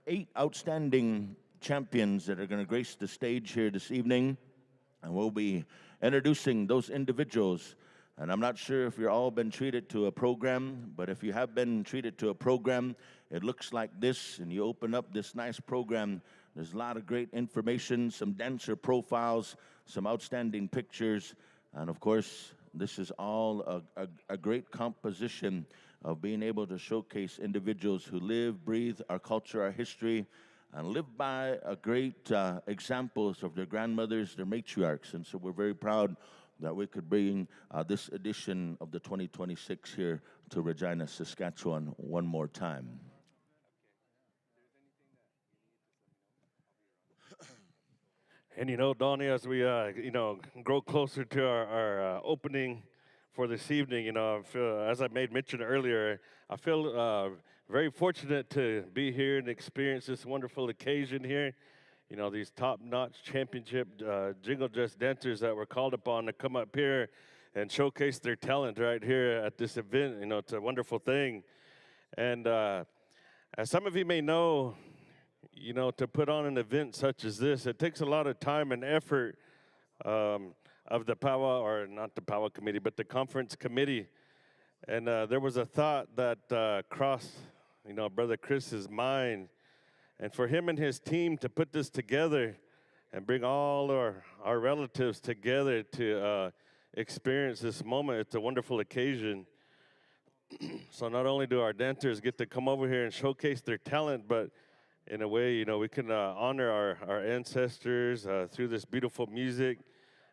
8 outstanding champions that are going to grace the stage here this evening, and we'll be introducing those individuals. And I'm not sure if you've all been treated to a program, but if you have been treated to a program, it looks like this, and you open up this nice program. There's a lot of great information, some dancer profiles, some outstanding pictures, and of course, this is all a great composition of being able to showcase individuals who live, breathe our culture, our history, and live by a great examples of their grandmothers, their matriarchs. And so we're very proud that we could bring this edition of the 2026 here to Regina, Saskatchewan one more time. And Donnie, as we grow closer to our opening for this evening, I feel, as I made mention earlier, I feel very fortunate to be here and experience this wonderful occasion here. These top-notch championship jingle dress dancers that were called upon to come up here and showcase their talent right here at this event. It's a wonderful thing. And as some of you may know, to put on an event such as this, it takes a lot of time and effort of the Powwow, or not the Powwow committee, but the conference committee. And there was a thought that crossed, Brother Chris's mind. And for him and his team to put this together and bring all our relatives together to experience this moment, it's a wonderful occasion. So not only do our dancers get to come over here and showcase their talent, but in a way, we can honor our ancestors through this beautiful music.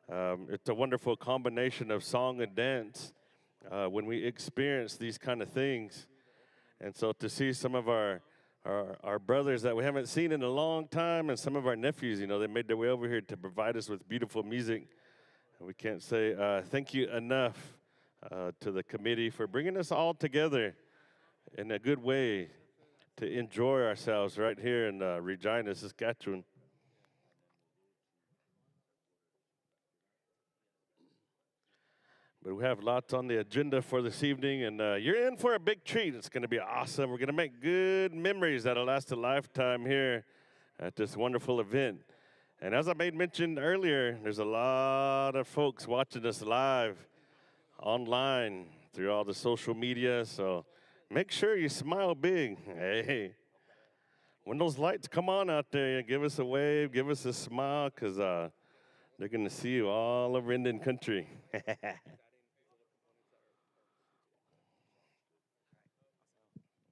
It's a wonderful combination of song and dance when we experience these kind of things. And so to see some of our brothers that we haven't seen in a long time, and some of our nephews, they made their way over here to provide us with beautiful music. And we can't say thank you enough to the committee for bringing us all together in a good way to enjoy ourselves right here in Regina, Saskatchewan. But we have lots on the agenda for this evening, and you're in for a big treat. It's going to be awesome. We're going to make good memories that'll last a lifetime here at this wonderful event. And as I made mention earlier, there's a lot of folks watching us live online through all the social media, so make sure you smile big. Hey, when those lights come on out there, give us a wave, give us a smile, because they're going to see you all over Indian country.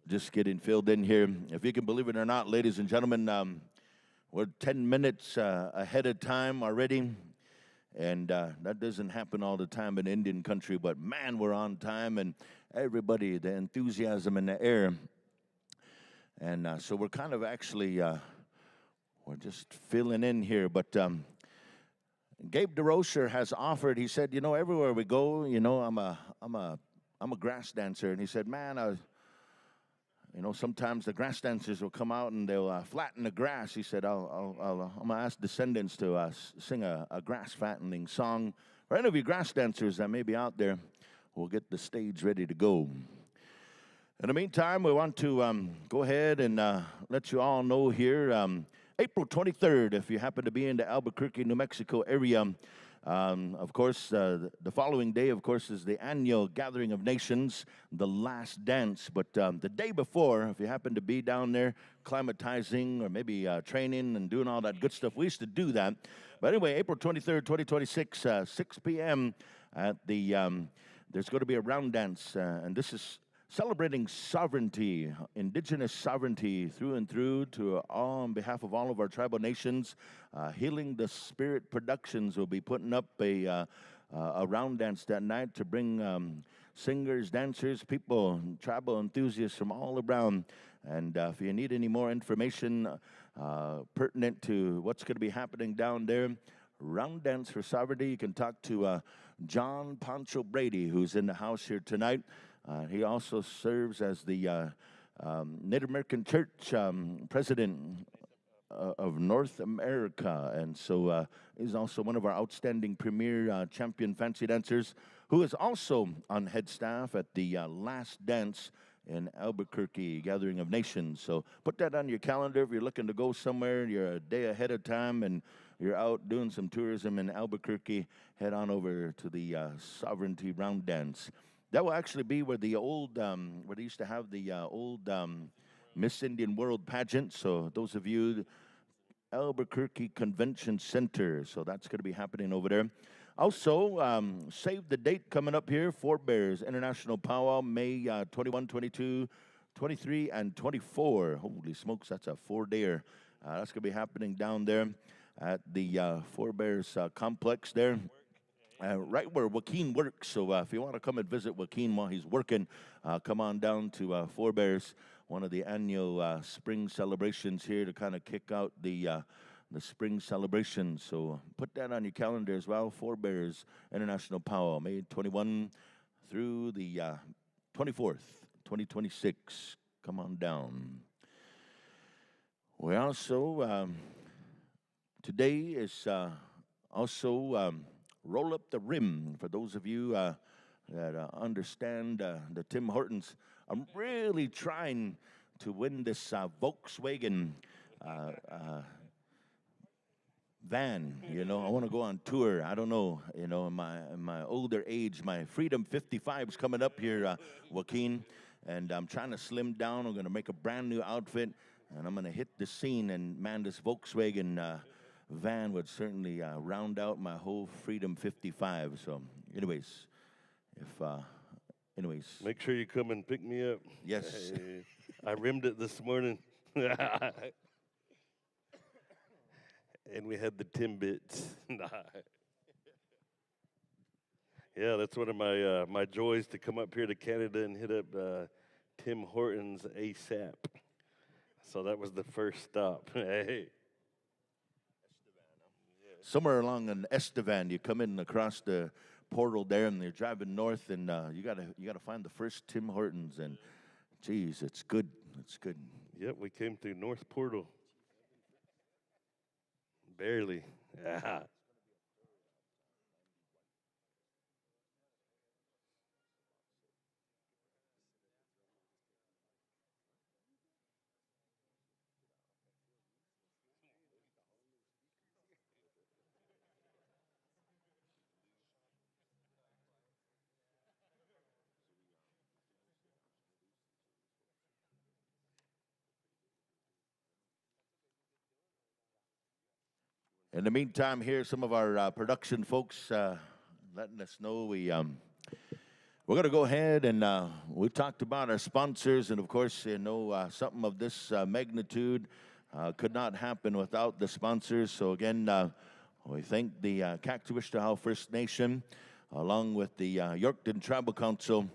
Just getting filled in here. If you can believe it or not, ladies and gentlemen, we're 10 minutes ahead of time already. And that doesn't happen all the time in Indian country, but man, we're on time, and everybody, the enthusiasm in the air. And so we're kind of actually, we're just filling in here. But Gabe DeRocher has offered, he said, everywhere we go, I'm a grass dancer. And he said, man, sometimes the grass dancers will come out and they'll flatten the grass. He said, I'm going to ask descendants to sing a grass fattening song. For any of you grass dancers that may be out there, we'll get the stage ready to go. In the meantime, we want to go ahead and let you all know here, April 23rd, if you happen to be in the Albuquerque, New Mexico area, of course, the following day, of course, is the annual Gathering of Nations, the last dance. But the day before, if you happen to be down there climatizing or maybe training and doing all that good stuff, we used to do that. But anyway, April 23rd, 2026, 6 p.m. at the, there's going to be a round dance, and this is celebrating sovereignty, indigenous sovereignty through and through on behalf of all of our tribal nations. Healing the Spirit Productions will be putting up a round dance that night to bring singers, dancers, people, tribal enthusiasts from all around. And if you need any more information pertinent to what's going to be happening down there, Round Dance for Sovereignty, you can talk to John Poncho Brady, who's in the house here tonight. He also serves as the Native American Church president of North America, and so he's also one of our outstanding premier champion fancy dancers, who is also on head staff at the last dance in Albuquerque, Gathering of Nations. So put that on your calendar if you're looking to go somewhere, you're a day ahead of time, and you're out doing some tourism in Albuquerque, head on over to the Sovereignty Round Dance. That will actually be where the old, where they used to have the old Miss Indian World pageant. So those of you, Albuquerque Convention Center. So that's going to be happening over there. Also, save the date coming up here, Four Bears International Powwow, May 21, 22, 23, and 24. Holy smokes, that's a 4-dayer. That's going to be happening down there at the Four Bears complex there. Right where Joaquin works. So if you want to come and visit Joaquin while he's working, come on down to Four Bears, one of the annual spring celebrations here to kind of kick out the spring celebration. So put that on your calendar as well. Four Bears International Powwow, May 21 through the 24th, 2026. Come on down. We also, today is also Roll Up the Rim. For those of you that understand the Tim Hortons, I'm really trying to win this Volkswagen van. You know, I want to go on tour. I don't know. You know, in my older age, my Freedom 55 is coming up here, Joaquin, and I'm trying to slim down. I'm going to make a brand new outfit, and I'm going to hit the scene. And man, this Volkswagen van would certainly round out my whole Freedom 55. So, anyways, Make sure you come and pick me up. Yes. I rimmed it this morning. And we had the Timbits. Yeah, that's one of my joys, to come up here to Canada and hit up Tim Hortons ASAP. So that was the first stop. Hey. Somewhere along in Estevan, you come in across the portal there, and you're driving north, and you gotta find the first Tim Hortons, and geez, it's good. It's good. Yep, we came through North Portal. Barely. Yeah. In the meantime, here some of our production folks letting us know we're going to go ahead and we talked about our sponsors, and of course, you know, something of this magnitude could not happen without the sponsors. So again, we thank the Kaktuwishtahow First Nation, along with the Yorkton Tribal Council,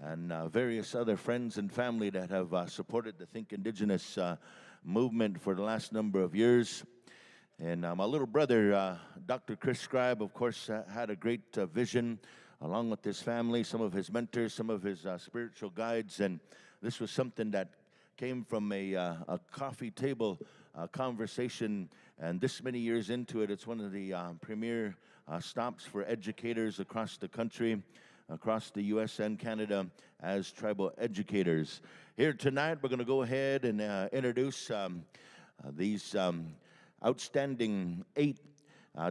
and various other friends and family that have supported the Think Indigenous movement for the last number of years. And my little brother, Dr. Chris Scribe, of course, had a great vision, along with his family, some of his mentors, some of his spiritual guides. And this was something that came from a coffee table conversation. And this many years into it, it's one of the premier stops for educators across the country, across the U.S. and Canada, as tribal educators. Here tonight, we're going to go ahead and introduce these outstanding 8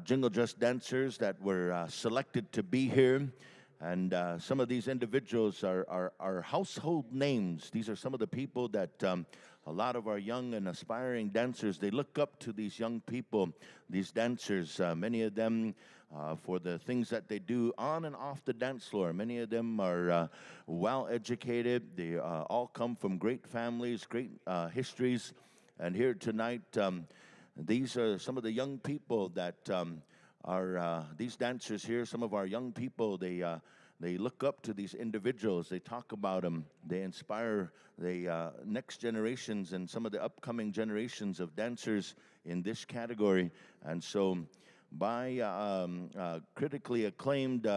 Jingle Just dancers that were selected to be here. And some of these individuals are household names. These are some of the people that a lot of our young and aspiring dancers, they look up to these young people, these dancers, many of them for the things that they do on and off the dance floor. Many of them are well-educated. They all come from great families, great histories. And here tonight, these are some of the young people that are these dancers here. Some of our young people, they look up to these individuals. They talk about them. They inspire the next generations and some of the upcoming generations of dancers in this category. And so by critically acclaimed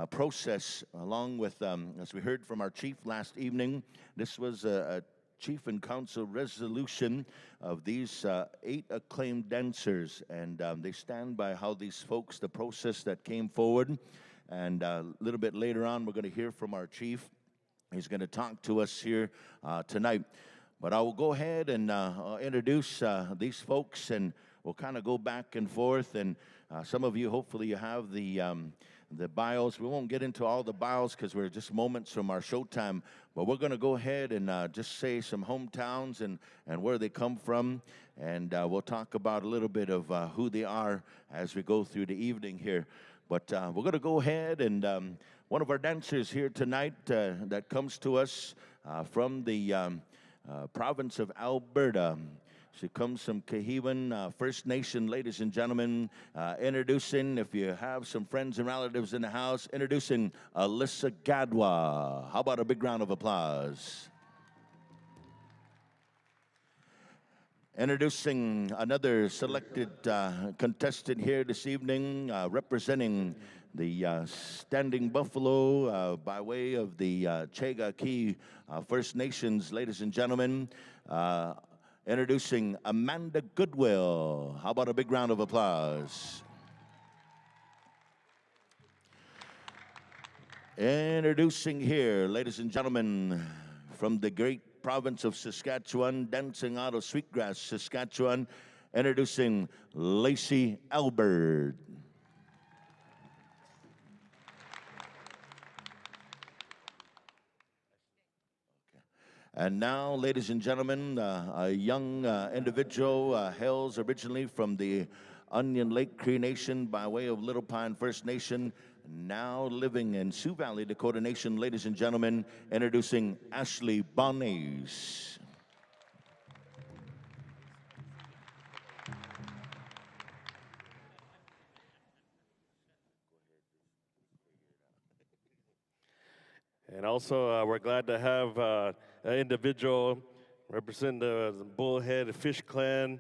process, along with, as we heard from our chief last evening, this was a Chief and Council resolution of these 8 acclaimed dancers, and they stand by how these folks, the process that came forward. And a little bit later on, we're going to hear from our chief He's going to talk to us here tonight. But I will go ahead and introduce these folks, and we'll kind of go back and forth. And some of you, hopefully, you have the bios. We won't get into all the bios because we're just moments from our showtime. But we're going to go ahead and just say some hometowns and where they come from. And we'll talk about a little bit of who they are as we go through the evening here. But we're going to go ahead and one of our dancers here tonight that comes to us from the province of Alberta. She comes from Kahiwan First Nation, ladies and gentlemen. Introducing, if you have some friends and relatives in the house, introducing Alyssa Gadwa. How about a big round of applause? Introducing another selected contestant here this evening, representing the Standing Buffalo by way of the Chaga First Nations, ladies and gentlemen. Introducing Amanda Goodwill. How about a big round of applause? Introducing here, ladies and gentlemen, from the great province of Saskatchewan, dancing out of Sweetgrass, Saskatchewan, introducing Lacey Albert. And now, ladies and gentlemen, a young individual hails originally from the Onion Lake Cree Nation by way of Little Pine First Nation, now living in Sioux Valley, Dakota Nation. Ladies and gentlemen, introducing Ashley Bonis. And also, we're glad to have an individual representing the Bullhead Fish Clan,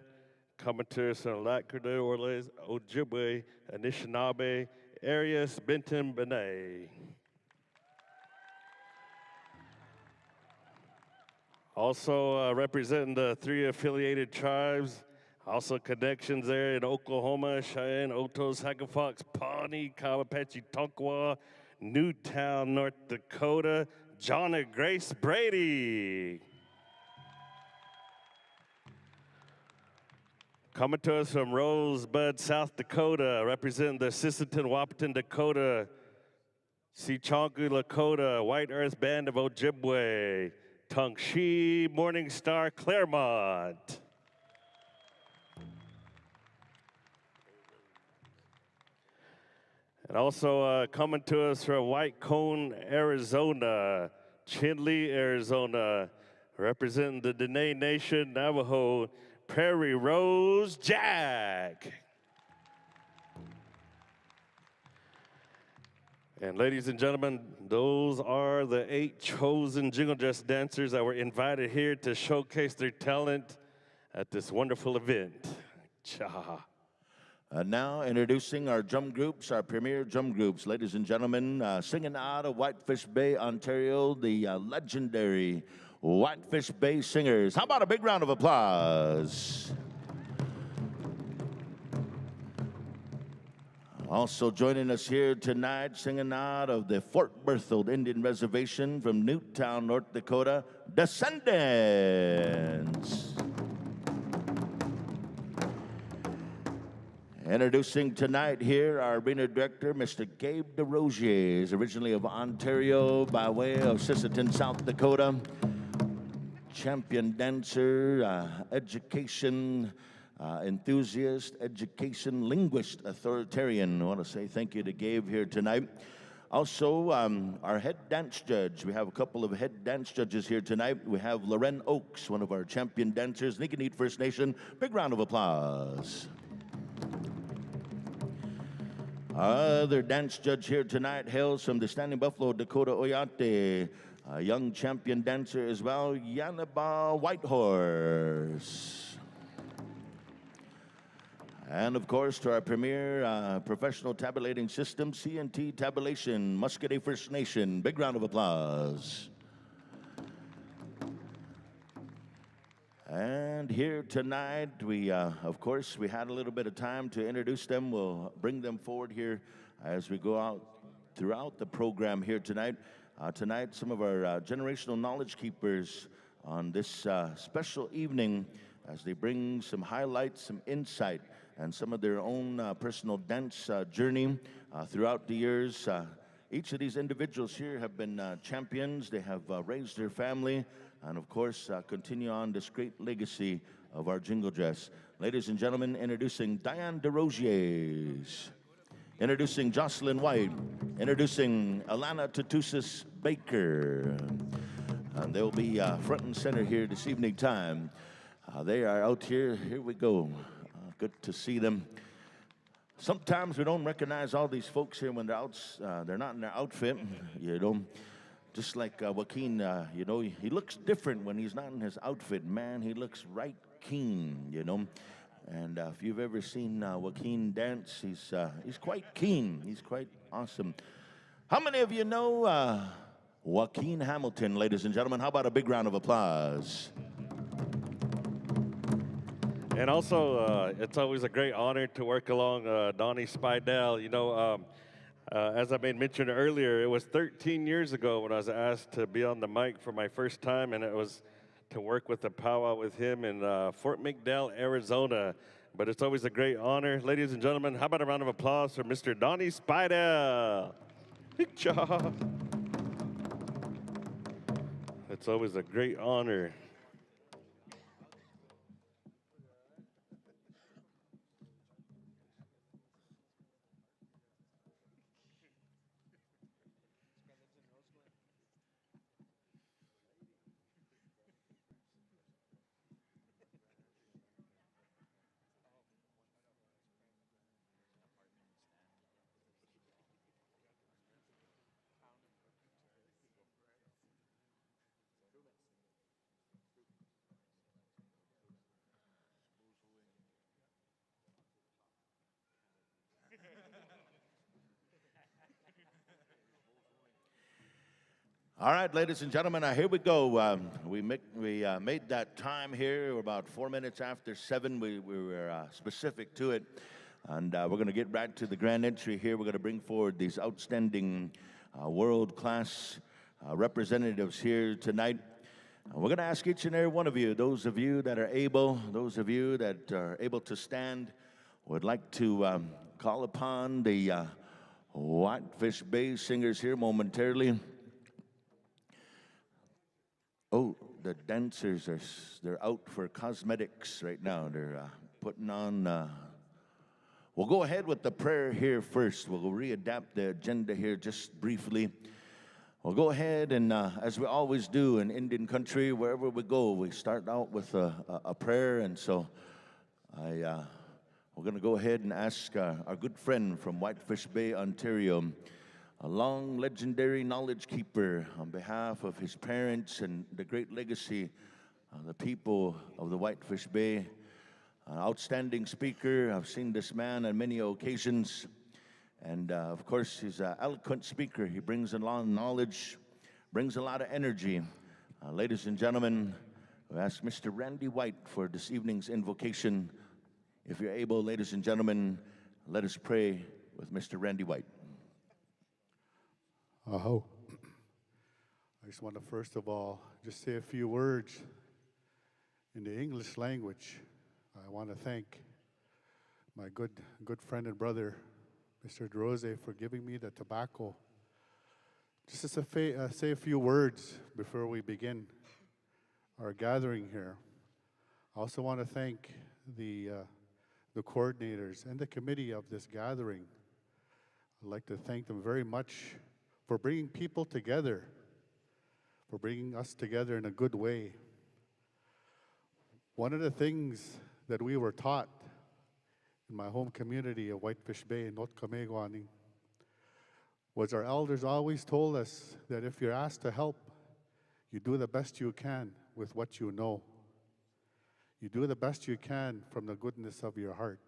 coming to us from Lac-Courte, Orleans, Ojibwe, Anishinaabe, Arias, Benton, Benet. Also representing the 3 affiliated tribes, also connections there in Oklahoma, Cheyenne, Otos, Haggafox, Pawnee, Cowapache, Tonkawa, Newtown, North Dakota, John and Grace Brady. Coming to us from Rosebud, South Dakota, representing the Sisseton, Wahpeton, Dakota, Sichonku, Lakota, White Earth Band of Ojibwe, Tongshi, Morning Star, Claremont. And also coming to us from White Cone, Arizona, Chinle, Arizona, representing the Dene Nation, Navajo, Prairie Rose Jack. And ladies and gentlemen, those are the 8 chosen Jingle Dress dancers that were invited here to showcase their talent at this wonderful event. Cha. Now introducing our drum groups, our premier drum groups. Ladies and gentlemen, singing out of Whitefish Bay, Ontario, the legendary Whitefish Bay Singers. How about a big round of applause? Also joining us here tonight, singing out of the Fort Berthold Indian Reservation from Newtown, North Dakota, Descendants. Introducing tonight here our arena director, Mr. Gabe DeRozier, is originally of Ontario by way of Sisseton, South Dakota. Champion dancer, education enthusiast, education linguist, authoritarian. I want to say thank you to Gabe here tonight. Also, our head dance judge. We have a couple of head dance judges here tonight. We have Loren Oaks, one of our champion dancers, Nicanite First Nation. Big round of applause. Our other dance judge here tonight hails from the Standing Buffalo, Dakota Oyate, a young champion dancer as well, Yanaba Whitehorse. And of course, to our premier professional tabulating system, CNT Tabulation, Muscatine First Nation. Big round of applause. And here tonight, of course, we had a little bit of time to introduce them. We'll bring them forward here as we go out throughout the program here tonight. tonight some of our generational knowledge keepers on this special evening as they bring some highlights, some insight, and some of their own personal dance journey throughout the years. Each of these individuals here have been champions. They have raised their family and, of course, continue on this great legacy of our jingle dress. Ladies and gentlemen, introducing Diane DeRosiers. Introducing Jocelyn White. Introducing Alana Tatusis Baker. And they'll be front and center here this evening time. They are out here. Here we go. Good to see them. Sometimes we don't recognize all these folks here when they're out. They're not in their outfit, you know. Just like Joaquin, you know, he looks different when he's not in his outfit. Man, he looks right keen, you know. And if you've ever seen Joaquin dance, he's quite keen. He's quite awesome. How many of you know Joaquin Hamilton, ladies and gentlemen? How about a big round of applause? And also, it's always a great honor to work along Donnie Spidell. You know, as I made mention earlier, it was 13 years ago when I was asked to be on the mic for my first time, and it was to work with the powwow with him in Fort McDowell, Arizona. But it's always a great honor. Ladies and gentlemen, how about a round of applause for Mr. Donnie Spidell? Good job. It's always a great honor. All right, ladies and gentlemen, here we go. We made that time here. We're about 4 minutes after 7. We were specific to it. And we're going to get right to the grand entry here. We're going to bring forward these outstanding world-class representatives here tonight. We're going to ask each and every one of you, those of you that are able, those of you that are able to stand, would like to call upon the Whitefish Bay singers here momentarily. Oh, the dancers they're out for cosmetics right now. They're putting on. We'll go ahead with the prayer here first. We'll readapt the agenda here just briefly. We'll go ahead and, as we always do in Indian country, wherever we go, we start out with a prayer. And so we're going to go ahead and ask our good friend from Whitefish Bay, Ontario, a long legendary knowledge keeper, on behalf of his parents and the great legacy of the people of the Whitefish Bay. An outstanding speaker. I've seen this man on many occasions. And of course, he's an eloquent speaker. He brings a lot of knowledge, brings a lot of energy. Ladies and gentlemen, we ask Mr. Randy White for this evening's invocation. If you're able, ladies and gentlemen, let us pray with Mr. Randy White. Aho. I just want to first of all just say a few words in the English language. I want to thank my good friend and brother, Mr. DeRosier, for giving me the tobacco. Just to say a few words before we begin our gathering here. I also want to thank the coordinators and the committee of this gathering. I'd like to thank them very much for bringing people together, for bringing us together in a good way. One of the things that we were taught in my home community of Whitefish Bay in North Kamegwani was our elders always told us that if you're asked to help, you do the best you can with what you know. You do the best you can from the goodness of your heart.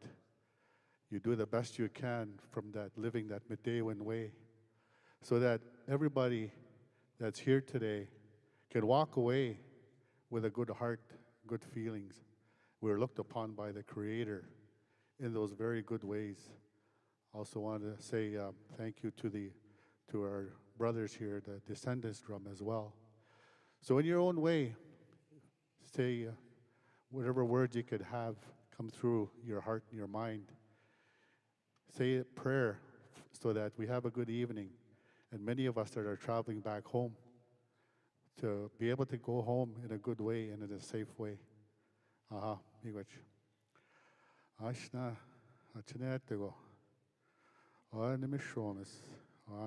You do the best you can from that living that Medewan way, so that everybody that's here today can walk away with a good heart, good feelings. We're looked upon by the Creator in those very good ways. Also want to say thank you to our brothers here, the descendants drum as well. So in your own way, say whatever words you could have come through your heart and your mind. Say a prayer so that we have a good evening. And many of us that are traveling back home, to be able to go home in a good way and in a safe way. Aha, miigwech. Ashna, achinetego. Nimishomis.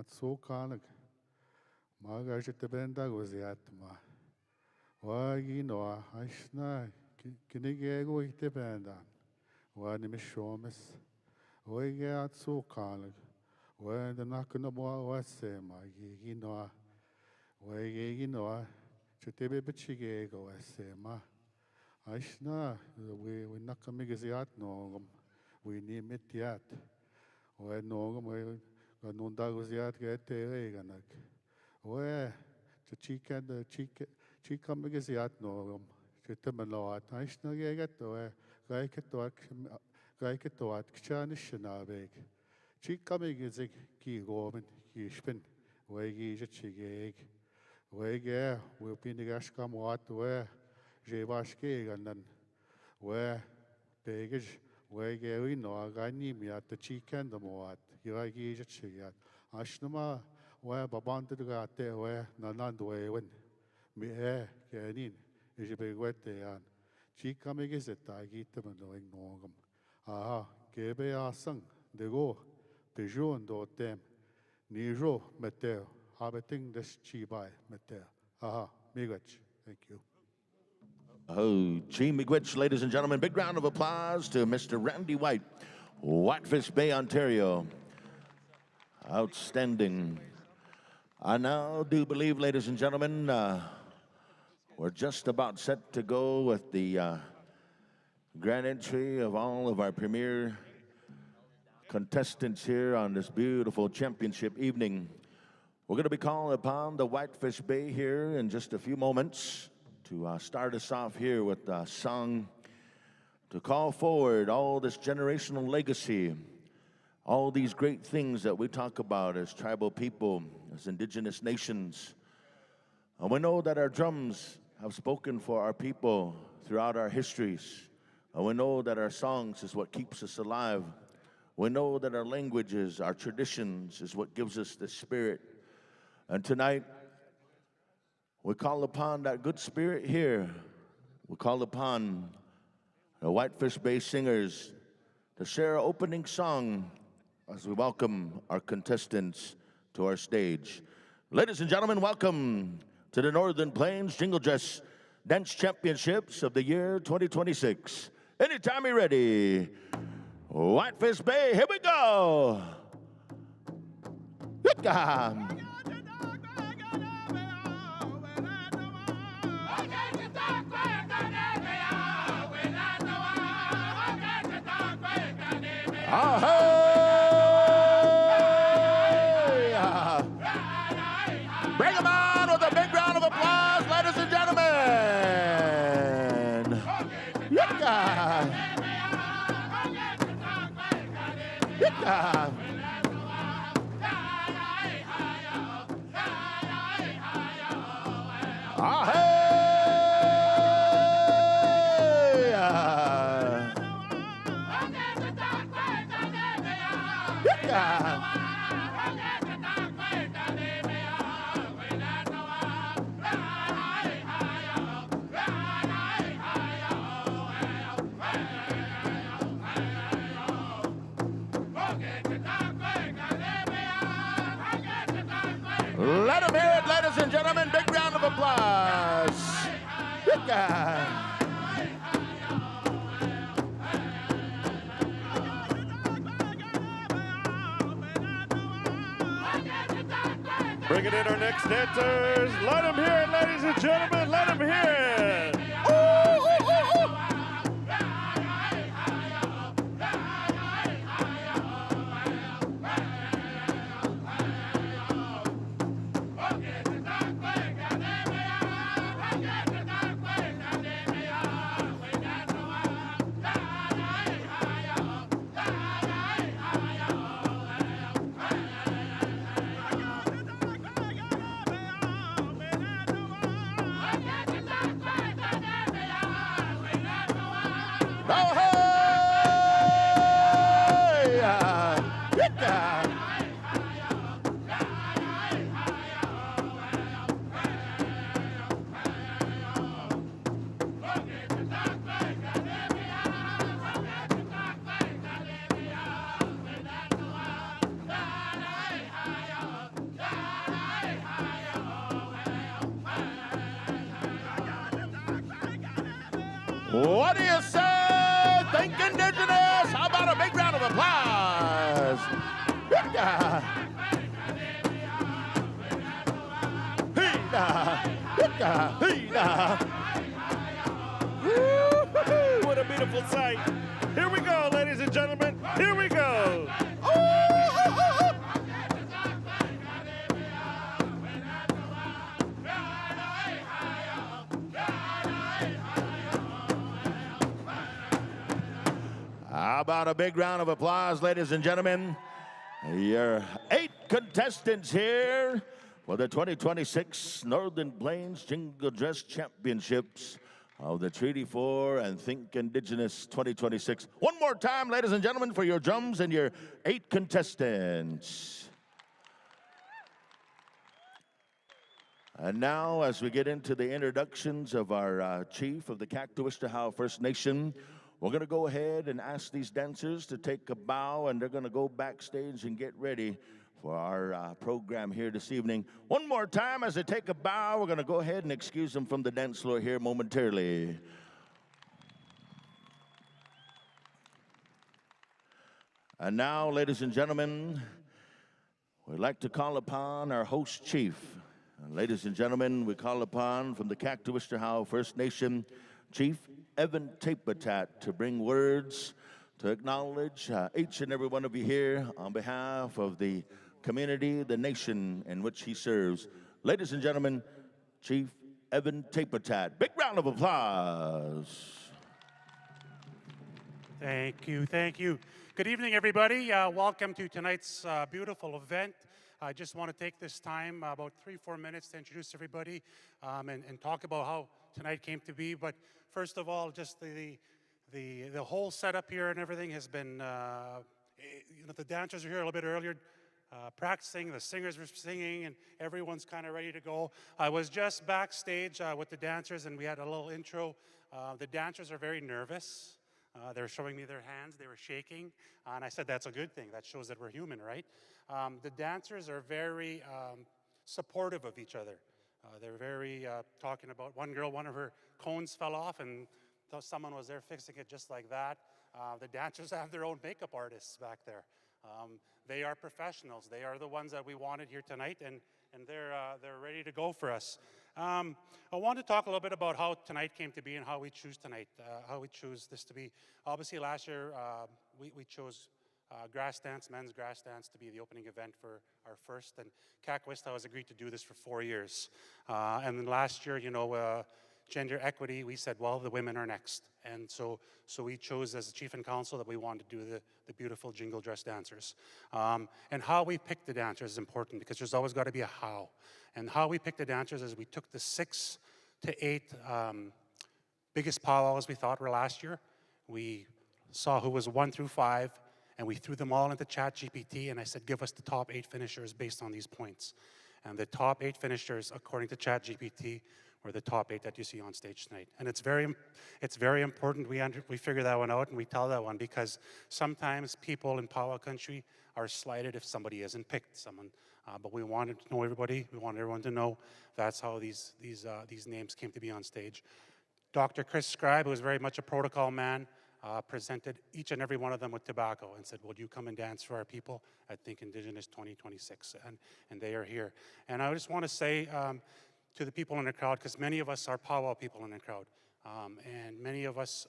So kanak. Magajitebenda goziatma. Wagino, Ashna, Kinigego itebenda. Nimishomis. Oigat so kanak. When the Nakanabo was same, I know. Wegino, Chutebe Chigego, Sema. Ashna, we Nakamigaziat no, we need it yet. When no, we no dagoziat get a reganak. Where the chicken, the chicamigaziat no, Chitamalot, Ashna get away, Gaikatoat, Chanishanabe. Chikamigazig, Ki Gorman, Ki Spin, Wegi Chigeg. Wege, we'll be in the Gashkam what, where Jevashke, and then where Begage, Wege, we know, I got me at the chicken, the moat, Yagi Chigat. Ashnama, where Babanted got there, where Nanandway went. Me air, Ganin, is a big wet day, and Chikamig is it, I get them and knowing Nogam. Aha, Gebe are sung, they go, Peugeot and do them, Niro, Meteo. Habiting this Chibai Meter. Aha, Miigwech. Thank you. Oh, Chi Miigwech, ladies and gentlemen. Big round of applause to Mr. Randy White, Whitefish Bay, Ontario. Outstanding. I now do believe, ladies and gentlemen, we're just about set to go with the grand entry of all of our premier contestants here on this beautiful championship evening. We're going to be calling upon the Whitefish Bay here in just a few moments to start us off here with a song to call forward all this generational legacy, all these great things that we talk about as tribal people, as indigenous nations. And we know that our drums have spoken for our people throughout our histories. And we know that our songs is what keeps us alive. We know that our languages, our traditions is what gives us the spirit. And tonight, we call upon that good spirit here. We call upon the Whitefish Bay singers to share our opening song as we welcome our contestants to our stage. Ladies and gentlemen, welcome to the Northern Plains Jingle Dress Dance Championships of the year 2026. Anytime you're ready, Whitefish Bay, here we go. Good. Bring them on with a big round of applause, ladies and gentlemen. Let them hear it, ladies and gentlemen. Big round of applause. Good guy. Bringing in our next dancers. Let them hear it, ladies and gentlemen. Let them hear it. Ooh, ooh, ooh, ooh. What do you say? Think Indigenous. How about a big round of applause? Hee-da. Hee-da. Hee-da. Woo-hoo-hoo. What a beautiful sight. Here we go, ladies and gentlemen. Here we go. How about a big round of applause, ladies and gentlemen? Your 8 contestants here for the 2026 Northern Plains Jingle Dress Championships of the Treaty 4 and Think Indigenous 2026. One more time, ladies and gentlemen, for your drums and your 8 contestants. And now, as we get into the introductions of our chief of the Kaktuwishtahow First Nation, we're going to go ahead and ask these dancers to take a bow, and they're going to go backstage and get ready for our program here this evening. One more time, as they take a bow, we're going to go ahead and excuse them from the dance floor here momentarily. And now, ladies and gentlemen, we'd like to call upon our host chief. And ladies and gentlemen, we call upon from the Kaktuwishtahow First Nation, Chief Evan Tapatat, to bring words to acknowledge each and every one of you here on behalf of the community, the nation in which he serves. Ladies and gentlemen, Chief Evan Tapatat. Big round of applause. Thank you, thank you. Good evening, everybody. Welcome to tonight's beautiful event. I just want to take this time, about 3-4 minutes, to introduce everybody and talk about how tonight came to be. But first of all, just the whole setup here and everything has been, the dancers are here a little bit earlier, practicing, the singers were singing, and everyone's kind of ready to go. I was just backstage with the dancers, and we had a little intro. The dancers are very nervous. They were showing me their hands, they were shaking, and I said that's a good thing. That shows that we're human, right? The dancers are very supportive of each other. They're very talking about one girl, one of her cones fell off, and someone was there fixing it just like that. The dancers have their own makeup artists back there. They are professionals. They are the ones that we wanted here tonight, and they're ready to go for us. I want to talk a little bit about how tonight came to be and how we choose tonight, how we choose this to be. Obviously, last year we chose grass dance, men's grass dance, to be the opening event for our first, and Kaktuwishtahow has agreed to do this for 4 years. And then last year, gender equity, we said, well, the women are next. And so we chose as the chief and council that we wanted to do the beautiful jingle dress dancers. And how we pick the dancers is important, because there's always got to be a how. And how we pick the dancers is we took the 6 to 8 biggest powwows we thought were last year. We saw who was 1 through 5, and we threw them all into ChatGPT, and I said, give us the top 8 finishers based on these points. And the top 8 finishers, according to ChatGPT, were the top 8 that you see on stage tonight. And it's very important we figure that one out and we tell that one, because sometimes people in powwow country are slighted if somebody isn't picked. But we wanted to know everybody. We wanted everyone to know that's how these names came to be on stage. Dr. Chris Scribe, who was very much a protocol man, presented each and every one of them with tobacco and said, would you come and dance for our people at Think Indigenous 2026? And they are here. And I just want to say to the people in the crowd, because many of us are powwow people in the crowd, and many of us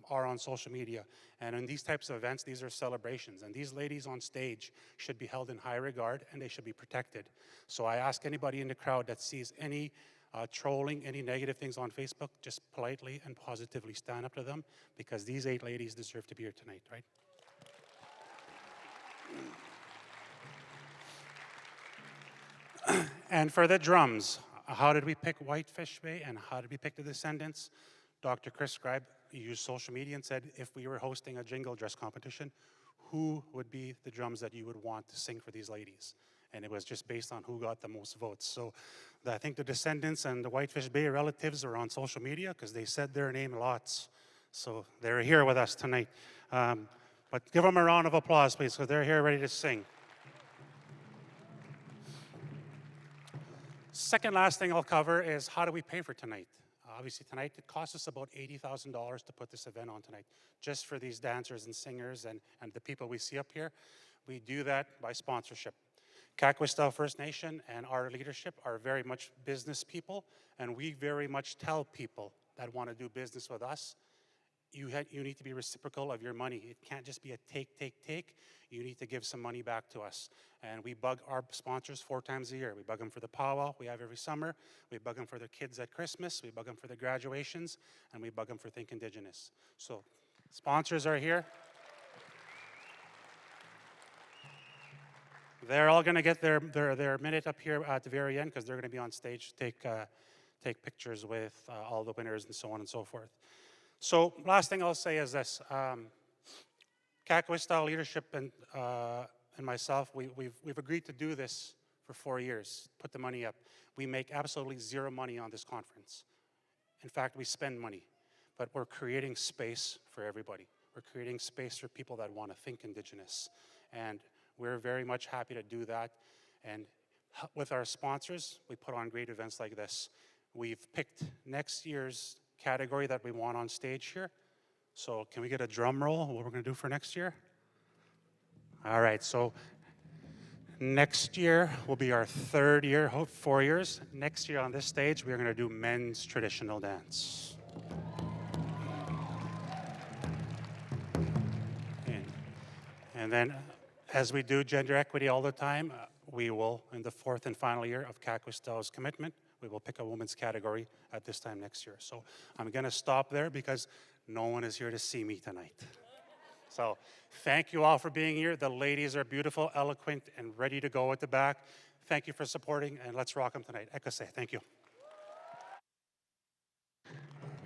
are on social media. And in these types of events, these are celebrations. And these ladies on stage should be held in high regard, and they should be protected. So I ask anybody in the crowd that sees any trolling, any negative things on Facebook, just politely and positively stand up to them, because these 8 ladies deserve to be here tonight, right? And for the drums, how did we pick Whitefish Bay and how did we pick the descendants? Dr. Chris Scribe used social media and said, if we were hosting a jingle dress competition, who would be the drums that you would want to sing for these ladies? And it was just based on who got the most votes. So I think the descendants and the Whitefish Bay relatives are on social media because they said their name lots. So they're here with us tonight. But give them a round of applause, please, because they're here ready to sing. Second last thing I'll cover is how do we pay for tonight? obviously tonight it cost us about $80,000 to put this event on tonight, just for these dancers and singers and the people we see up here. We do that by sponsorship. Kakwestal First Nation and our leadership are very much business people, and we very much tell people that want to do business with us, you need to be reciprocal of your money. It can't just be a take, take, take. You need to give some money back to us. And we bug our sponsors 4 times a year. We bug them for the powwow we have every summer. We bug them for their kids at Christmas. We bug them for their graduations. And we bug them for Think Indigenous. So sponsors are here. They're all going to get their minute up here at the very end, because they're going to be on stage to take pictures with all the winners and so on and so forth. So last thing I'll say is this. Kakwestal leadership and myself, we've agreed to do this for 4 years, put the money up. We make absolutely zero money on this conference. In fact, we spend money, but we're creating space for everybody. We're creating space for people that want to think Indigenous. And we're very much happy to do that. And with our sponsors, we put on great events like this. We've picked next year's category that we want on stage here. So can we get a drum roll, what we're going to do for next year? All right, so next year will be our 3rd year, 4 years. Next year on this stage, we're going to do men's traditional dance. And then, as we do gender equity all the time, we will, in the 4th and final year of Kakwestal's commitment, we will pick a women's category at this time next year. So I'm going to stop there because no one is here to see me tonight. So thank you all for being here. The ladies are beautiful, eloquent, and ready to go at the back. Thank you for supporting, and let's rock them tonight. Ekase, thank you.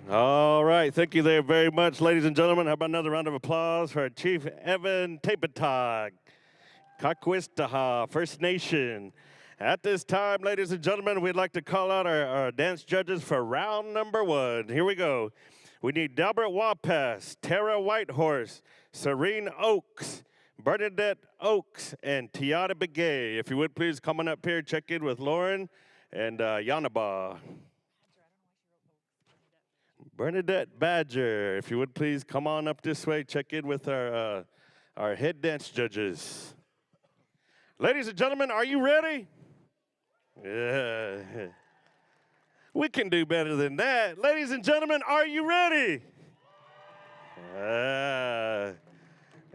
All right, thank you there very much, ladies and gentlemen. How about another round of applause for our Chief Evan Tapatag, Kakwestal First Nation. At this time, ladies and gentlemen, we'd like to call out our dance judges for round number 1. Here we go. We need Delbert Wapas, Tara Whitehorse, Serene Oaks, Bernadette Oaks, and Tiara Begay. If you would please come on up here, check in with Lauren and Yanaba. Bernadette Badger, if you would please come on up this way, check in with our head dance judges. Ladies and gentlemen, are you ready? Yeah. We can do better than that. Ladies and gentlemen, are you ready?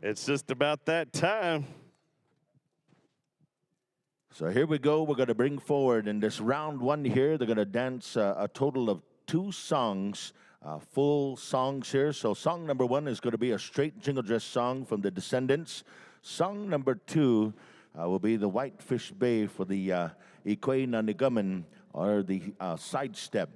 It's just about that time. So here we go. We're going to bring forward in this round 1 here, they're going to dance a total of 2 songs, full songs here. So song number 1 is going to be a straight jingle dress song from the Descendants. Song number 2 will be the Whitefish Bay for the Ikwe Nanigaman, or the sidestep.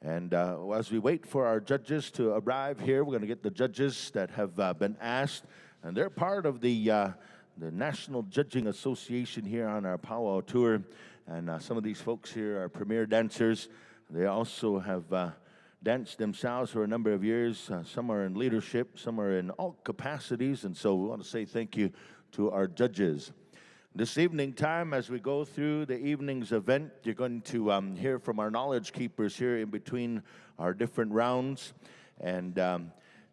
And as we wait for our judges to arrive here, we're going to get the judges that have been asked, and they're part of the National Judging Association here on our powwow tour. And some of these folks here are premier dancers. They also have danced themselves for a number of years. Some are in leadership, some are in all capacities, and so we want to say thank you to our judges. This evening time, as we go through the evening's event, you're going to hear from our knowledge keepers here in between our different rounds, and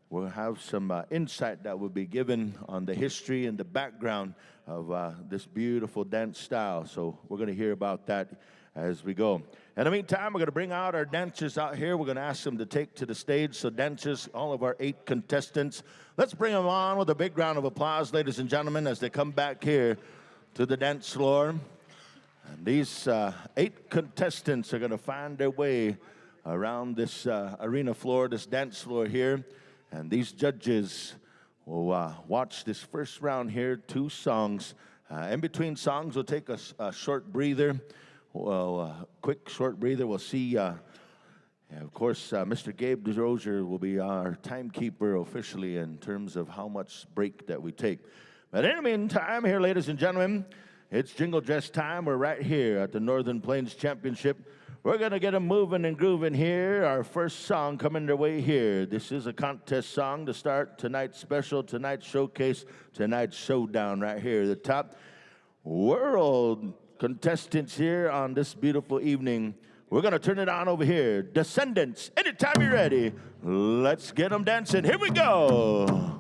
we'll have some insight that will be given on the history and the background of this beautiful dance style. So we're going to hear about that as we go. In the meantime, we're going to bring out our dancers out here. We're going to ask them to take to the stage. So dancers, all of our 8 contestants, let's bring them on with a big round of applause, ladies and gentlemen, as they come back here to the dance floor. And these 8 contestants are going to find their way around this arena floor, this dance floor here. And these judges will watch this first round here, 2 songs. In between songs, we'll take a short breather. Well, quick short breather. We'll see, of course, Mr. Gabe DeRozier will be our timekeeper officially in terms of how much break that we take. But in the meantime, here, ladies and gentlemen, it's jingle dress time. We're right here at the Northern Plains Championship. We're going to get them moving and grooving here. Our first song coming their way here. This is a contest song to start tonight's special, tonight's showcase, tonight's showdown right here. The top world contestants here on this beautiful evening We're going to turn it on over here. Descendants, anytime you're ready, let's get them dancing. Here we go.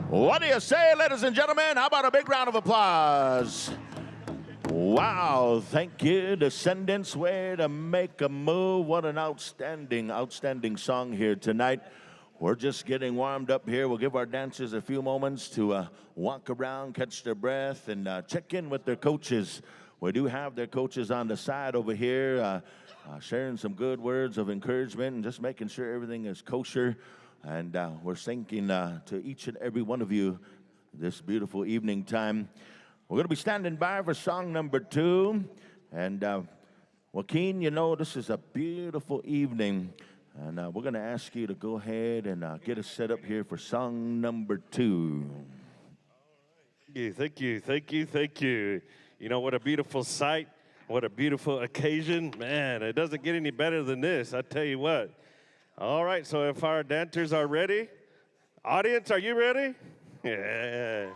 What do you say, ladies and gentlemen? How about a big round of applause? Wow, thank you, Descendants. Way to make a move. What an outstanding, outstanding song here tonight. We're just getting warmed up here. We'll give our dancers a few moments to walk around, catch their breath, and check in with their coaches. We do have their coaches on the side over here, sharing some good words of encouragement and just making sure everything is kosher. And we're thanking to each and every one of you this beautiful evening time. We're going to be standing by for song number 2. And Joaquin, you know, this is a beautiful evening. And we're going to ask you to go ahead and get us set up here for song number 2. Thank you, thank you, thank you. You know, what a beautiful sight. What a beautiful occasion. Man, it doesn't get any better than this, I tell you what. All right, so if our dancers are ready, audience, are you ready? Yeah.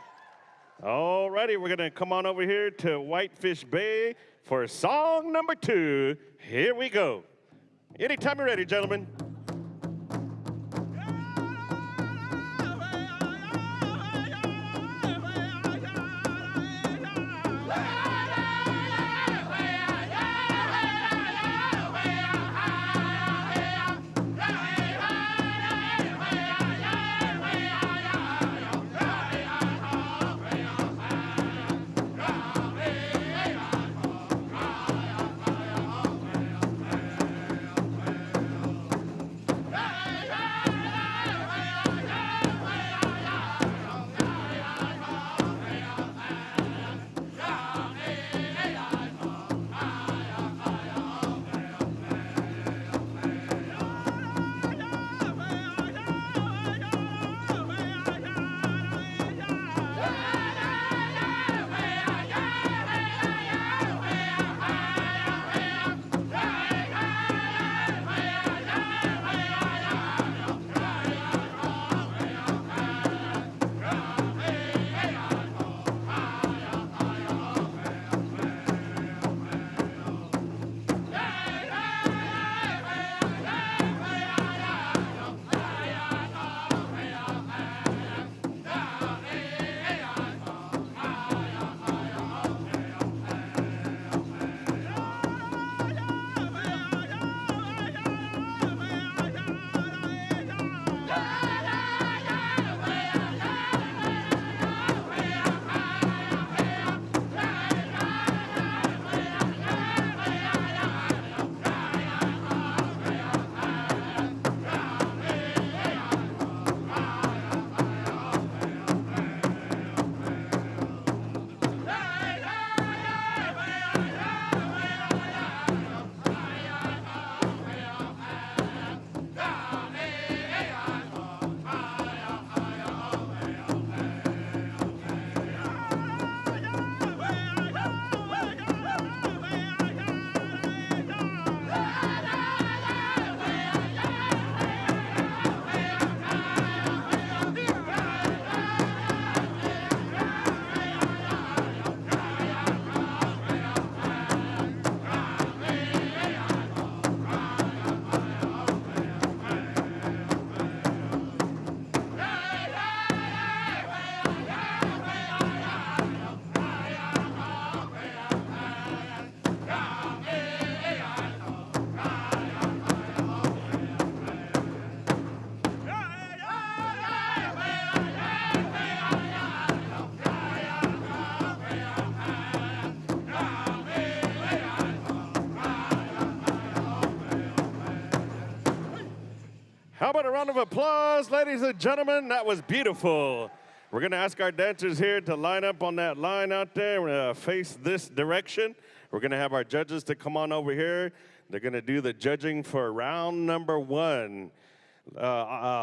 All righty, we're going to come on over here to Whitefish Bay for song number 2. Here we go. Anytime you're ready, gentlemen. round of applause, ladies and gentlemen. That was beautiful. We're going to ask our dancers here to line up on that line out there. We're going to face this direction. We're going to have our judges to come on over here. They're going to do the judging for round number 1.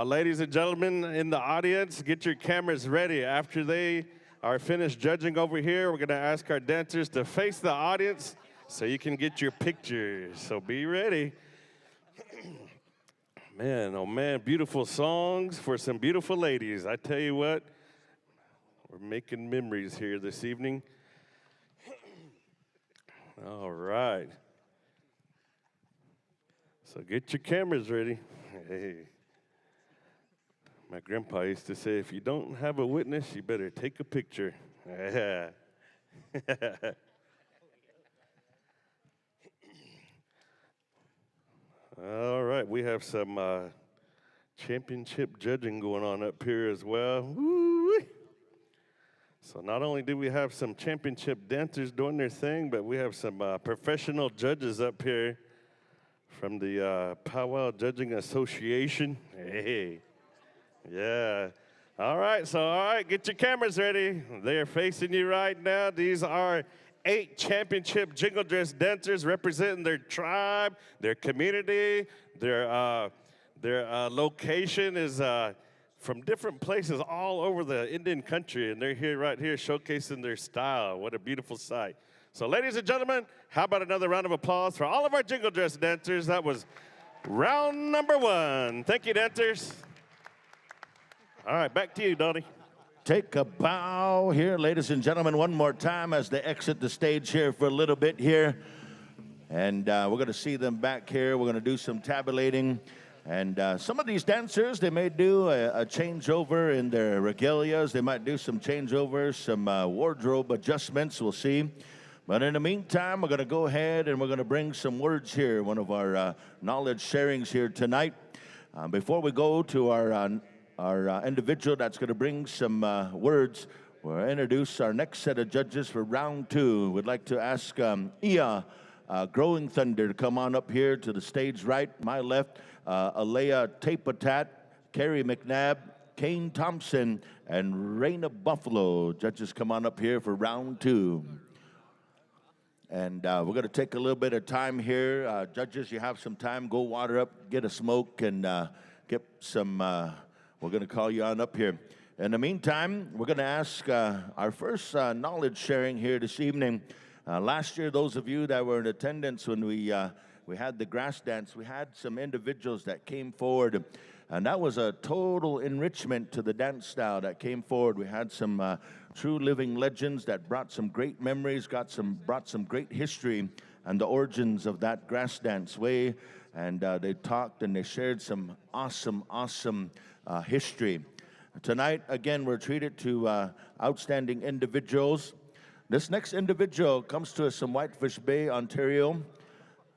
Ladies and gentlemen in the audience, get your cameras ready. After they are finished judging over here, we're going to ask our dancers to face the audience so you can get your pictures. So be ready. Man, oh man, beautiful songs for some beautiful ladies. I tell you what, we're making memories here this evening. All right. So get your cameras ready. Hey. My grandpa used to say, if you don't have a witness, you better take a picture. All right, we have some championship judging going on up here as well. Woo-wee. So not only do we have some championship dancers doing their thing, but we have some professional judges up here from the Powwow Judging Association. Hey, yeah. All right, get your cameras ready. They're facing you right now. These are 8 championship jingle dress dancers representing their tribe, their community, their location is from different places all over the Indian country, and they're here right here showcasing their style. What a beautiful sight. So ladies and gentlemen, how about another round of applause for all of our jingle dress dancers? That was round number 1. Thank you, dancers. All right, back to you, Donnie. Take a bow here, ladies and gentlemen, one more time as they exit the stage here for a little bit here. And we're going to see them back here. We're going to do some tabulating. And some of these dancers, they may do a changeover in their regalias. They might do some changeovers, some wardrobe adjustments. We'll see. But in the meantime, we're going to go ahead and we're going to bring some words here, one of our knowledge sharings here tonight. Before we go to our individual that's going to bring some words, we'll introduce our next set of judges for round 2. We'd like to ask Ia Growing Thunder to come on up here to the stage right, my left, Alea Tapatat, Carrie McNabb, Kane Thompson, and Raina Buffalo. Judges, come on up here for round 2. And we're going to take a little bit of time here. Judges, you have some time. Go water up, get a smoke, and get some... we're going to call you on up here. In the meantime, we're going to ask our first knowledge sharing here this evening. Last year, those of you that were in attendance when we had the grass dance, we had some individuals that came forward, and that was a total enrichment to the dance style that came forward. We had some true living legends that brought some great memories, brought some great history and the origins of that grass dance way, and they talked and they shared some awesome history. Tonight, again, we're treated to outstanding individuals. This next individual comes to us from Whitefish Bay, Ontario.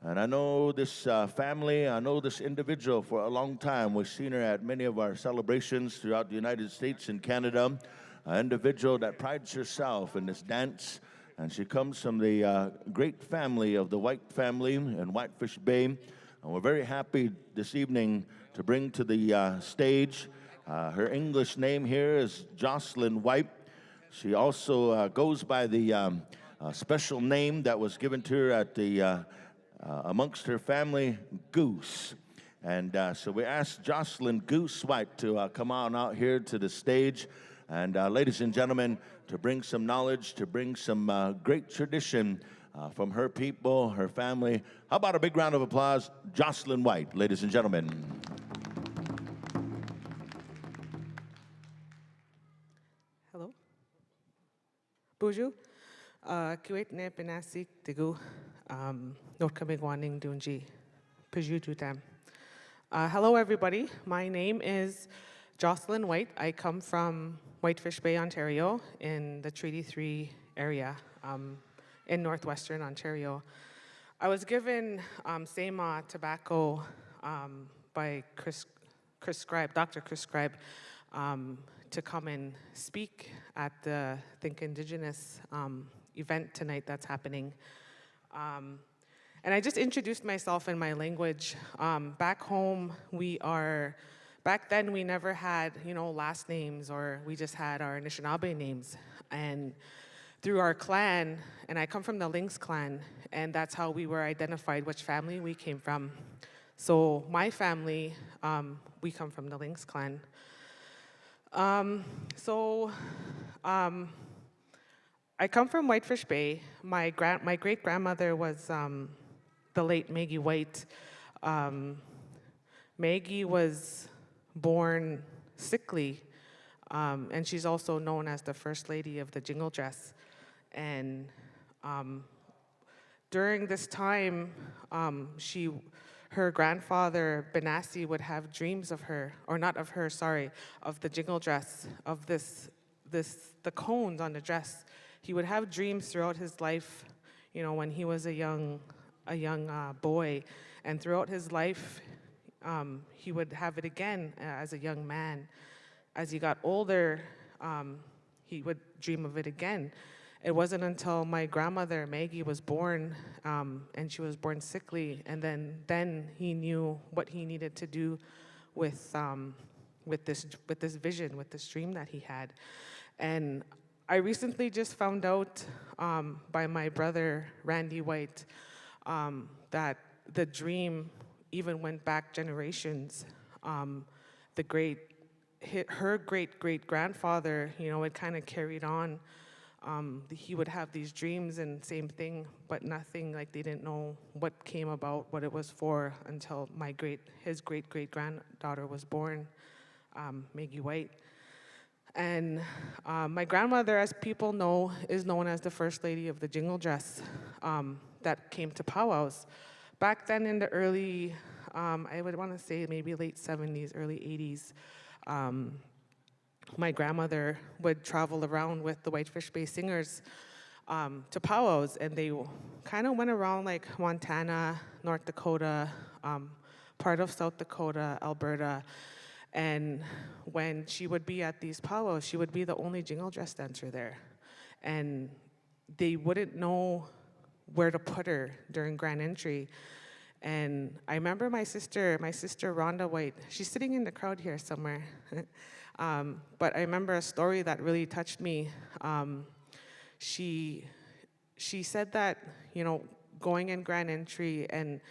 And I know this family, I know this individual for a long time. We've seen her at many of our celebrations throughout the United States and Canada. An individual that prides herself in this dance. And she comes from the great family of the White family in Whitefish Bay. And we're very happy this evening to bring to the stage. Her English name here is Jocelyn White. She also goes by the special name that was given to her at the amongst her family, Goose. And so we asked Jocelyn Goose White to come on out here to the stage. And ladies and gentlemen, to bring some knowledge, to bring some great tradition from her people, her family. How about a big round of applause, Jocelyn White, ladies and gentlemen. Hello. Bonjour. Kuwait ne penasik tigu not coming warning dunji. Paju tutam. Hello, everybody. My name is Jocelyn White. I come from Whitefish Bay, Ontario, in the Treaty 3 area in northwestern Ontario. I was given Sema tobacco by Dr. Chris Scribe, to come and speak at the Think Indigenous event tonight that's happening. And I just introduced myself in my language. Back back then we never had, last names, or we just had our Anishinaabe names. And through our clan, and I come from the Lynx clan, and that's how we were identified, which family we came from. So my family, we come from the Lynx clan. I come from Whitefish Bay. My great-grandmother was the late Maggie White. Maggie was born sickly, and she's also known as the First Lady of the Jingle dress. And during this time, her grandfather, Benassi, would have dreams of her, or not of her, sorry, of the jingle dress, of the cones on the dress. He would have dreams throughout his life, when he was a young boy, and throughout his life, he would have it again as a young man. As he got older, he would dream of it again. It wasn't until my grandmother, Maggie, was born, and she was born sickly, and then he knew what he needed to do with this vision, with this dream that he had. And I recently just found out by my brother, Randy White, that the dream even went back generations. Her great-great-grandfather, it kind of carried on. He would have these dreams and same thing, but nothing, like they didn't know what came about, what it was for, until his great-great-granddaughter was born, Maggie White. And my grandmother, as people know, is known as the First Lady of the Jingle dress that came to powwows. Back then in the early, I would want to say maybe late 70s, early 80s, my grandmother would travel around with the Whitefish Bay singers to powwows, and they kind of went around like Montana, North Dakota, part of South Dakota, Alberta. And when she would be at these powwows, she would be the only jingle dress dancer there. And they wouldn't know where to put her during grand entry. And I remember my sister Rhonda White, she's sitting in the crowd here somewhere. But I remember a story that really touched me. She said that, going in grand entry, and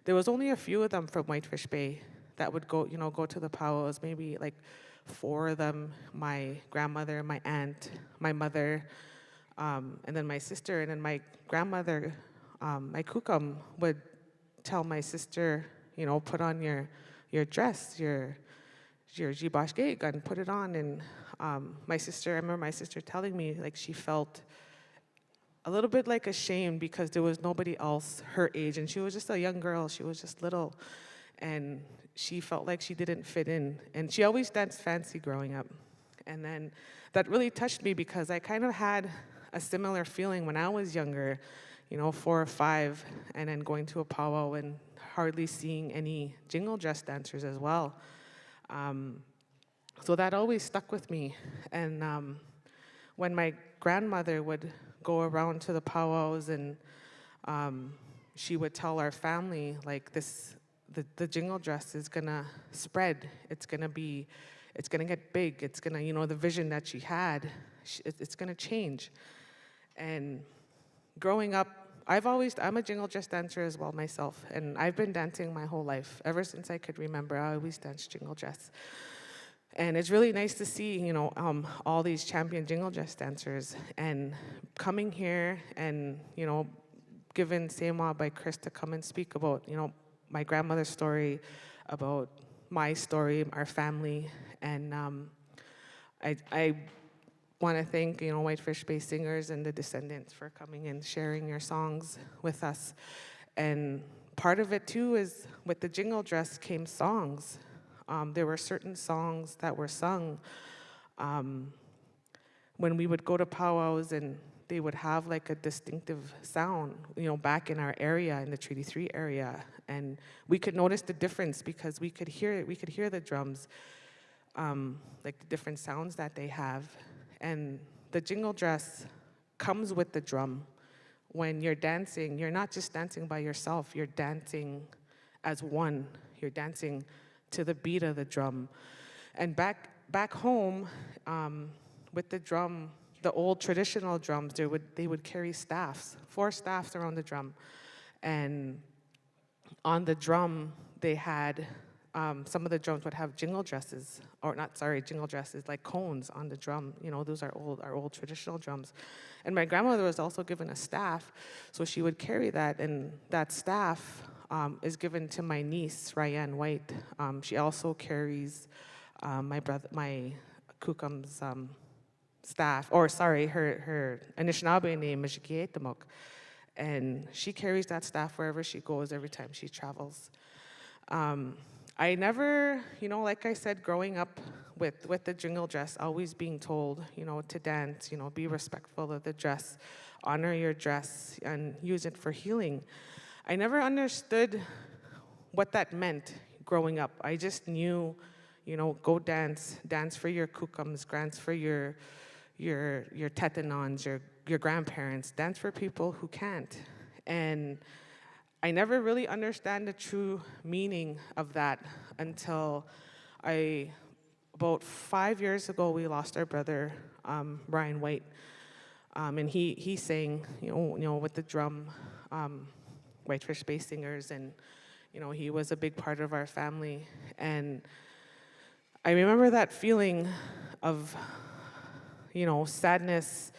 there was only a few of them from Whitefish Bay that would go to the powwows, maybe like 4 of them, my grandmother, my aunt, my mother, and then my sister. And then my grandmother, my kukam, would tell my sister, put on your dress, your jibashgeg, and put it on. And I remember my sister telling me, like, she felt a little bit like ashamed because there was nobody else her age, and she was just a young girl, she was just little, and she felt like she didn't fit in. And she always danced fancy growing up. And then that really touched me because I kind of had a similar feeling when I was younger, 4 or 5, and then going to a powwow and hardly seeing any jingle dress dancers as well. So that always stuck with me. And when my grandmother would go around to the powwows, and she would tell our family, like, the jingle dress is gonna spread. It's gonna get big. It's gonna, the vision that she had, it's gonna change. And growing up, I'm a jingle dress dancer as well myself, and I've been dancing my whole life. Ever since I could remember, I always danced jingle dress. And it's really nice to see, all these champion jingle dress dancers, and coming here and, given Sema by Chris to come and speak about, my grandmother's story, about my story, our family. And I want to thank, Whitefish Bay singers and the descendants for coming and sharing your songs with us. And part of it too is with the jingle dress came songs. There were certain songs that were sung when we would go to powwows, and they would have like a distinctive sound, back in our area, in the Treaty 3 area. And we could notice the difference because we could hear it. We could hear the drums, like the different sounds that they have. And the jingle dress comes with the drum. When you're dancing, you're not just dancing by yourself. You're dancing as one. You're dancing to the beat of the drum. And back home, with the drum, the old traditional drums, they would carry staffs, 4 staffs around the drum. And on the drum, they had, some of the drums would have jingle dresses, jingle dresses, like cones on the drum. You know, those are our old traditional drums. And my grandmother was also given a staff, so she would carry that, and that staff is given to my niece, Ryan White. She also carries my Kukum's staff, her Anishinaabe name is Shikietamok. And she carries that staff wherever she goes, every time she travels. I never, like I said, growing up with the jingle dress, always being told, to dance, be respectful of the dress, honor your dress, and use it for healing. I never understood what that meant growing up. I just knew, go dance for your kukums, dance for your tetanons, your grandparents, dance for people who can't. And I never really understand the true meaning of that until about 5 years ago, we lost our brother, Brian White. And he sang, with the drum, Whitefish Bay Singers, and, he was a big part of our family. And I remember that feeling of, sadness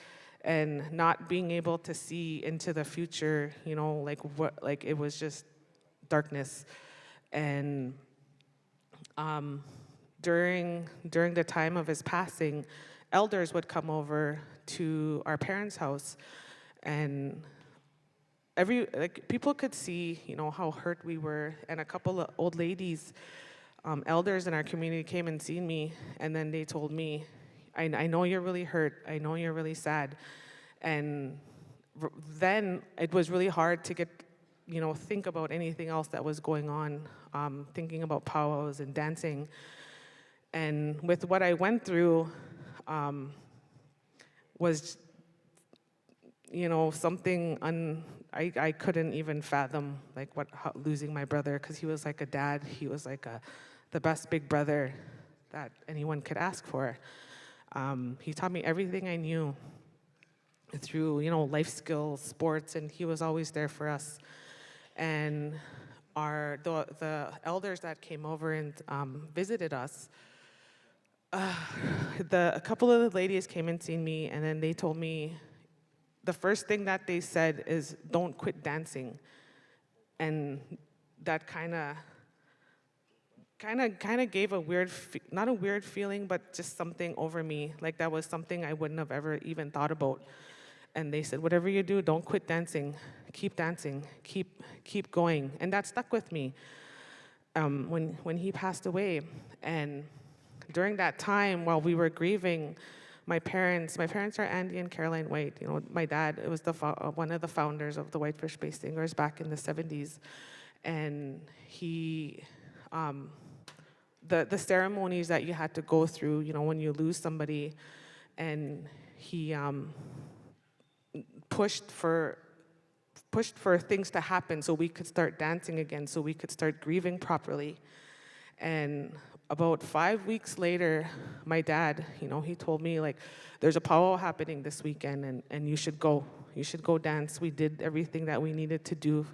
and not being able to see into the future, like it was just darkness. And during the time of his passing, elders would come over to our parents' house, and people could see, how hurt we were. And a couple of old ladies, elders in our community, came and seen me, and then they told me, I know you're really hurt. I know you're really sad. And then it was really hard to think about anything else that was going on, thinking about powwows and dancing. And with what I went through, was, something I couldn't even fathom, like losing my brother, because he was like a dad. He was like the best big brother that anyone could ask for. He taught me everything I knew through, life skills, sports, and he was always there for us. And the elders that came over and visited us, a couple of the ladies came and seen me, and then they told me, the first thing that they said is, don't quit dancing. And that kind of gave a weird, not a weird feeling, but just something over me. Like that was something I wouldn't have ever even thought about. And they said, whatever you do, don't quit dancing. Keep dancing. Keep going. And that stuck with me when he passed away. And during that time, while we were grieving, my parents are Andy and Caroline White. My dad was one of the founders of the Whitefish Bay Singers back in the 70s. And he... the ceremonies that you had to go through, when you lose somebody, and he pushed for things to happen so we could start dancing again, so we could start grieving properly. And about 5 weeks later, my dad, he told me, like, there's a powwow happening this weekend, and you should go. You should go dance. We did everything that we needed to do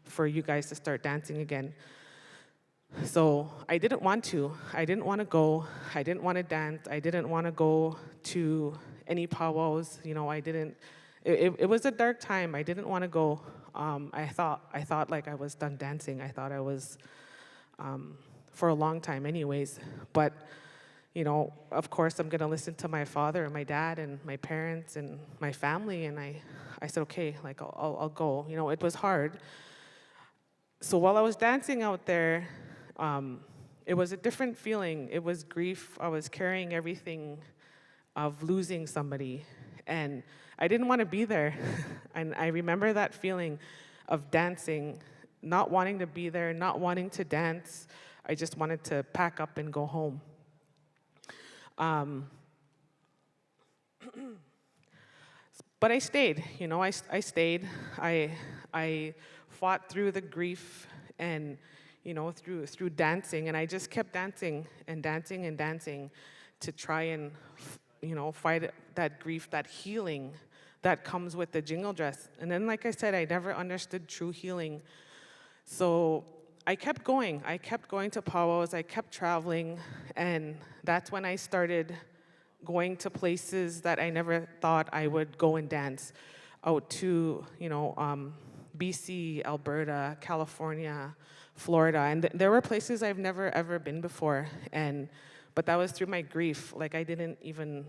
for you guys to start dancing again. So I didn't want to. I didn't want to go. I didn't want to dance. I didn't want to go to any powwows. I didn't. It was a dark time. I didn't want to go. I thought like I was done dancing. I thought I was for a long time, anyways. But of course, I'm gonna listen to my father and my dad and my parents and my family. And I said, okay, like I'll go. It was hard. So while I was dancing out there, it was a different feeling. It was grief. I was carrying everything of losing somebody, and I didn't want to be there. And I remember that feeling of dancing, not wanting to be there, not wanting to dance. I just wanted to pack up and go home. But I stayed, I stayed. I fought through the grief, and through dancing. And I just kept dancing and dancing and dancing to try and, fight that grief, that healing that comes with the jingle dress. And then, like I said, I never understood true healing. So I kept going. I kept going to powwows. I kept traveling. And that's when I started going to places that I never thought I would go and dance, out to, BC, Alberta, California, Florida. And there were places I've never, ever been before. But that was through my grief. Like, I didn't even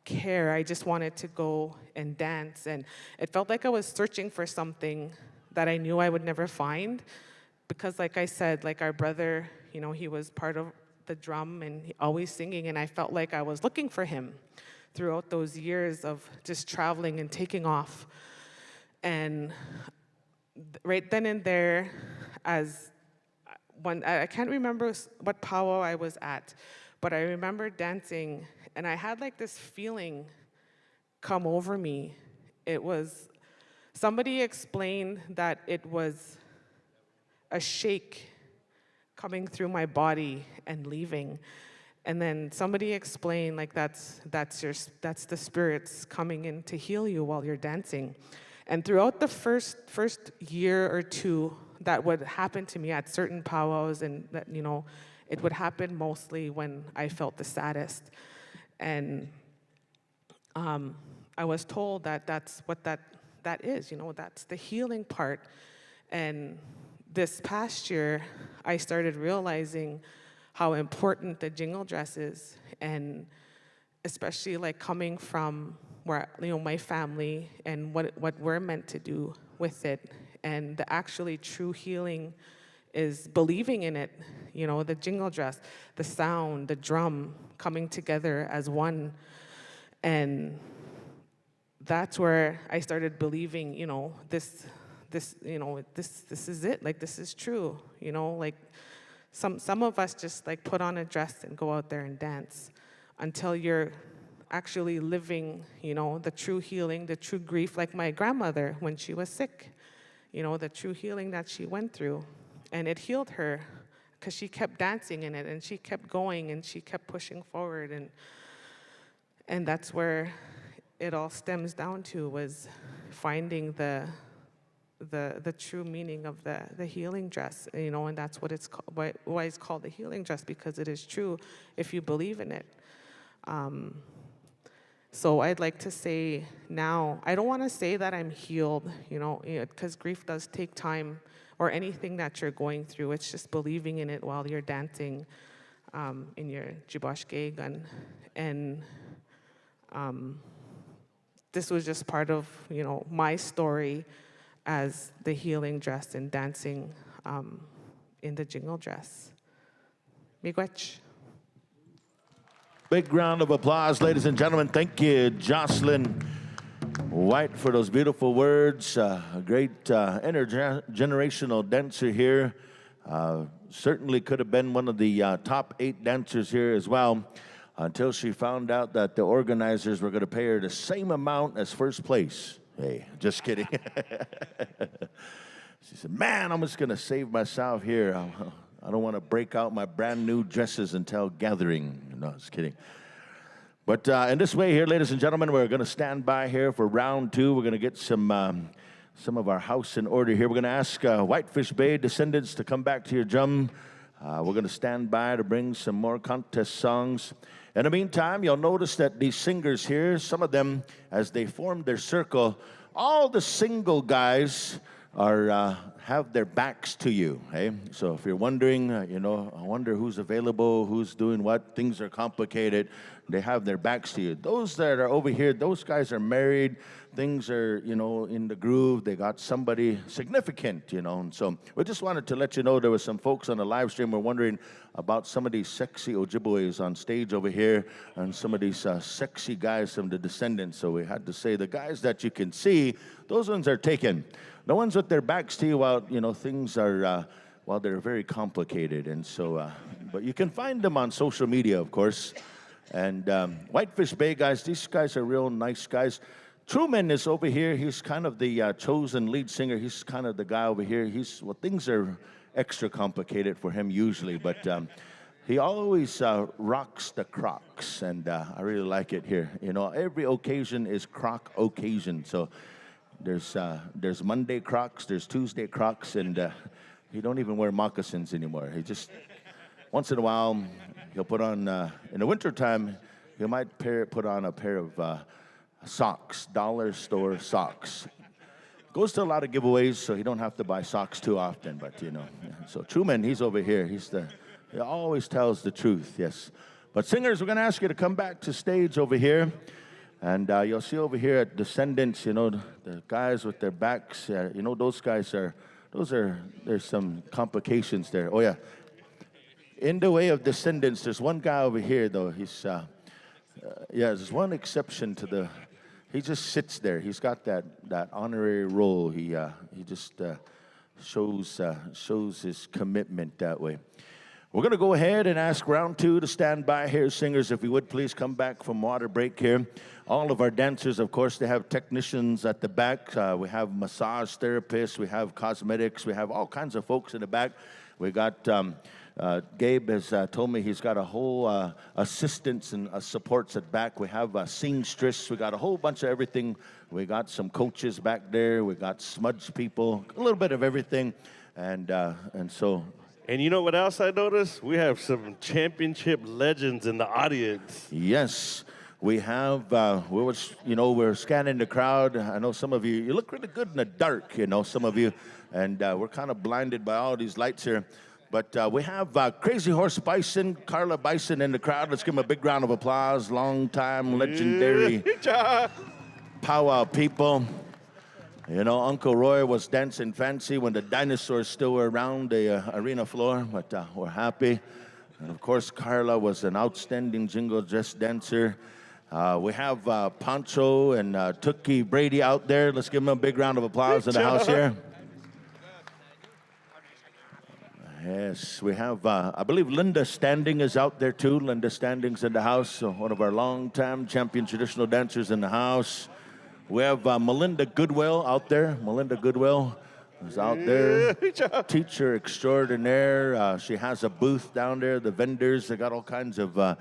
care. I just wanted to go and dance. And it felt like I was searching for something that I knew I would never find. Because like I said, like our brother, he was part of the drum and always singing. And I felt like I was looking for him throughout those years of just traveling and taking off. And right then and there, I can't remember what powwow I was at, but I remember dancing, and I had like this feeling come over me. Somebody explained that it was a shake coming through my body and leaving. And then somebody explained like that's the spirits coming in to heal you while you're dancing. And throughout the first year or two, that would happen to me at certain powwows, and that it would happen mostly when I felt the saddest. And I was told that that's what that is. That's the healing part. And this past year, I started realizing how important the jingle dress is, and especially like coming from where my family and what we're meant to do with it. And the actually true healing is believing in it. The jingle dress, the sound, the drum coming together as one. And that's where I started believing, this is it. Like, this is true. Like some of us just like put on a dress and go out there and dance until you're actually living, the true healing, the true grief, like my grandmother when she was sick, the true healing that she went through. And it healed her because she kept dancing in it, and she kept going, and she kept pushing forward. And that's where it all stems down to, was finding the true meaning of the healing dress, and that's what it's called, why it's called the healing dress, because it is true if you believe in it. So I'd like to say now, I don't want to say that I'm healed, because grief does take time, or anything that you're going through. It's just believing in it while you're dancing in your jiboshke. And this was just part of, my story as the healing dress and dancing in the jingle dress. Miigwech. Big round of applause, ladies and gentlemen. Thank you, Jocelyn White, for those beautiful words. A great intergenerational dancer here. Certainly could have been one of the top 8 dancers here as well, until she found out that the organizers were going to pay her the same amount as first place. Hey, just kidding. She said, man, I'm just going to save myself here. I don't want to break out my brand new dresses until gathering. No, just kidding. But in this way here, ladies and gentlemen, we're going to stand by here for round 2. We're going to get some of our house in order here. We're going to ask Whitefish Bay descendants to come back to your drum. We're going to stand by to bring some more contest songs. In the meantime, you'll notice that these singers here, some of them, as they form their circle, all the single guys are have their backs to you, hey? So if you're wondering, I wonder who's available, who's doing what, things are complicated, they have their backs to you. Those that are over here, those guys are married, things are, in the groove, they got somebody significant, And so we just wanted to let you know there were some folks on the live stream who were wondering about some of these sexy Ojibways on stage over here and some of these sexy guys from the descendants. So we had to say the guys that you can see, those ones are taken. The ones with their backs to you while, things are, they're very complicated. And so, but you can find them on social media, of course. And Whitefish Bay guys, these guys are real nice guys. Truman is over here. He's kind of the chosen lead singer. He's kind of the guy over here. Things are extra complicated for him usually, but he always rocks the Crocs, and I really like it here. You know, every occasion is Croc occasion. So there's Monday Crocs, there's Tuesday Crocs, and he don't even wear moccasins anymore. He just once in a while he'll put on in the wintertime he might put on a pair of socks, dollar store socks. Goes to a lot of giveaways, so he don't have to buy socks too often. But you know, so Truman, he's over here. He always tells the truth. Yes. But singers, we're going to ask you to come back to stage over here, and you'll see over here at Descendants. You know, the guys with their backs. You know, those guys there's some complications there. Oh yeah. In the way of Descendants, there's one guy over here though. He's there's one exception to the. He just sits there. He's got that honorary role. He just shows his commitment that way. We're going to go ahead and ask round two to stand by here. Singers, if you would please come back from water break here. All of our dancers, of course, they have technicians at the back. We have massage therapists. We have cosmetics. We have all kinds of folks in the back. We got Gabe has told me he's got a whole assistants and supports at back. We have a seamstress. We got a whole bunch of everything. We got some coaches back there. We got smudge people. A little bit of everything, and so. And you know what else I noticed? We have some championship legends in the audience. Yes. We have, we're scanning the crowd. I know some of you look really good in the dark, you know, some of you, and we're kind of blinded by all these lights here. But we have Crazy Horse Bison, Carla Bison in the crowd. Let's give him a big round of applause. Long-time, legendary powwow people. You know, Uncle Roy was dancing fancy when the dinosaurs still were around the arena floor, but we're happy. And, of course, Carla was an outstanding jingle dress dancer. We have Pancho and Tookie Brady out there. Let's give them a big round of applause in the house here. Yes, we have, I believe Linda Standing is out there too. Linda Standing's in the house, one of our long-time champion traditional dancers in the house. We have Melinda Goodwill out there. Melinda Goodwill is out there, teacher extraordinaire. She has a booth down there. The vendors, they got all kinds of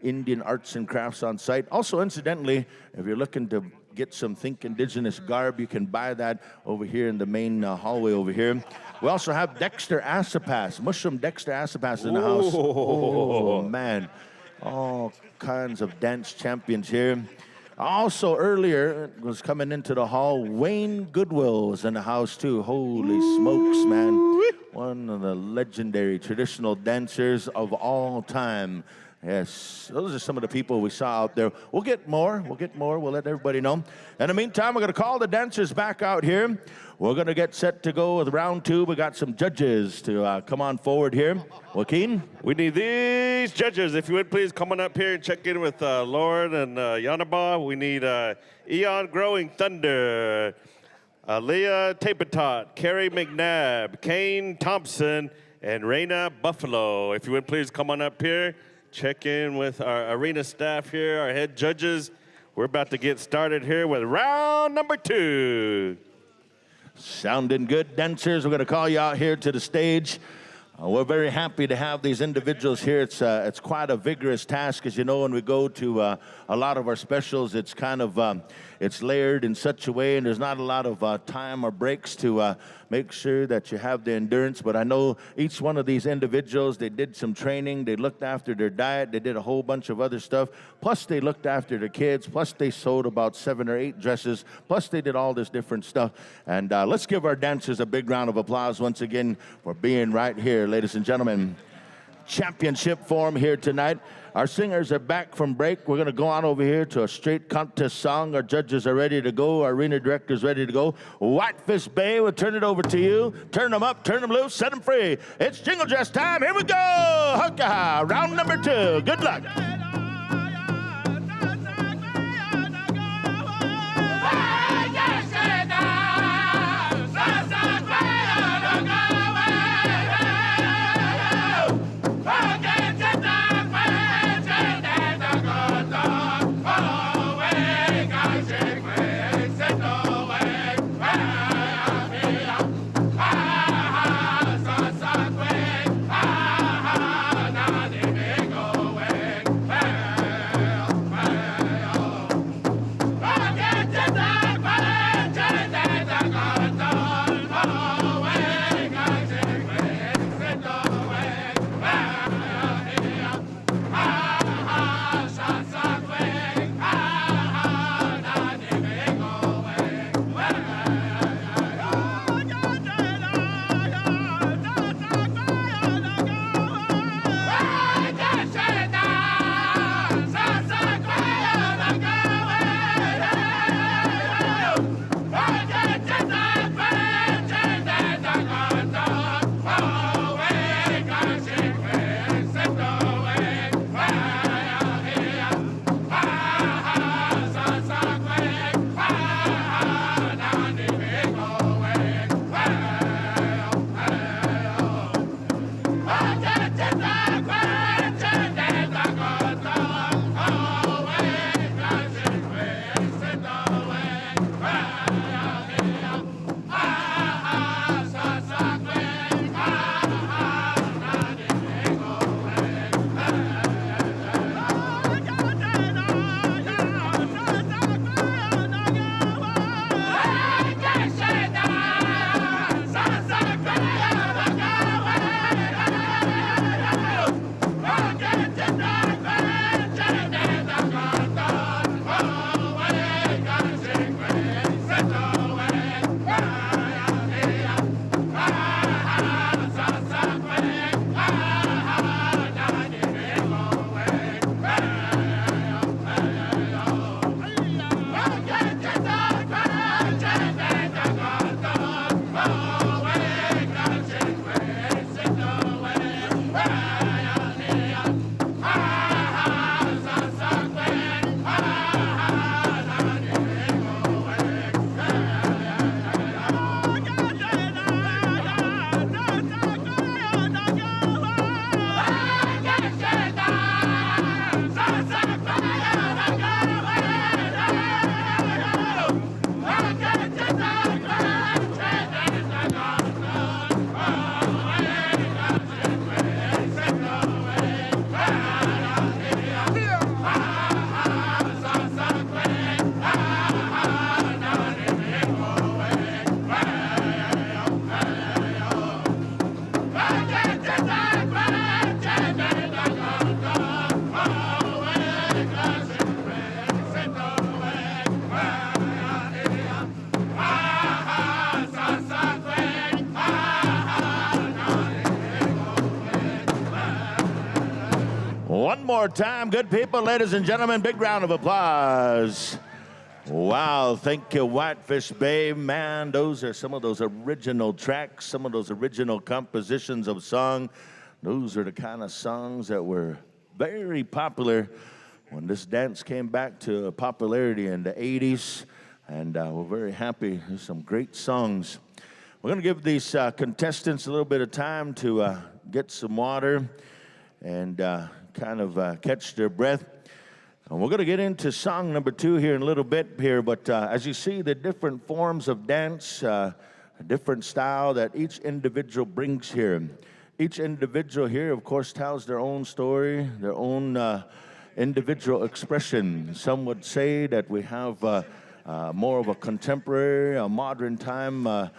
Indian arts and crafts on site. Also, incidentally, if you're looking to get some Think Indigenous garb, you can buy that over here in the main hallway over here. We also have Dexter Asapas, Mushroom Dexter Asapas in the house. Oh, man. All kinds of dance champions here. Also, earlier, was coming into the hall, Wayne Goodwill was in the house, too. Holy smokes, man. One of the legendary traditional dancers of all time. Yes, those are some of the people we saw out there. We'll get more. We'll let everybody know. In the meantime, we're going to call the dancers back out here. We're going to get set to go with round two. We got some judges to come on forward here. Joaquin? We need these judges. If you would please come on up here and check in with Lauren and Yanaba. We need Eon Growing Thunder, Leah Tapetot, Carrie McNabb, Kane Thompson, and Raina Buffalo. If you would please come on up here. Check in with our arena staff here, our head judges. We're about to get started here with round number two. Sounding good, dancers. We're going to call you out here to the stage. We're very happy to have these individuals here. It's quite a vigorous task, as you know, when we go to a lot of our specials, it's kind of, it's layered in such a way, and there's not a lot of time or breaks to make sure that you have the endurance. But I know each one of these individuals, they did some training, they looked after their diet, they did a whole bunch of other stuff, plus they looked after their kids, plus they sewed about 7 or 8 dresses, plus they did all this different stuff. And let's give our dancers a big round of applause once again for being right here, ladies and gentlemen. Championship form here tonight. Our singers are back from break. We're going to go on over here to a straight contest song. Our judges are ready to go. Our arena director's ready to go. Whitefish Bay, we'll turn it over to you. Turn them up, turn them loose, set them free. It's jingle dress time. Here we go. Hukka, round number 2. Good luck. Sa one more time. Good people, ladies and gentlemen, big round of applause. Wow, thank you, Whitefish Bay. Man, those are some of those original tracks, some of those original compositions of song. Those are the kind of songs that were very popular when this dance came back to popularity in the 80s. And we're very happy. There's some great songs. We're going to give these contestants a little bit of time to get some water and kind of catch their breath. And we're going to get into song number 2 here in a little bit here, but as you see, the different forms of dance, a different style that each individual brings here. Each individual here, of course, tells their own story, their own individual expression. Some would say that we have more of a contemporary, a modern time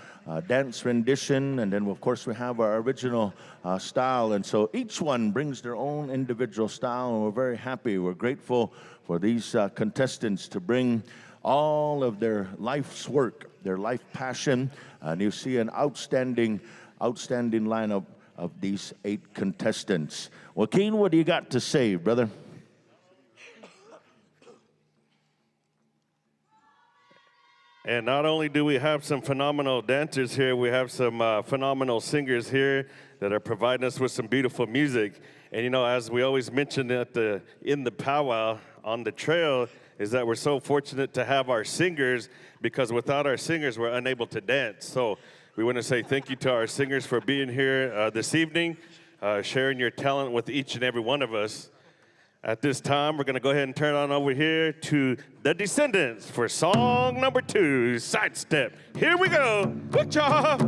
dance rendition, and then of course we have our original style, and so each one brings their own individual style, and we're very happy, we're grateful for these contestants to bring all of their life's work, their life passion, and you see an outstanding lineup of these 8 contestants. Joaquin, what do you got to say, brother? And not only do we have some phenomenal dancers here, we have some phenomenal singers here that are providing us with some beautiful music. And you know, as we always mention in the powwow on the trail, is that we're so fortunate to have our singers, because without our singers, we're unable to dance. So we want to say thank you to our singers for being here this evening, sharing your talent with each and every one of us. At this time, we're going to go ahead and turn on over here to the Descendants for song number 2, Sidestep. Here we go. Good job.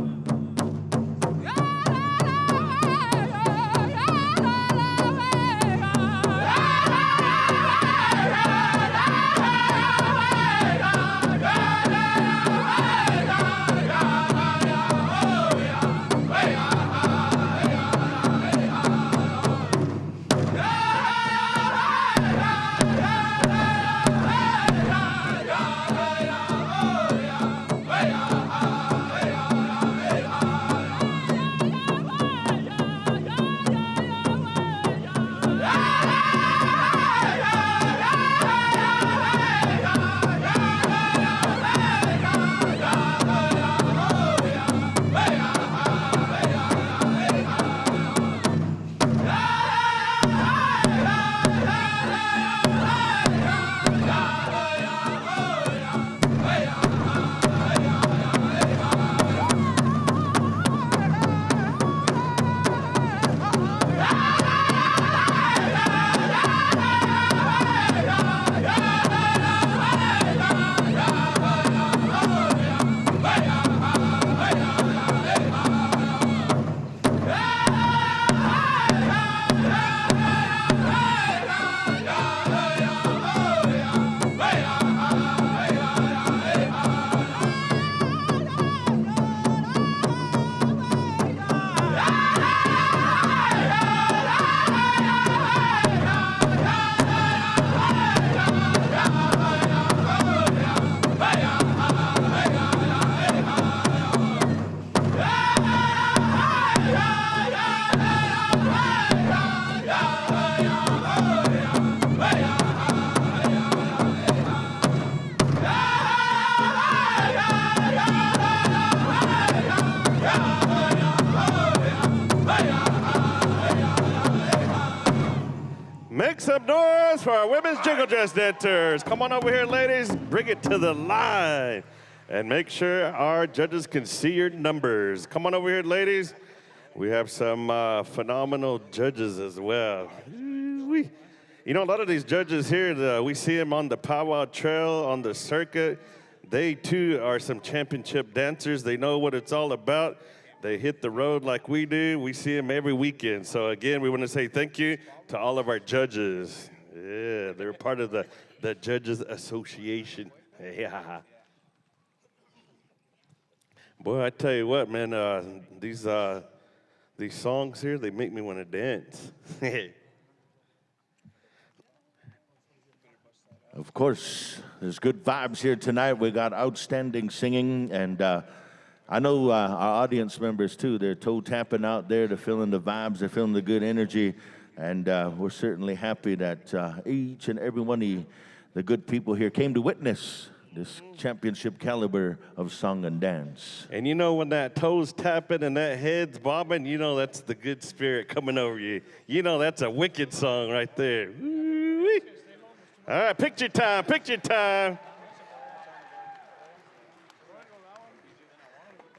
Make some noise for our women's jingle dress dancers. Come on over here, ladies. Bring it to the line. And make sure our judges can see your numbers. Come on over here, ladies. We have some phenomenal judges as well. You know, a lot of these judges here, we see them on the Powwow Trail, on the circuit. They, too, are some championship dancers. They know what it's all about. They hit the road like we do. We see them every weekend. So, again, we want to say thank you to all of our judges. Yeah, they're part of the Judges Association. Yeah. Boy, I tell you what, man, these songs here, they make me want to dance. Of course, there's good vibes here tonight. We got outstanding singing, and I know our audience members, too. They're toe-tapping out there. They're feeling the vibes. They're feeling the good energy And we're certainly happy that each and every one of the good people here came to witness this championship caliber of song and dance. And you know, when that toe's tapping and that head's bobbing, you know that's the good spirit coming over you. You know that's a wicked song right there. Woo-wee. All right, picture time, picture time.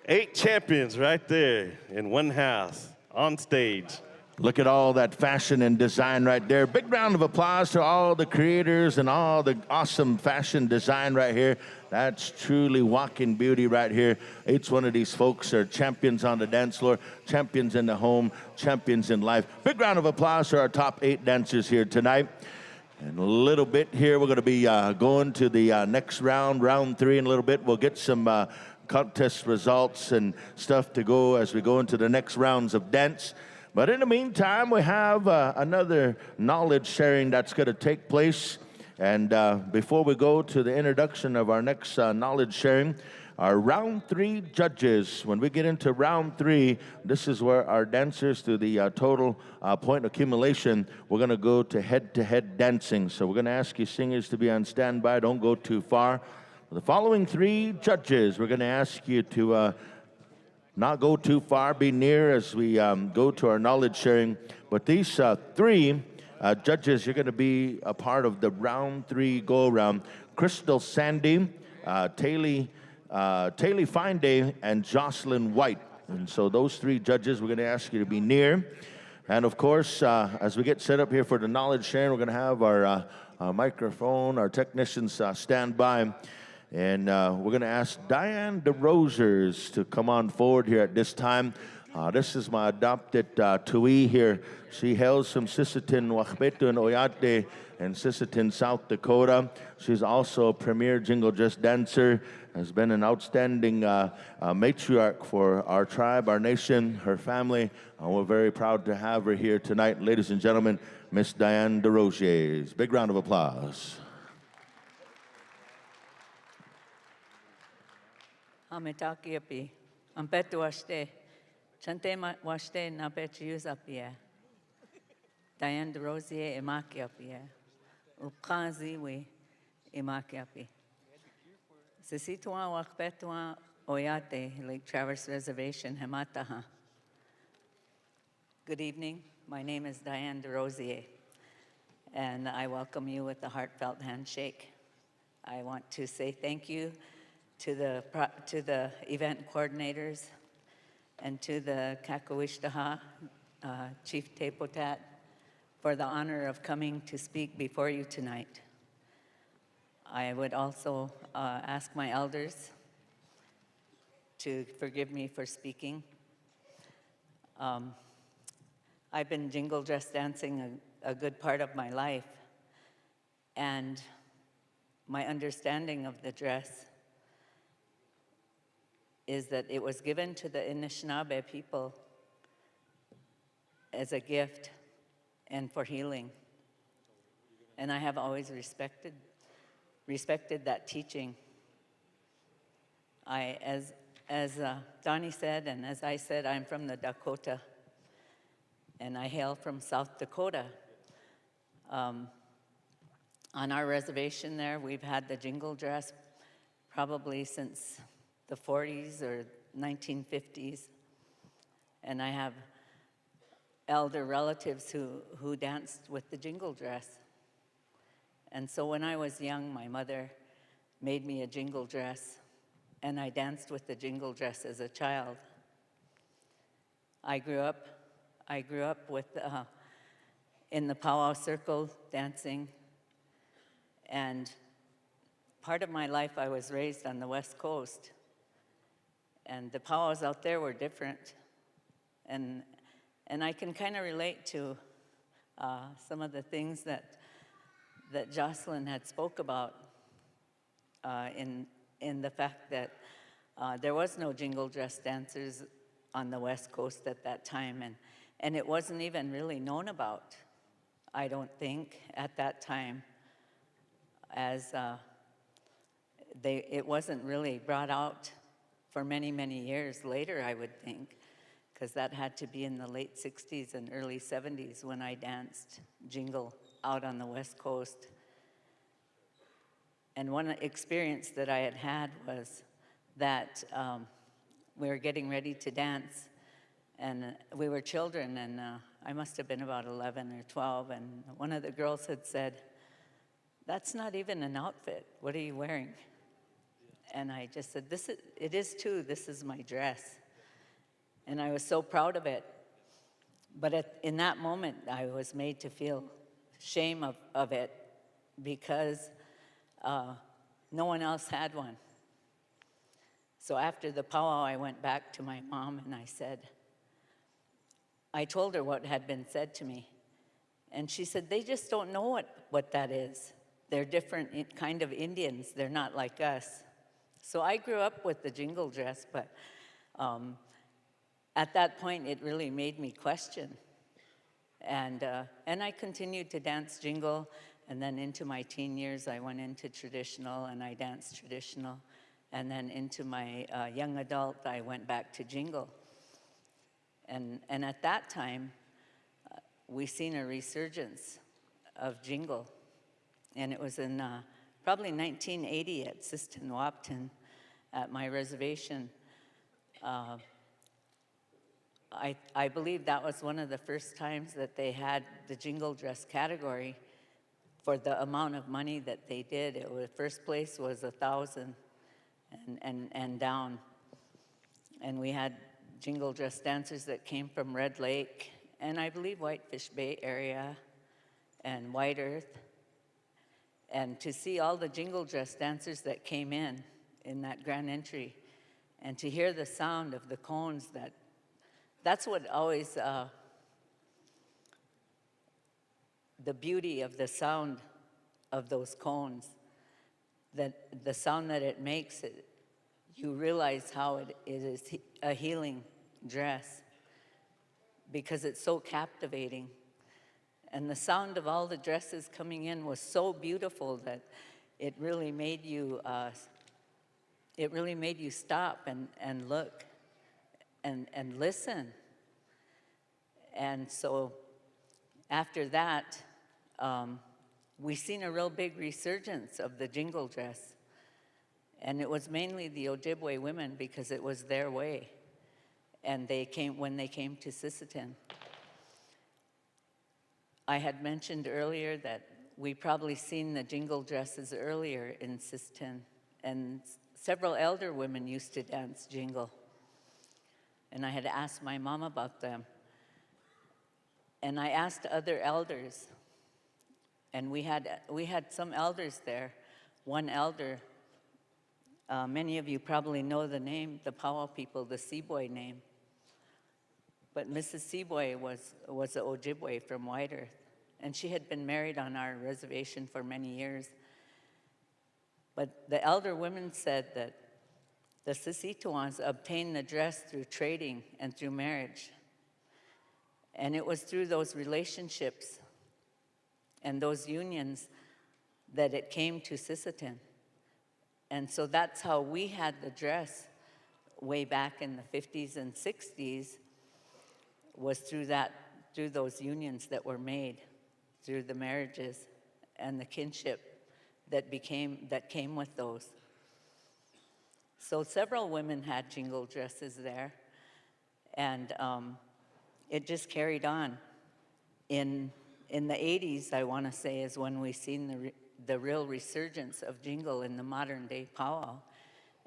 8 champions right there in one house, on stage. Look at all that fashion and design right there. Big round of applause to all the creators and all the awesome fashion design right here. That's truly walking beauty right here. Each one of these folks are champions on the dance floor, champions in the home, champions in life. Big round of applause to our top 8 dancers here tonight. In a little bit here, we're going to be going to the next round, round 3 in a little bit. We'll get some contest results and stuff to go as we go into the next rounds of dance. But in the meantime, we have another knowledge sharing that's going to take place. And before we go to the introduction of our next knowledge sharing, our round 3 judges, when we get into round 3, this is where our dancers, through the total point accumulation, we're going to go to head-to-head dancing. So we're going to ask you singers to be on standby. Don't go too far. The following 3 judges, we're going to ask you to not go too far, be near as we go to our knowledge sharing. But these 3 judges, you're going to be a part of the round 3 go-around. Crystal Sandy, Taylor Fine and Jocelyn White. And so those 3 judges, we're going to ask you to be near. And of course, as we get set up here for the knowledge sharing, we're going to have our microphone, our technicians stand by. And we're going to ask Diane DeRosers to come on forward here at this time. This is my adopted Tui here. She hails from Sisseton, Wahpetu, and Oyate in Sisseton, South Dakota. She's also a premier Jingle Dress dancer, has been an outstanding matriarch for our tribe, our nation, her family. We're very proud to have her here tonight. Ladies and gentlemen, Miss Diane DeRosiers. Big round of applause. Ametakiapi, ampetu ashte, chante washte na pechiusapia, Diane DeRosier emakiapia, upkaziwi emakiapi. Sisitwa wakpetwa oyate, Lake Traverse Reservation, Hemataha. Good evening, my name is Diane DeRosier, and I welcome you with a heartfelt handshake. I want to say thank you to the event coordinators and to the Kakawishtaha, Chief Tepotat, for the honor of coming to speak before you tonight. I would also ask my elders to forgive me for speaking. I've been jingle dress dancing a good part of my life, and my understanding of the dress is that it was given to the Anishinaabe people as a gift and for healing. And I have always respected that teaching. As Donnie said, and as I said, I'm from the Dakota, and I hail from South Dakota. On our reservation there, we've had the jingle dress probably since the 40s or 1950s. And I have elder relatives who danced with the jingle dress. And so when I was young, my mother made me a jingle dress, and I danced with the jingle dress as a child. I grew up with in the powwow circle dancing, and part of my life I was raised on the West Coast. And the powwows out there were different. And I can kind of relate to some of the things that Jocelyn had spoke about in the fact that there was no jingle dress dancers on the West Coast at that time. And it wasn't even really known about, I don't think, at that time, as it wasn't really brought out for many, many years later, I would think, because that had to be in the late 60s and early 70s when I danced Jingle out on the West Coast. And one experience that I had had was that we were getting ready to dance, and we were children, and I must have been about 11 or 12, and one of the girls had said, "That's not even an outfit. What are you wearing?" And I just said, "It is too. This is my dress." And I was so proud of it. But in that moment, I was made to feel shame of it because no one else had one. So after the powwow, I went back to my mom and I told her what had been said to me. And she said, "They just don't know what that is. They're different kind of Indians. They're not like us." So I grew up with the Jingle dress, but at that point, it really made me question. And I continued to dance Jingle, and then into my teen years, I went into traditional, and I danced traditional. And then into my young adult, I went back to Jingle. And at that time, we seen a resurgence of Jingle. And it was in probably 1980 at Siston-Wapton at my reservation. I believe that was one of the first times that they had the Jingle dress category for the amount of money that they did. First place was 1,000 and down. And we had Jingle dress dancers that came from Red Lake, and I believe Whitefish Bay area, and White Earth. And to see all the Jingle dress dancers that came in that grand entry, and to hear the sound of the cones, that's what always, the beauty of the sound of those cones, that the sound that it makes, you realize how it is a healing dress because it's so captivating. And the sound of all the dresses coming in was so beautiful that it really made you stop and look and listen. And so after that, we seen a real big resurgence of the Jingle dress. And it was mainly the Ojibwe women because it was their way. And when they came to Sisseton. I had mentioned earlier that we probably seen the Jingle dresses earlier in Sisseton. And several elder women used to dance Jingle. And I had asked my mom about them. And I asked other elders. And we had some elders there. One elder, many of you probably know the name, the Powwow people, the Seaboy name. But Mrs. Seaboy was an Ojibwe from White Earth. And she had been married on our reservation for many years. But the elder women said that the Sissetowans obtained the dress through trading and through marriage. And it was through those relationships and those unions that it came to Sisseton. And so that's how we had the dress way back in the 50s and 60s, was through those unions that were made, through the marriages and the kinship that came with those. So several women had Jingle dresses there, and it just carried on. In the 80s, I want to say, is when we seen the real resurgence of Jingle in the modern day powwow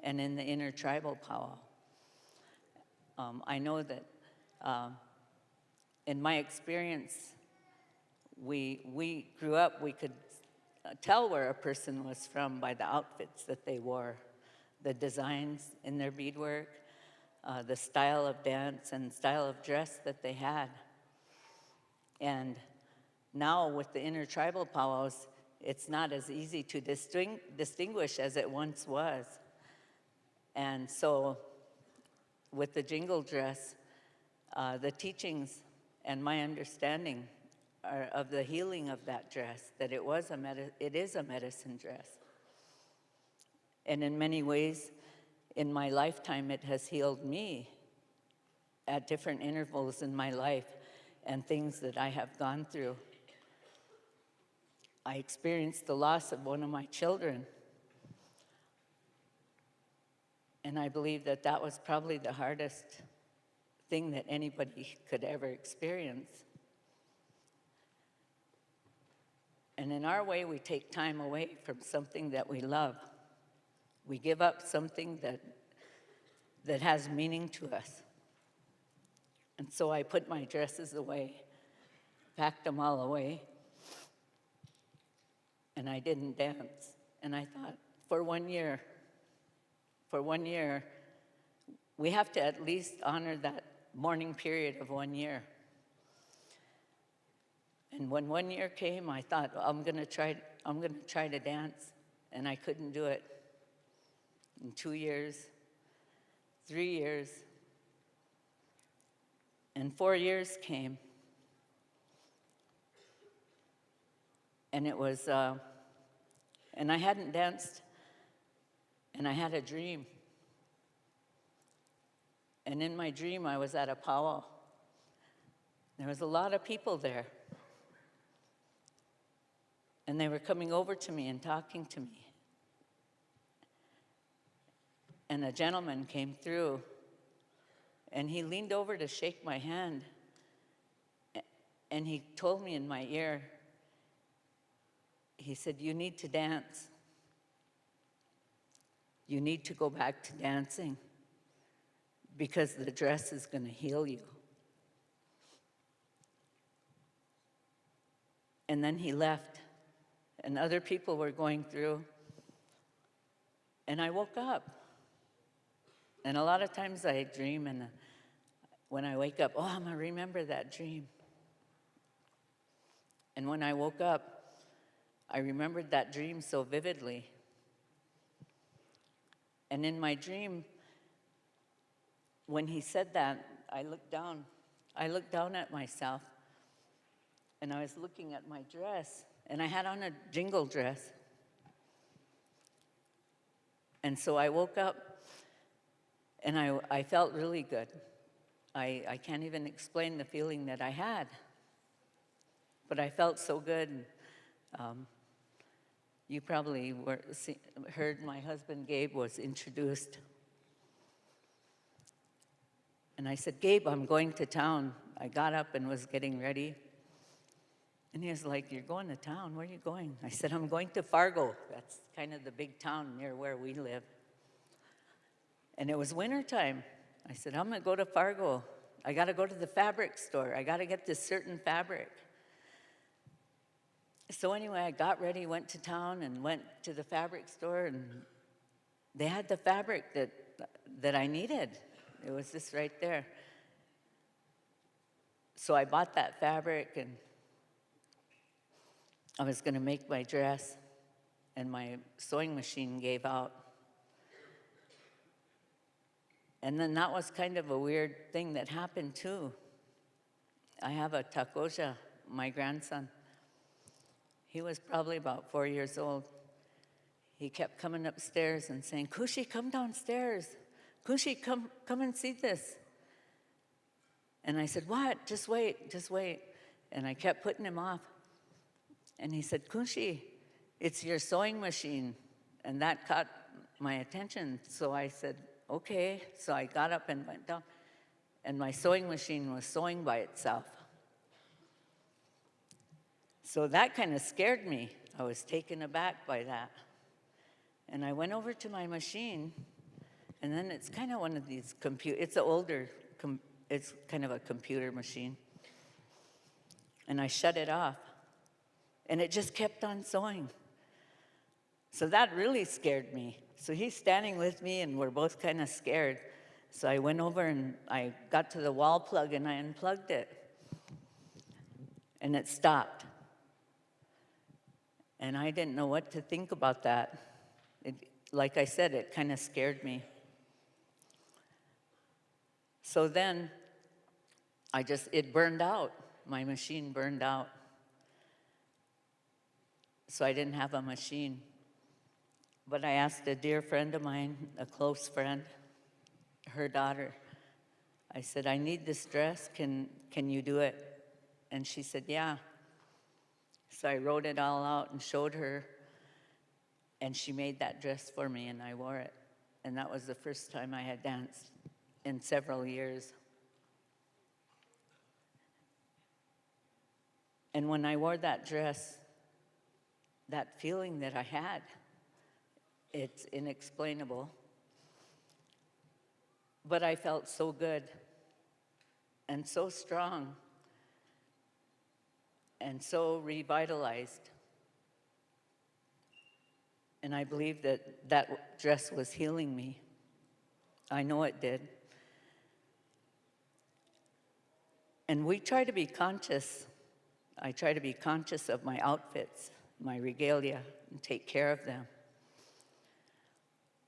and in the intertribal powwow. I know that in my experience, we grew up, we could tell where a person was from by the outfits that they wore, the designs in their beadwork, the style of dance and style of dress that they had. And now with the intertribal powwows, it's not as easy to distinguish as it once was. And so with the Jingle dress, the teachings and my understanding of the healing of that dress, that it is a medicine dress. And in many ways, in my lifetime, it has healed me at different intervals in my life and things that I have gone through. I experienced the loss of one of my children. And I believe that that was probably the hardest thing that anybody could ever experience. And in our way, we take time away from something that we love. We give up something that has meaning to us. And so I put my dresses away, packed them all away, and I didn't dance. And I thought, for 1 year, we have to at least honor that mourning period of 1 year. And when 1 year came, I thought, I'm gonna try to dance, and I couldn't do it. In 2 years, 3 years, and 4 years came. And it was, and I hadn't danced, and I had a dream. And in my dream, I was at a powwow. There was a lot of people there. And they were coming over to me and talking to me. And a gentleman came through, and he leaned over to shake my hand. And he told me in my ear, he said, "You need to dance. You need to go back to dancing because the dress is going to heal you." And then he left, and other people were going through, and I woke up. And a lot of times I dream, and when I wake up, oh, I'm going to remember that dream. And when I woke up, I remembered that dream so vividly. And in my dream, when he said that, I looked down at myself, and I was looking at my dress, and I had on a Jingle dress. And so I woke up, and I felt really good. I can't even explain the feeling that I had, but I felt so good. You probably heard my husband Gabe was introduced. And I said, "Gabe, I'm going to town." I got up and was getting ready. And he was like, "You're going to town? Where are you going?" I said, "I'm going to Fargo." That's kind of the big town near where we live. And it was wintertime. I said, "I'm going to go to Fargo. I got to go to the fabric store. I got to get this certain fabric." So anyway, I got ready, went to town, and went to the fabric store, and they had the fabric that I needed. It was just right there. So I bought that fabric, and I was going to make my dress, and my sewing machine gave out. And then that was kind of a weird thing that happened too. I have a Takoja, my grandson. He was probably about 4 years old. He kept coming upstairs and saying, "Kushi, come downstairs. Kushi, come and see this." And I said, "What? Just wait, just wait." And I kept putting him off. And he said, "Kushi, it's your sewing machine." And that caught my attention. So I said, "Okay." So I got up and went down, and my sewing machine was sewing by itself. So that kind of scared me. I was taken aback by that. And I went over to my machine, and then it's kind of one of these it's an older, it's kind of a computer machine. And I shut it off, and it just kept on sewing. So that really scared me. So he's standing with me, and we're both kind of scared. So I went over, and I got to the wall plug, and I unplugged it. And it stopped. And I didn't know what to think about that. Like I said, it kind of scared me. So then, it burned out. My machine burned out. So I didn't have a machine. But I asked a dear friend of mine, a close friend, her daughter, I said, I need this dress. Can you do it? And she said, yeah. So I wrote it all out and showed her, and she made that dress for me, and I wore it. And that was the first time I had danced in several years. And when I wore that dress, that feeling that I had, it's inexplainable. But I felt so good and so strong and so revitalized. And I believe that that dress was healing me. I know it did. And we try to be conscious. I try to be conscious of my outfits, my regalia, and take care of them.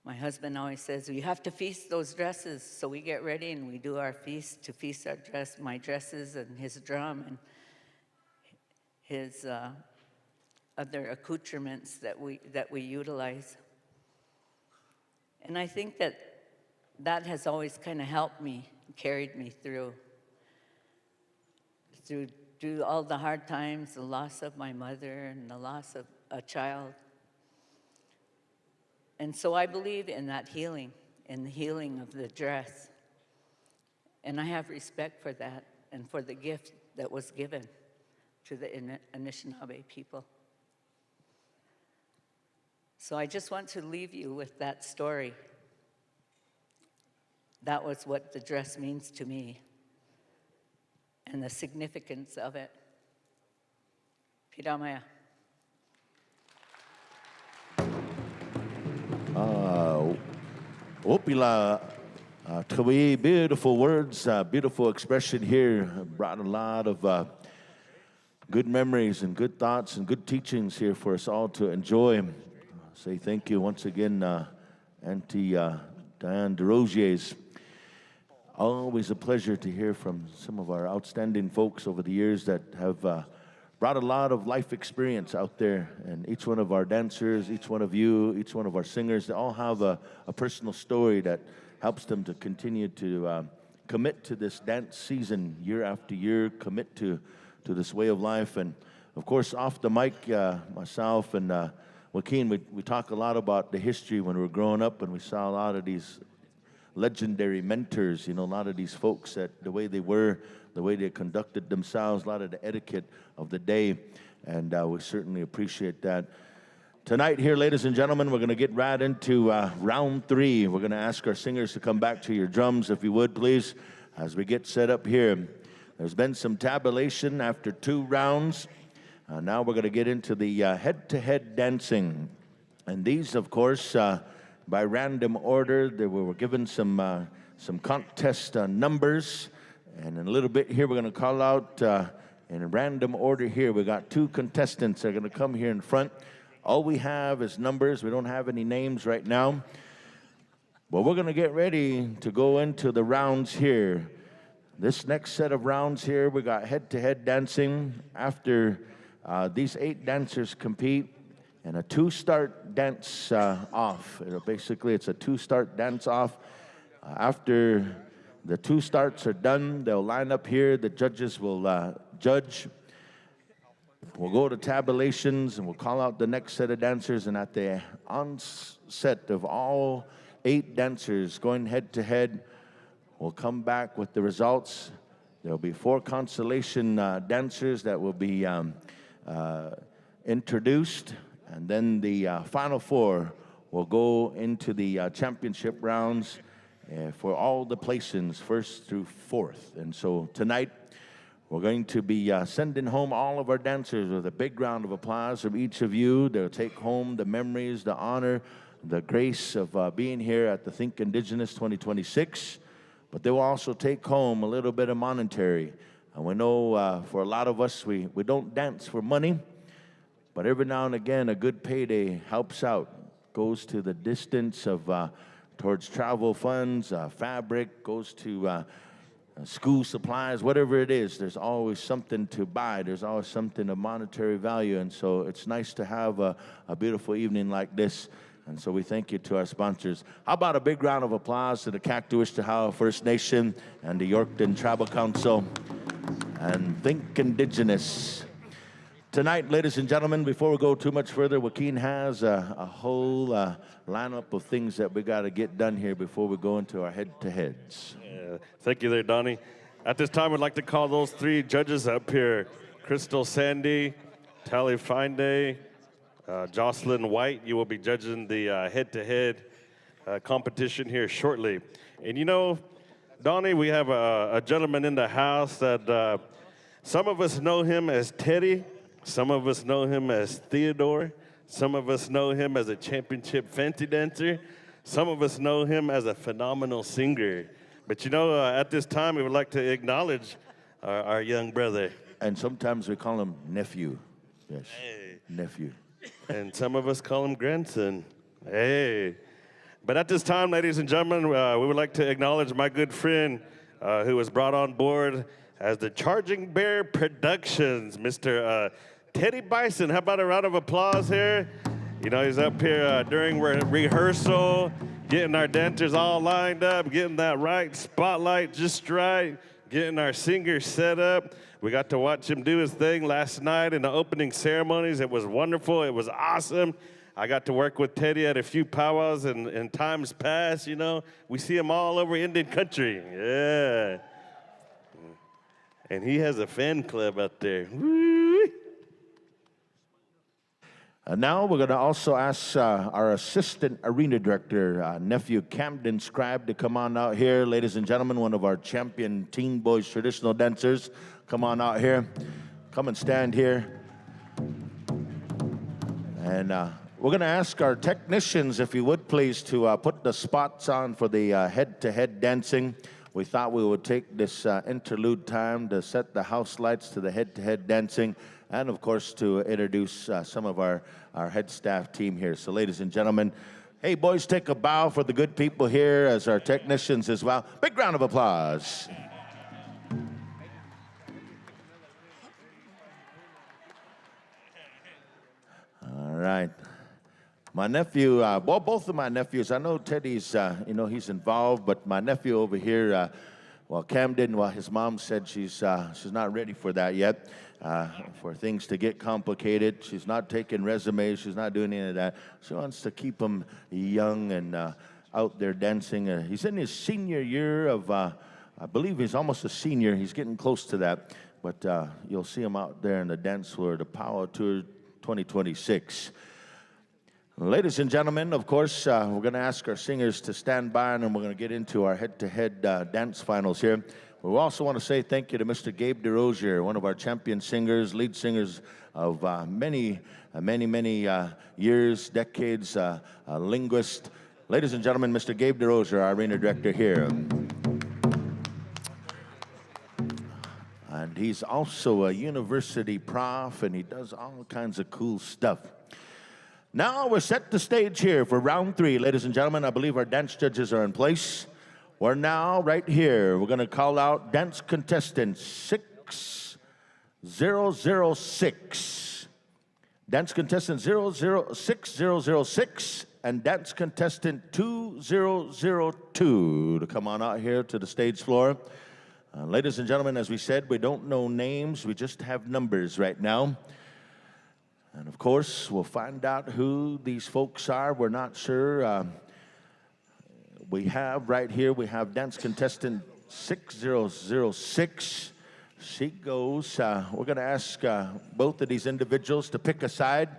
My husband always says, you have to feast those dresses. So we get ready and we do our feast to feast our dress, my dresses and his drum and his other accoutrements that we utilize. And I think that has always kind of helped me, carried me through all the hard times, the loss of my mother and the loss of a child. And so I believe in that healing, in the healing of the dress. And I have respect for that and for the gift that was given to the Anishinaabe people. So I just want to leave you with that story. That was what the dress means to me and the significance of it. Piramaya. Opila, Tawi, beautiful words, beautiful expression here. Brought a lot of good memories and good thoughts and good teachings here for us all to enjoy. Say thank you once again, Auntie Diane DeRosiers. Always a pleasure to hear from some of our outstanding folks over the years that have brought a lot of life experience out there. And each one of our dancers, each one of you, each one of our singers, they all have a personal story that helps them to continue to commit to this dance season year after year, commit to this way of life. And of course, off the mic, myself and Joaquin, we talk a lot about the history when we were growing up, and we saw a lot of these legendary mentors, a lot of these folks that the way they were, the way they conducted themselves, a lot of the etiquette of the day, and we certainly appreciate that. Tonight here, ladies and gentlemen, we're going to get right into round 3. We're going to ask our singers to come back to your drums, if you would, please, as we get set up here. There's been some tabulation after 2 rounds. Now we're going to get into the head-to-head dancing. And these, of course, by random order, we were given some contest numbers. And in a little bit here, we're going to call out in a random order here. We got 2 contestants that are going to come here in front. All we have is numbers. We don't have any names right now. But we're going to get ready to go into the rounds here. This next set of rounds here, we got head-to-head dancing. After these 8 dancers compete, and a 2-start dance off. Basically, it's a 2-start dance off. After the 2 starts are done, they'll line up here. The judges will judge. We'll go to tabulations, and we'll call out the next set of dancers. And at the onset of all 8 dancers going head-to-head, we'll come back with the results. There'll be 4 consolation dancers that will be introduced. And then the final 4 will go into the championship rounds for all the placings, 1st through 4th. And so tonight, we're going to be sending home all of our dancers with a big round of applause from each of you. They'll take home the memories, the honor, the grace of being here at the Think Indigenous 2026. But they will also take home a little bit of monetary. And we know for a lot of us, we don't dance for money. But every now and again, a good payday helps out, goes to the distance of towards travel funds, fabric, goes to school supplies, whatever it is. There's always something to buy. There's always something of monetary value. And so it's nice to have a beautiful evening like this And so we thank you to our sponsors. How about a big round of applause to the Kaktuishtahawa First Nation and the Yorkton Tribal Council and Think Indigenous. Tonight, ladies and gentlemen, before we go too much further, Joaquin has a whole lineup of things that we got to get done here before we go into our head-to-heads. Thank you there, Donnie. At this time, I'd like to call those three judges up here. Crystal Sandy, Tally Finde, Jocelyn White. You will be judging the head-to-head competition here shortly. And you know, Donnie, we have a gentleman in the house that some of us know him as Teddy. Some of us know him as Theodore. Some of us know him as a championship fancy dancer. Some of us know him as a phenomenal singer. But you know, at this time, we would like to acknowledge our young brother. And sometimes we call him nephew. Yes, Hey. nephew. And some of us call him grandson. Hey. But at this time, ladies and gentlemen, we would like to acknowledge my good friend who was brought on board as the Charging Bear Productions, Mr. Teddy Bison. How about a round of applause here? You know, he's up here during rehearsal, getting our dancers all lined up, getting that right spotlight just right, getting our singers set up. We got to watch him do his thing last night in the opening ceremonies. It was wonderful. It was awesome. I got to work with Teddy at a few powwows in times past, you know. We see him all over Indian country. Yeah. And he has a fan club out there. Woo! Now we're going to also ask our assistant arena director, nephew Camden Scribe, to come on out here. Ladies and gentlemen, one of our champion Teen Boys traditional dancers. Come on out here. Come and stand here. And we're going to ask our technicians, if you would please, to put the spots on for the head-to-head dancing. We thought we would take this interlude time to set the house lights to the head-to-head dancing, and of course to introduce some of our head staff team here. So ladies and gentlemen, hey boys, take a bow for the good people here as our technicians as well. Big round of applause. All right. My nephew, well, both of my nephews, I know Teddy's, you know, he's involved, but my nephew over here, well, Camden, well, his mom said she's not ready for that yet, for things to get complicated. She's not taking resumes. She's not doing any of that. She wants to keep him young and out there dancing. He's in his senior year of, I believe he's almost a senior. He's getting close to that, but you'll see him out there in the dance floor, the Powwow Tour 2026. Ladies and gentlemen, of course, we're going to ask our singers to stand by, and then we're going to get into our head-to-head dance finals here. We also want to say thank you to Mr. Gabe DeRosier, one of our champion singers, lead singers of many years, decades, a linguist. Ladies and gentlemen, Mr. Gabe DeRosier, our arena director here. And he's also a university prof, and he does all kinds of cool stuff. Now we're set the stage here for round 3. Ladies and gentlemen, I believe our dance judges are in place. We're now right here. We're going to call out dance contestant 6006. Dance contestant 6006 and dance contestant 2002 to come on out here to the stage floor. Ladies and gentlemen, as we said, we don't know names. We just have numbers right now. And of course, we'll find out who these folks are. We're not sure. We have right here, we have dance contestant 6006. She goes, we're going to ask both of these individuals to pick a side.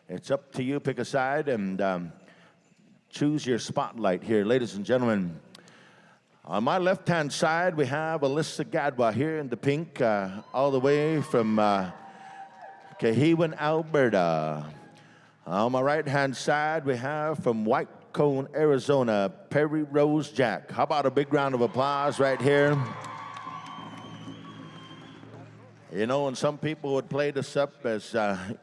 It's up to you, pick a side, and choose your spotlight here. Ladies and gentlemen, on my left-hand side, we have Alyssa Gadwa here in the pink, all the way from Kahiwan, Alberta. On my right-hand side, we have from White Cone, Arizona, Perry Rose Jack. How about a big round of applause right here? You know, and some people would play this up as the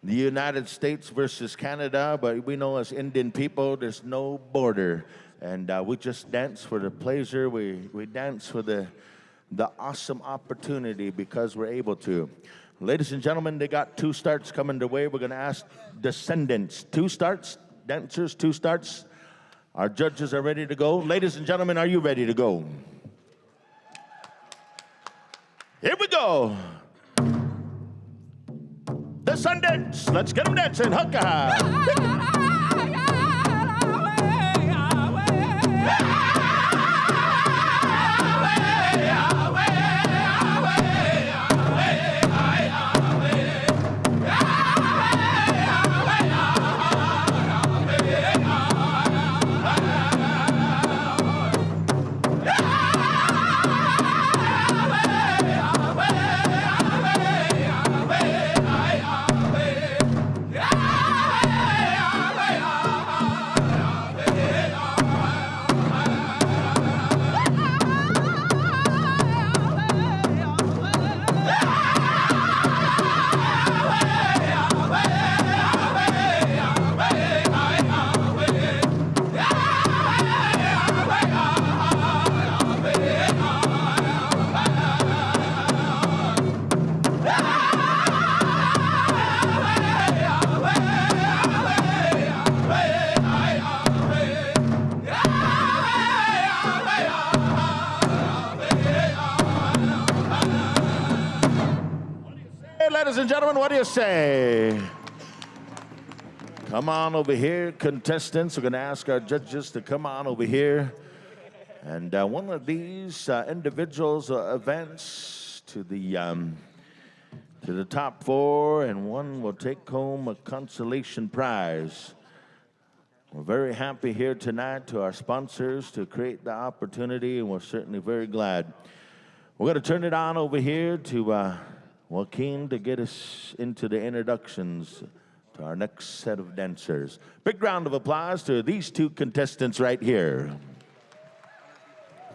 United States versus Canada, but we know as Indian people, there's no border. And we just dance for the pleasure. We dance for the awesome opportunity because we're able to. Ladies and gentlemen, they got 2 starts coming their way. We're going to ask descendants. 2 starts, dancers, 2 starts. Our judges are ready to go. Ladies and gentlemen, are you ready to go? Here we go. The Sundance. Let's get them dancing. Hukka. Ladies and gentlemen, what do you say? Come on over here, contestants. We're going to ask our judges to come on over here. And one of these individuals advance to the top 4, and one will take home a consolation prize. We're very happy here tonight to our sponsors to create the opportunity, and we're certainly very glad. We're going to turn it on over here to Joaquin to get us into the introductions to our next set of dancers. Big round of applause to these 2 contestants right here.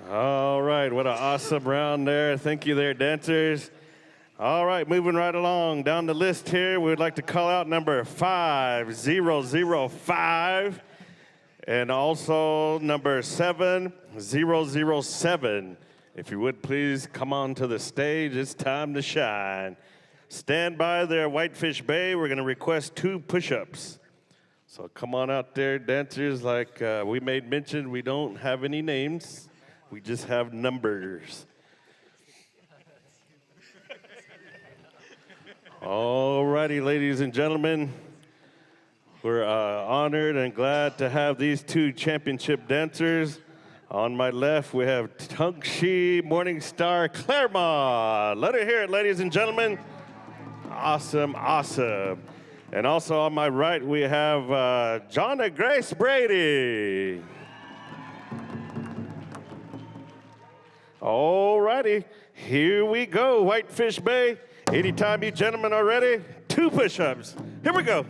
All right, what an awesome round there. Thank you there, dancers. All right, moving right along down the list here, we would like to call out number 5005 and also number 7007. If you would please come on to the stage, it's time to shine. Stand by there, Whitefish Bay. We're going to request 2 push-ups. So come on out there, dancers. Like we made mention, we don't have any names. We just have numbers. All righty, ladies and gentlemen. We're honored and glad to have these 2 championship dancers. On my left, we have Tungshi Morningstar Claremont. Let her hear it, ladies and gentlemen. Awesome, awesome. And also on my right, we have Jonna Grace Brady. All righty, here we go, Whitefish Bay. Anytime you gentlemen are ready, 2 push-ups. Here we go.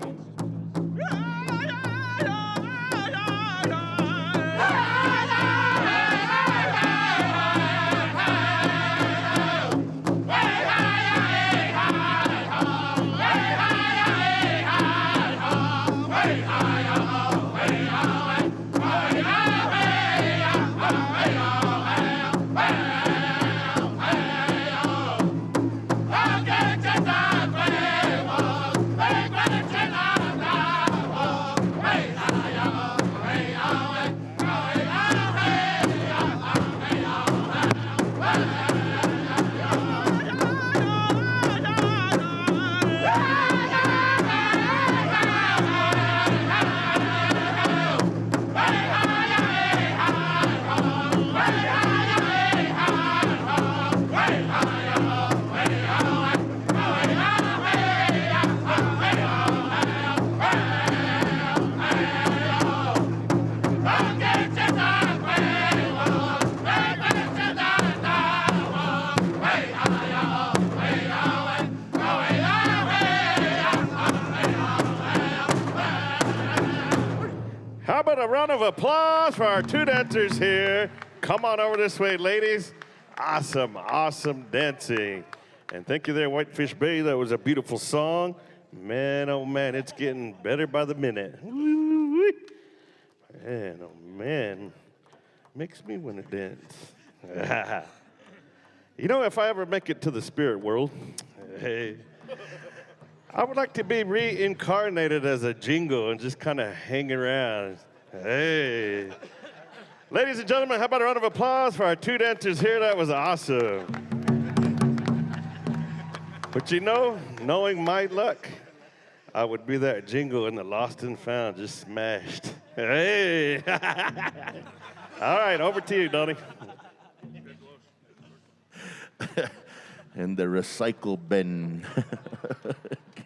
How about a round of applause for our 2 dancers here? Come on over this way, ladies. Awesome, awesome dancing. And thank you there, Whitefish Bay. That was a beautiful song. Man, oh man, it's getting better by the minute. Woo-wee. Man, oh man, makes me want to dance. You know, if I ever make it to the spirit world, hey, I would like to be reincarnated as a jingle and just kind of hang around. Hey. Ladies and gentlemen, how about a round of applause for our two dancers here? That was awesome. But you know, knowing my luck, I would be that jingle in the Lost and Found, just smashed. Hey! All right, over to you, Donnie. In the recycle bin.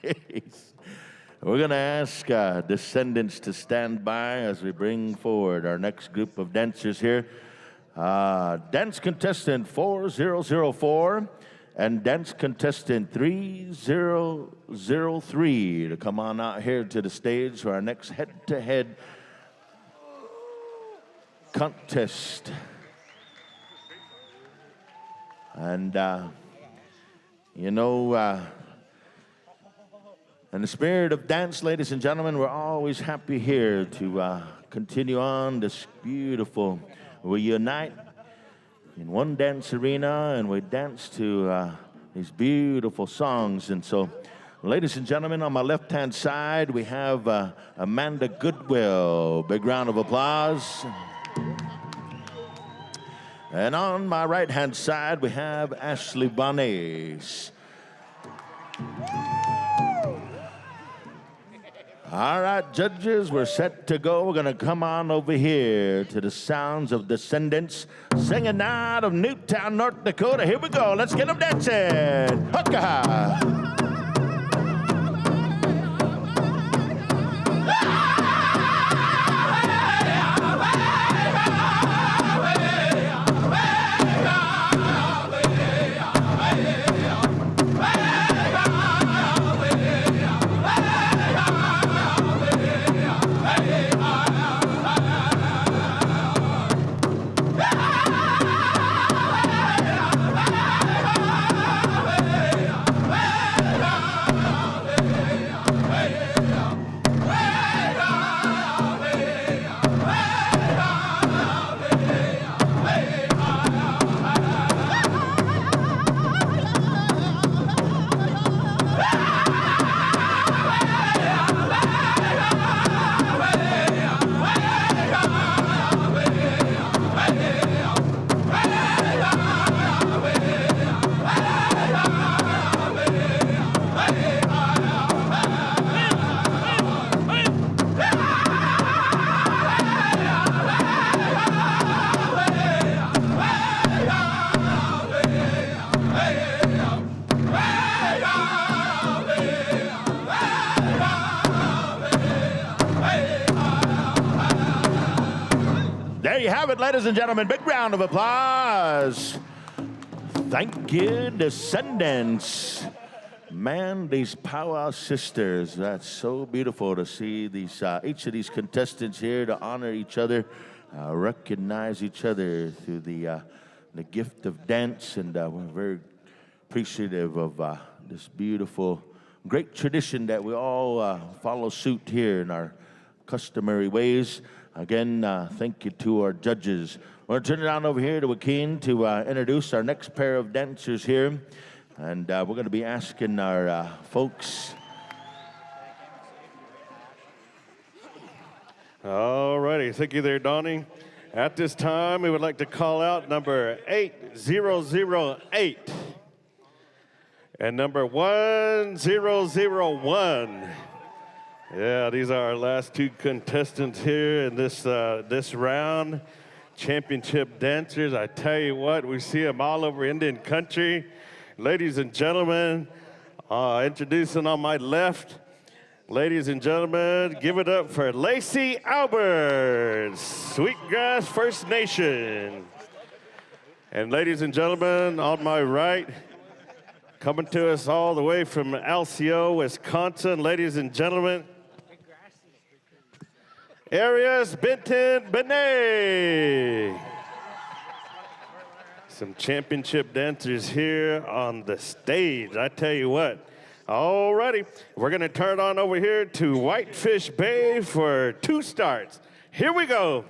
Okay. We're going to ask descendants to stand by as we bring forward our next group of dancers here. Dance contestant 4004 and dance contestant 3003 to come on out here to the stage for our next head-to-head contest. And, you know, in the spirit of dance, ladies and gentlemen, we're always happy here to continue on this beautiful. We unite in one dance arena and we dance to these beautiful songs. And so, ladies and gentlemen, on my left-hand side, we have Amanda Goodwill. Big round of applause. And on my right-hand side, we have Ashley Bones. All right, judges, we're set to go. We're going to come on over here to the sounds of descendants singing out of Newtown, North Dakota. Here we go. Let's get them dancing. Hookah! Have it, ladies and gentlemen. Big round of applause. Thank you, descendants. Man, these Powwow sisters, that's so beautiful to see these each of these contestants here to honor each other, recognize each other through the gift of dance, and we're very appreciative of this beautiful, great tradition that we all follow suit here in our customary ways. Again, thank you to our judges. We're going to turn it on over here to Joaquin to introduce our next pair of dancers here. And we're going to be asking our folks. All righty. Thank you there, Donnie. At this time, we would like to call out number 8008 and number 1001. Yeah, these are our last two contestants here in this round. Championship dancers. I tell you what, we see them all over Indian country. Ladies and gentlemen, introducing on my left, ladies and gentlemen, give it up for Lacey Alberts, Sweetgrass First Nation. And ladies and gentlemen, on my right, coming to us all the way from Alcio, Wisconsin, ladies and gentlemen, Arias Benton Benet. Some championship dancers here on the stage. I tell you what. All righty. We're going to turn on over here to Whitefish Bay for two starts. Here we go.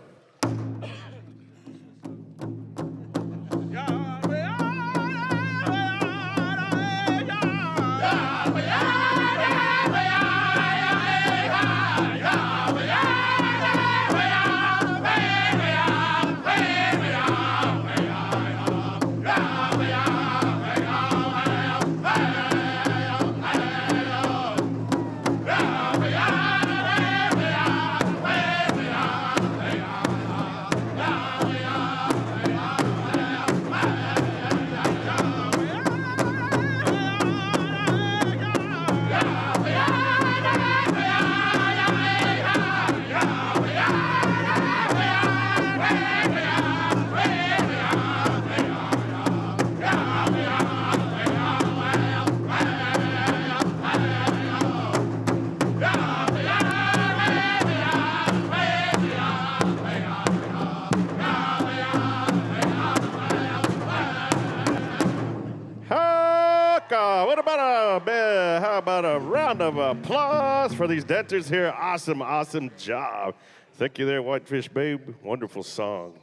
How about a round of applause for these dancers here? Awesome, awesome job. Thank you there, Whitefish Babe. Wonderful song.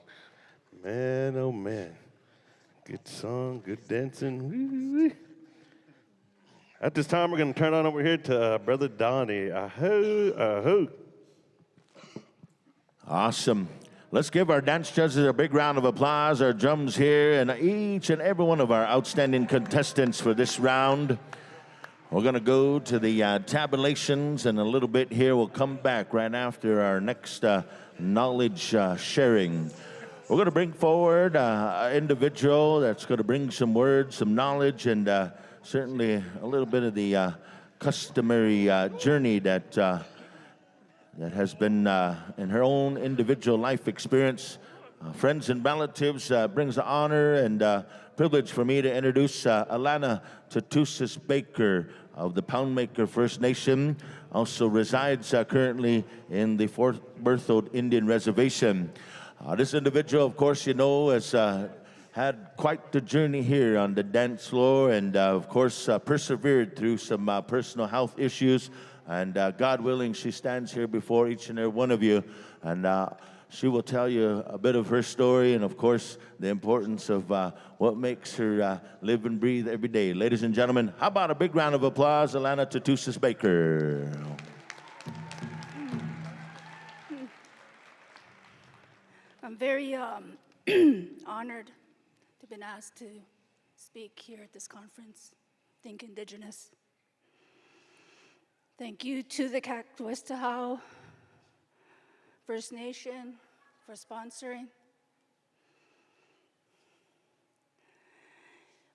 Man, oh man. Good song, good dancing. Woo-wee. At this time, we're going to turn on over here to Brother Donnie. Ahoo, ahoo. Awesome. Let's give our dance judges a big round of applause, our drums here, and each and every one of our outstanding contestants for this round. We're going to go to the tabulations in a little bit here. We'll come back right after our next knowledge sharing. We're going to bring forward an individual that's going to bring some words, some knowledge, and certainly a little bit of the customary journey that has been in her own individual life experience. Friends and relatives, brings the honor and privilege for me to introduce Alana Tatusis Baker of the Poundmaker First Nation. Also resides currently in the Fort Berthold Indian Reservation. This individual, of course, you know, has had quite the journey here on the dance floor and, of course, persevered through some personal health issues. And God willing, she stands here before each and every one of you. And she will tell you a bit of her story and, of course, the importance of what makes her live and breathe every day. Ladies and gentlemen, how about a big round of applause, Alana Tatusis Baker. I'm very honored to have been asked to speak here at this conference. Think Indigenous. Thank you to the Kaktuistahau First Nation for sponsoring.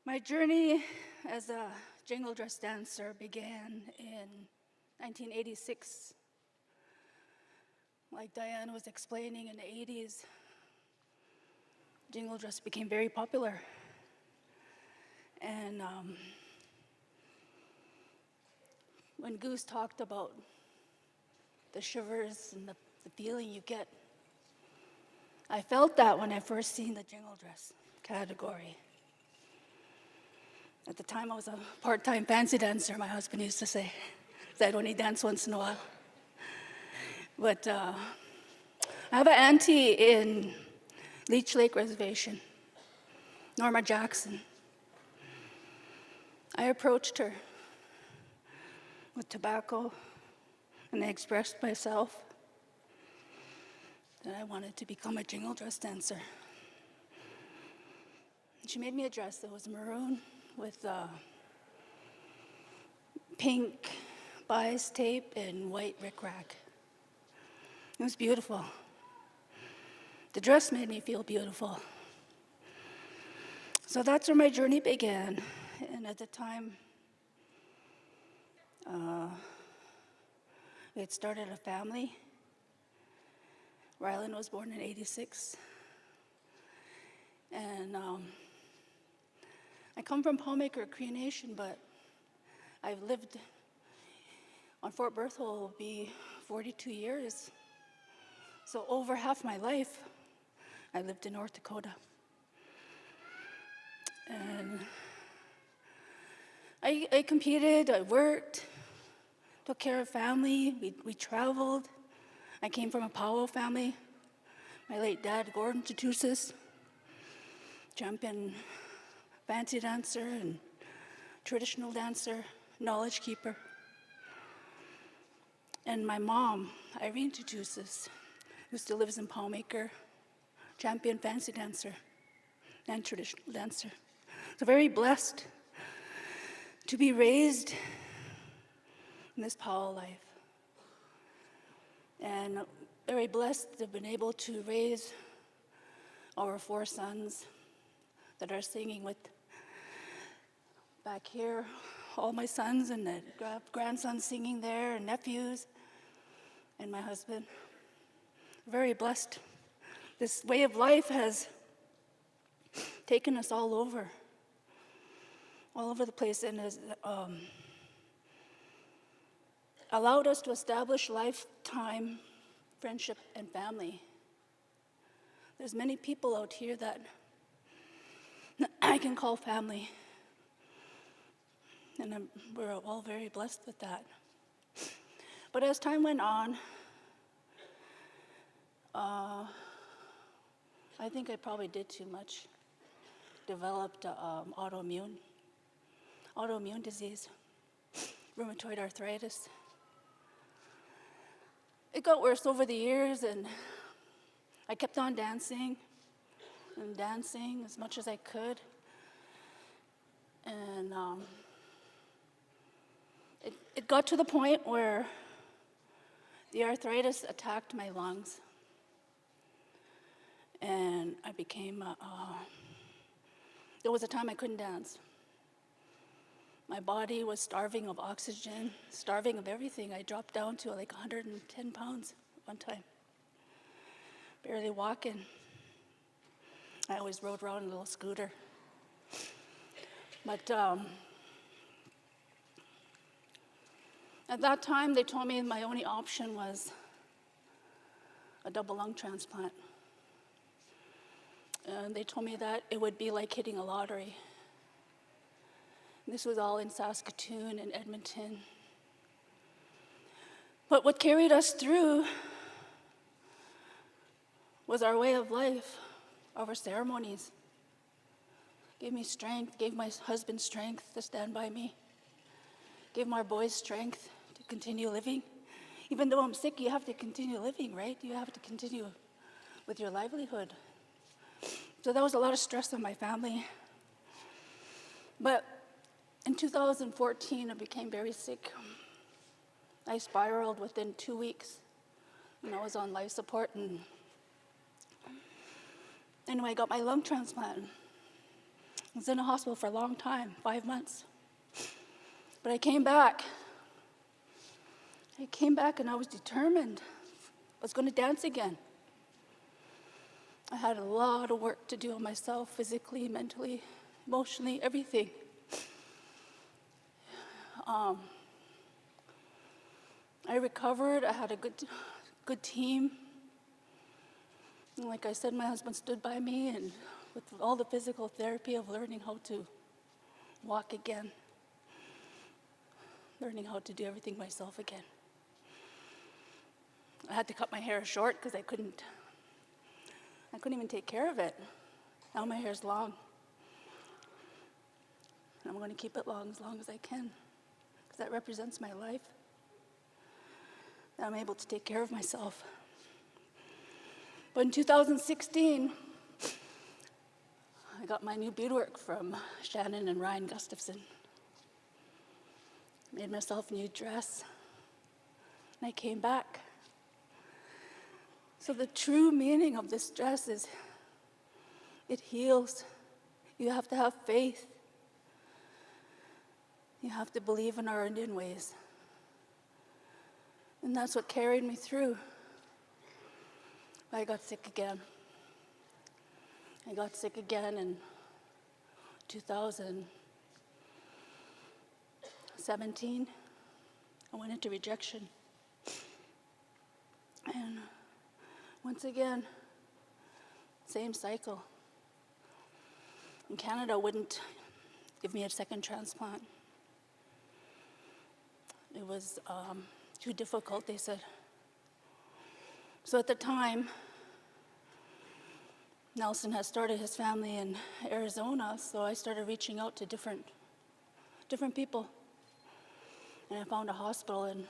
My journey as a jingle dress dancer began in 1986. Like Diane was explaining, in the 80s, jingle dress became very popular. And when Goose talked about the shivers and the feeling you get, I felt that when I first seen the jingle dress category. At the time, I was a part-time fancy dancer, my husband used to say, so I'd only dance once in a while. But I have an auntie in Leech Lake Reservation, Norma Jackson. I approached her with tobacco, and I expressed myself that I wanted to become a jingle dress dancer. She made me a dress that was maroon with pink bias tape and white rickrack. It was beautiful. The dress made me feel beautiful. So that's where my journey began. And at the time, we had started a family. Rylan was born in '86. And I come from Powmaker Cree Nation, but I've lived on Fort Berthold will be 42 years. So over half my life, I lived in North Dakota. And I competed, I worked, took care of family, we traveled. I came from a Powwow family. My late dad, Gordon Tatusis, champion fancy dancer and traditional dancer, knowledge keeper. And my mom, Irene Tatusis, who still lives in Powmaker, champion fancy dancer and traditional dancer. So very blessed to be raised in this Powwow life. And very blessed to have been able to raise our 4 sons that are singing with back here, all my sons and the grandsons singing there, and nephews, and my husband. Very blessed. This way of life has taken us all over the place, and has allowed us to establish lifetime friendship and family. There's many people out here that I can call family. And we're all very blessed with that. But as time went on, I think I probably did too much. Developed autoimmune disease, rheumatoid arthritis. It got worse over the years, and I kept on dancing and dancing as much as I could. And it got to the point where the arthritis attacked my lungs. And I became, there was a time I couldn't dance. My body was starving of oxygen, starving of everything. I dropped down to like 110 pounds one time, barely walking. I always rode around in a little scooter. But at that time, they told me my only option was a double lung transplant. And they told me that it would be like hitting a lottery. This was all in Saskatoon and Edmonton. But what carried us through was our way of life, our ceremonies. Gave me strength, gave my husband strength to stand by me, gave my boys strength to continue living. Even though I'm sick, you have to continue living, right? You have to continue with your livelihood. So that was a lot of stress on my family. But in 2014, I became very sick. I spiraled within 2 weeks, and I was on life support. And anyway, I got my lung transplant. I was in a hospital for a long time, 5 months. But I came back. And I was determined. I was going to dance again. I had a lot of work to do on myself, physically, mentally, emotionally, everything. I recovered. I had a good team. And like I said, my husband stood by me, and with all the physical therapy of learning how to walk again, learning how to do everything myself again. I had to cut my hair short because I couldn't even take care of it. Now my hair's long. And I'm going to keep it long as I can, because that represents my life. That I'm able to take care of myself. But in 2016, I got my new beadwork from Shannon and Ryan Gustafson. Made myself a new dress, and I came back. So the true meaning of this dress is it heals. You have to have faith. You have to believe in our Indian ways. And that's what carried me through. I got sick again. I got sick again in 2017. I went into rejection. And once again, same cycle. And Canada wouldn't give me a second transplant. It was too difficult, they said. So at the time, Nelson had started his family in Arizona, so I started reaching out to different people. And I found a hospital in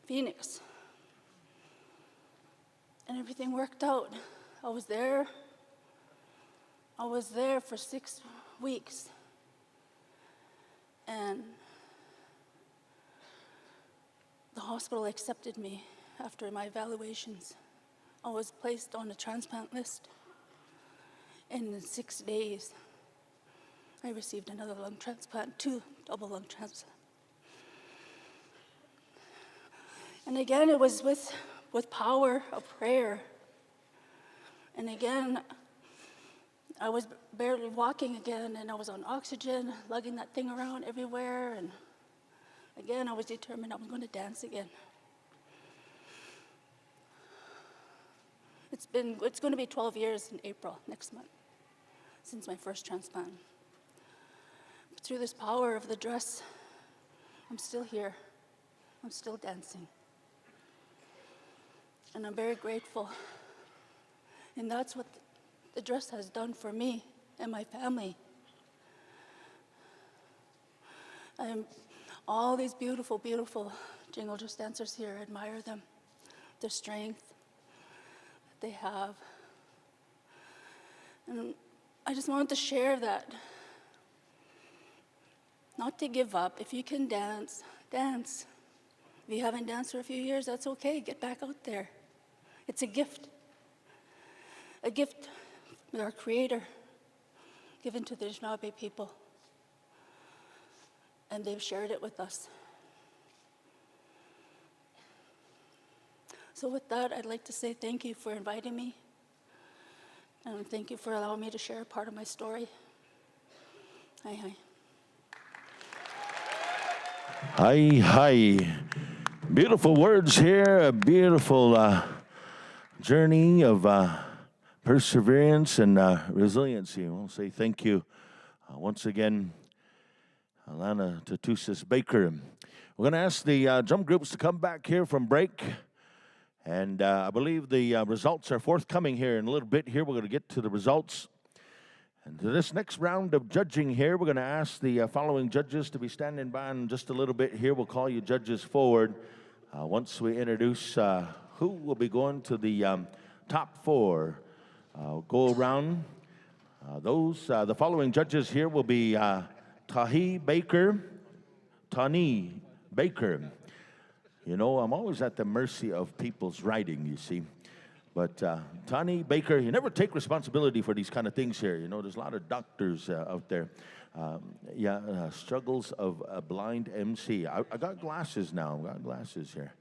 Phoenix. And everything worked out. I was there for 6 weeks. And the hospital accepted me after my evaluations. I was placed on the transplant list. And in 6 days, I received another lung transplant, 2 double lung transplants. And again, it was with power of prayer. And again, I was barely walking again, and I was on oxygen, lugging that thing around everywhere. And again, I was determined I was going to dance again. It's going to be 12 years in April, next month, since my first transplant. through this power of the dress, I'm still here. I'm still dancing. And I'm very grateful. And that's what the dress has done for me and my family. All these beautiful, beautiful Jingle Dress dancers here, I admire them, their strength that they have. And I just wanted to share that. Not to give up. If you can dance, dance. If you haven't danced for a few years, that's okay. Get back out there. It's a gift. A gift with our Creator given to the Anishinaabe people. And they've shared it with us. So with that, I'd like to say thank you for inviting me. And thank you for allowing me to share a part of my story. Hi, hi. Hi, hi. Beautiful words here, a beautiful journey of perseverance and resiliency. We'll say thank you once again, Alana Tatusis Baker. We're going to ask the drum groups to come back here from break. And I believe the results are forthcoming here in a little bit here. We're going to get to the results. And to this next round of judging here, we're going to ask the following judges to be standing by in just a little bit here. We'll call you judges forward once we introduce who will be going to the top four. Go around. The following judges here will be Tani Baker. You know, I'm always at the mercy of people's writing, you see. But Tani Baker, you never take responsibility for these kind of things here. You know, there's a lot of doctors out there. Struggles of a blind MC. I got glasses now. I got glasses here.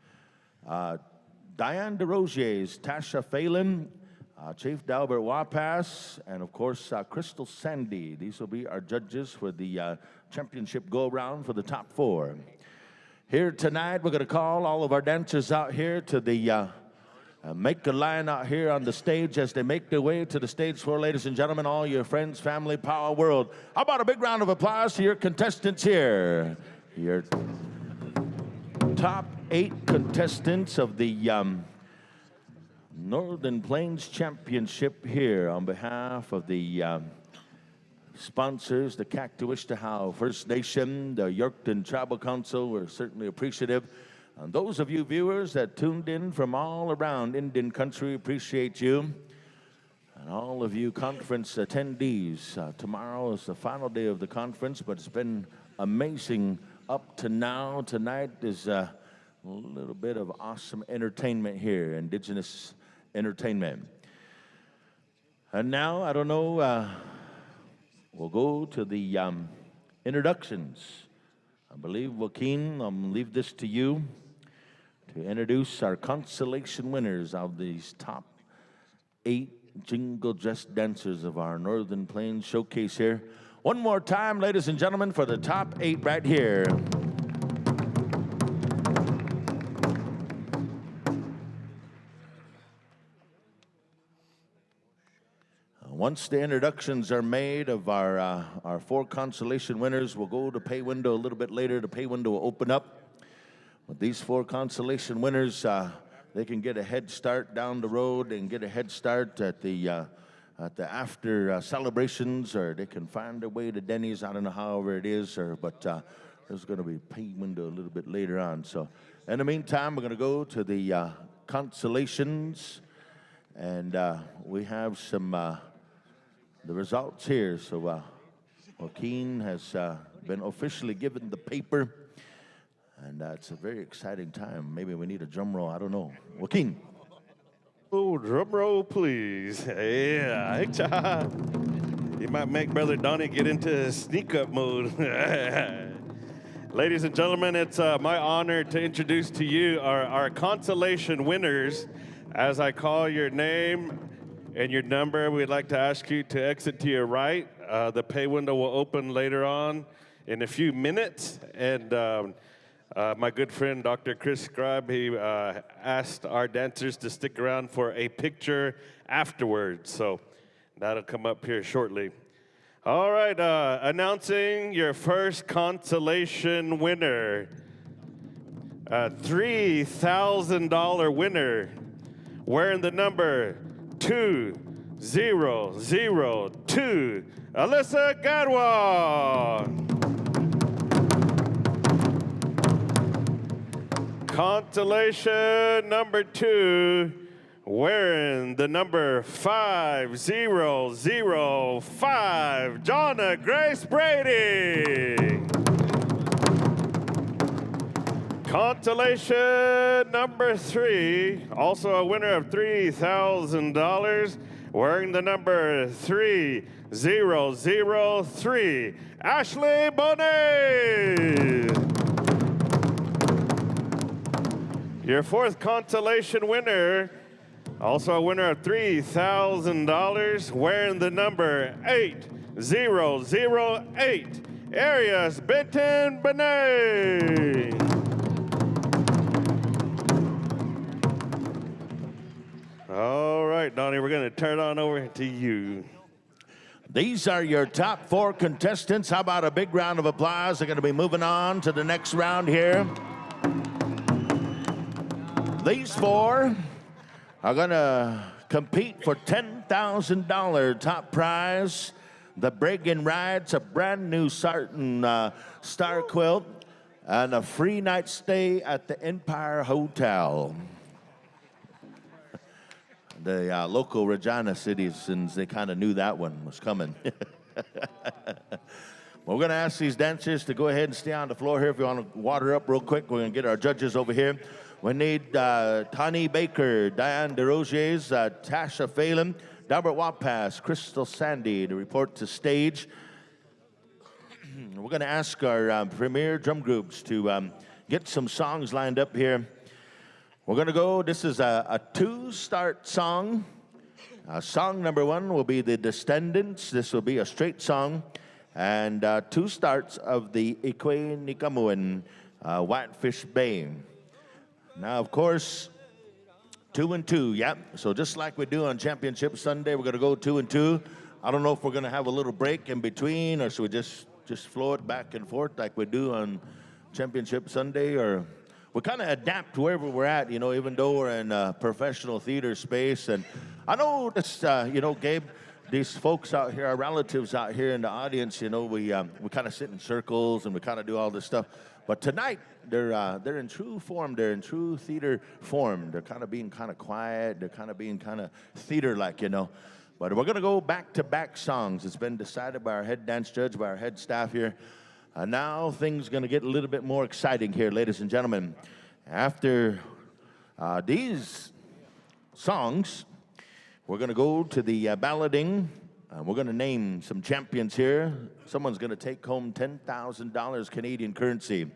Diane DeRosier's Tasha Phelan, Chief Dalbert Wapas, and of course, Crystal Sandy. These will be our judges for the championship go-around for the top four. Here tonight, we're going to call all of our dancers out here to the make a line out here on the stage as they make their way to the stage floor. Ladies and gentlemen, all your friends, family, Powwow world. How about a big round of applause to your contestants here? Your top 8 contestants of the Northern Plains Championship here on behalf of the sponsors, the Kaktuishtahow First Nation, the Yorkton Tribal Council. We're certainly appreciative. And those of you viewers that tuned in from all around Indian country, appreciate you. And all of you conference attendees, tomorrow is the final day of the conference, but it's been amazing up to now. Tonight is a little bit of awesome entertainment here, Indigenous entertainment. And now, I don't know, we'll go to the introductions. I believe, Joaquin, I'm going to leave this to you to introduce our consolation winners of these top 8 jingle dress dancers of our Northern Plains showcase here. One more time, ladies and gentlemen, for the top 8 right here. Once the introductions are made of our 4 consolation winners, we'll go to pay window a little bit later. The pay window will open up. With these 4 consolation winners, they can get a head start down the road and get a head start at the after celebrations, or they can find their way to Denny's. I don't know however it is, but there's going to be pay window a little bit later on. So in the meantime, we're going to go to the consolations, and we have some the results here. So Joaquin has been officially given the paper, and it's a very exciting time. Maybe we need a drum roll. I don't know. Joaquin. Oh, drum roll, please. Yeah. You might make Brother Donnie get into sneak-up mode. Ladies and gentlemen, it's my honor to introduce to you our consolation winners. As I call your name and your number, we'd like to ask you to exit to your right. The pay window will open later on in a few minutes. And my good friend, Dr. Chris Scribe, he asked our dancers to stick around for a picture afterwards. So that'll come up here shortly. All right, announcing your first consolation winner. A $3,000 winner wearing the number 2002, Alyssa Gadwa. Consolation number 2, wearing the number 5005, Jonna Grace Brady. Consolation number 3, also a winner of $3,000, wearing the number 3003, Ashley Bonet. Your 4th consolation winner, also a winner of $3,000, wearing the number 8008, Arias Benton Benet. All right, Donnie, we're going to turn on over to you. These are your top 4 contestants. How about a big round of applause? They're going to be moving on to the next round here. These 4 are going to compete for $10,000 top prize. The Bregan Rides, a brand new Sarton Star Quilt, and a free night stay at the Empire Hotel. The local Regina citizens, they kind of knew that one was coming. We're going to ask these dancers to go ahead and stay on the floor here. If you want to water up real quick, we're going to get our judges over here. We need Tani Baker, Diane DeRoziers, Tasha Phelan, Delbert Wapas, Crystal Sandy to report to stage. We're going to ask our premier drum groups to get some songs lined up here. We're going to go, this is a 2-start song. Song number 1 will be The Descendants. This will be a straight song. And 2 starts of the Ikwe Nikamuan, Whitefish Bay. Now, of course, 2 and 2, yeah. So just like we do on Championship Sunday, we're going to go 2 and 2. I don't know if we're going to have a little break in between, or should we just flow it back and forth like we do on Championship Sunday, or... We kind of adapt wherever we're at, you know, even though we're in a professional theater space. And I know this, you know, Gabe, these folks out here, our relatives out here in the audience, you know, we kind of sit in circles and we kind of do all this stuff. But tonight, they're in true form. They're in true theater form. They're kind of being kind of quiet. They're kind of being kind of theater-like, you know. But we're going to go back-to-back songs. It's been decided by our head dance judge, by our head staff here. Now things going to get a little bit more exciting here, ladies and gentlemen. After these songs, we're going to go to the balloting. We're going to name some champions here. Someone's going to take home $10,000 Canadian currency.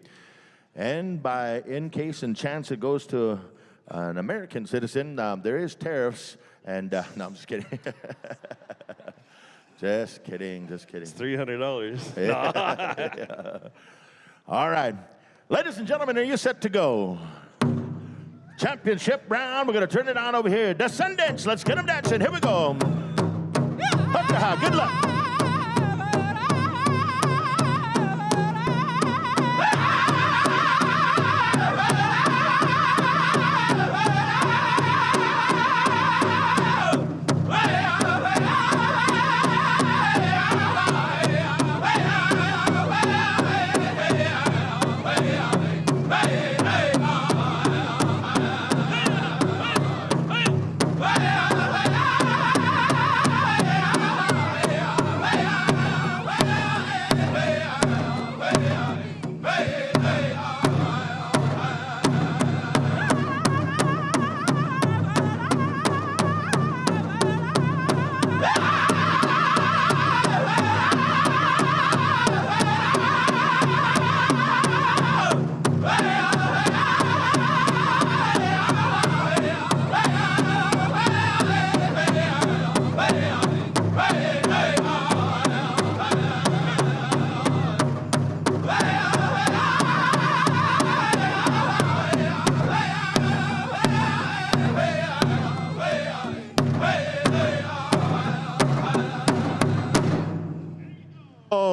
And in case and chance it goes to an American citizen, there is tariffs. And no, I'm just kidding. Just kidding. It's $300. Yeah. All right. Ladies and gentlemen, are you set to go? Championship round. We're going to turn it on over here. Descendants, let's get them dancing. Here we go. Good luck. Yeah.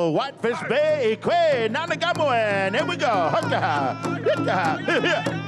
go. Whitefish Bay, Kwe, Nanagamoan. Here we go. Hurkaha, hurkaha.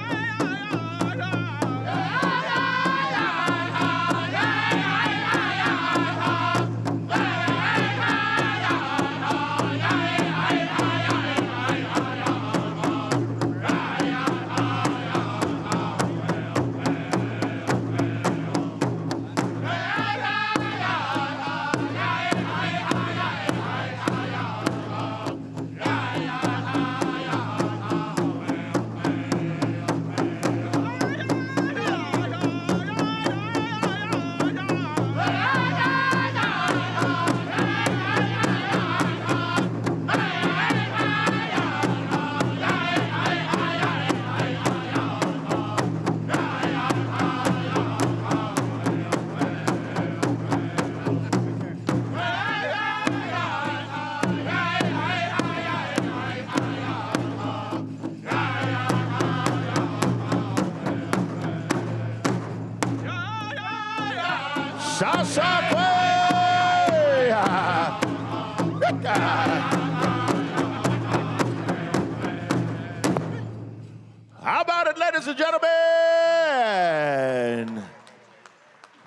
How about it, ladies and gentlemen?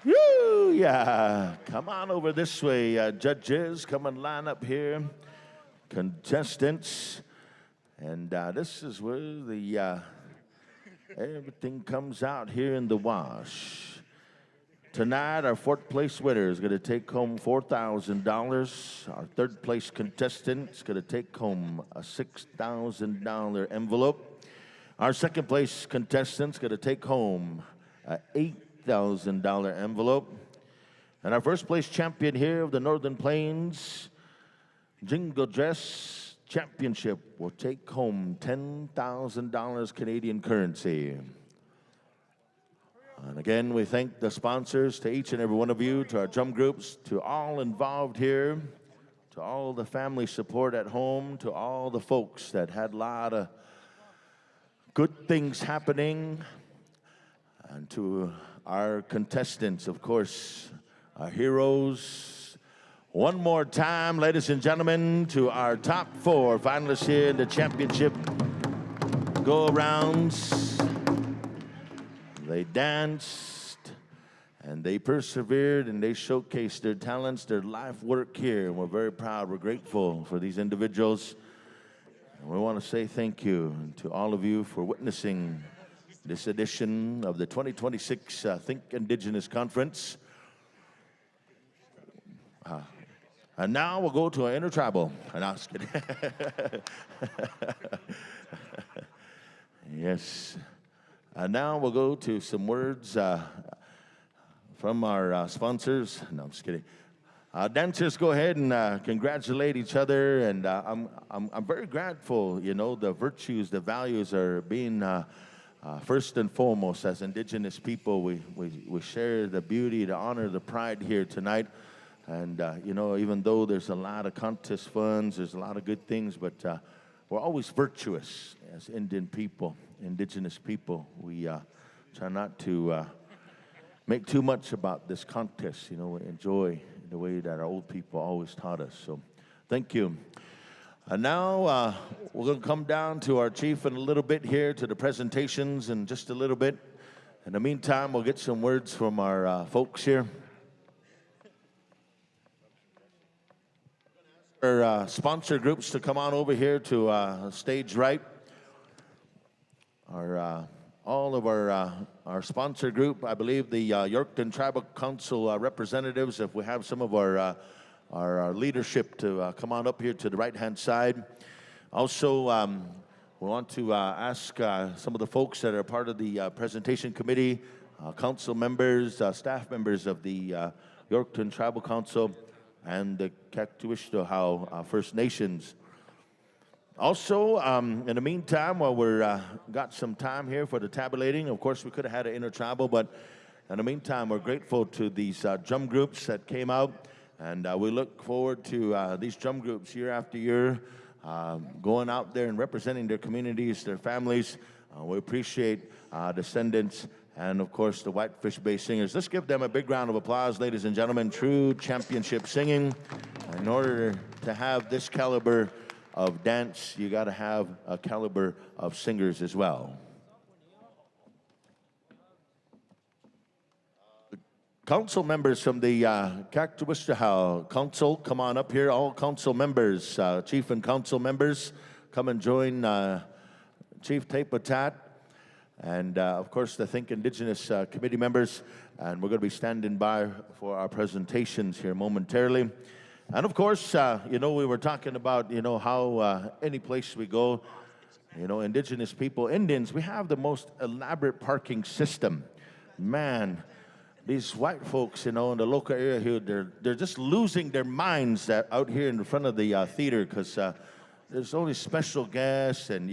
Woo, yeah. Come on over this way, judges. Come and line up here. Contestants. And this is where the everything comes out here in the wash. Tonight, our fourth place winner is going to take home $4,000. Our third place contestant is going to take home a $6,000 envelope. Our second place contestant is going to take home an $8,000 envelope. And our first place champion here of the Northern Plains Jingle Dress Championship will take home $10,000 Canadian currency. And again, we thank the sponsors, to each and every one of you, to our drum groups, to all involved here, to all the family support at home, to all the folks that had a lot of good things happening, and to our contestants, of course, our heroes. One more time, ladies and gentlemen, to our top 4 finalists here in the championship go-arounds. They danced, and they persevered, and they showcased their talents, their life work here. And we're very proud, we're grateful for these individuals. And we want to say thank you to all of you for witnessing this edition of the 2026 Think Indigenous Conference. And now we'll go to our intertribal. No, I'm just kidding. Yes. And now we'll go to some words from our sponsors. No, I'm just kidding. Dancers, go ahead and congratulate each other. And I'm very grateful, you know, the virtues, the values are being first and foremost as Indigenous people. We share the beauty, the honor, the pride here tonight. And, you know, even though there's a lot of contest funds, there's a lot of good things, but we're always virtuous as Indian people, Indigenous people. We try not to make too much about this contest. You know, we enjoy the way that our old people always taught us. So thank you. And now we're going to come down to our chief in a little bit here, to the presentations in just a little bit. In the meantime, we'll get some words from our folks here. Our sponsor groups to come on over here to stage right. All of our sponsor group, I believe the Yorkton Tribal Council representatives, if we have some of our leadership to come on up here to the right-hand side. Also, we want to ask some of the folks that are part of the presentation committee, council members, staff members of the Yorkton Tribal Council, and the Kaktuishtohau First Nations. Also, in the meantime, while we're got some time here for the tabulating, of course, we could have had an intertribal, but in the meantime, we're grateful to these drum groups that came out, and we look forward to these drum groups year after year, going out there and representing their communities, their families. We appreciate descendants and, of course, the Whitefish Bay Singers. Let's give them a big round of applause, ladies and gentlemen. True championship singing. In order to have this caliber of dance, you got to have a caliber of singers as well. Council members from the Kaktuwistahau Council, come on up here. All council members, chief and council members, come and join Chief Tepatat. And of course, the Think Indigenous committee members. And we're going to be standing by for our presentations here momentarily. And of course, we were talking about, how any place we go, Indigenous people, Indians, we have the most elaborate parking system. Man, these white folks, in the local area here, they're just losing their minds out here in front of the theater because there's only special guests and,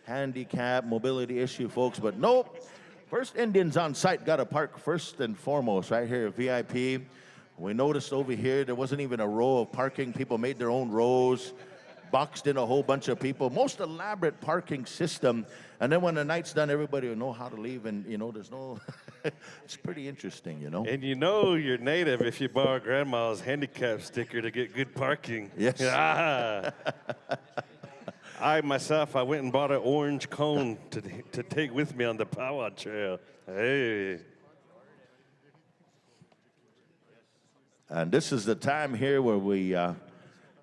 handicap, mobility issue folks. But nope, first Indians on site got to park first and foremost right here at VIP. We noticed over here there wasn't even a row of parking. People made their own rows, boxed in a whole bunch of people. Most elaborate parking system. And then when the night's done, everybody will know how to leave. And, there's no... It's pretty interesting, And you're native if you borrow grandma's handicap sticker to get good parking. Yes. I went and bought an orange cone to take with me on the Powwow Trail. Hey. And this is the time here where we,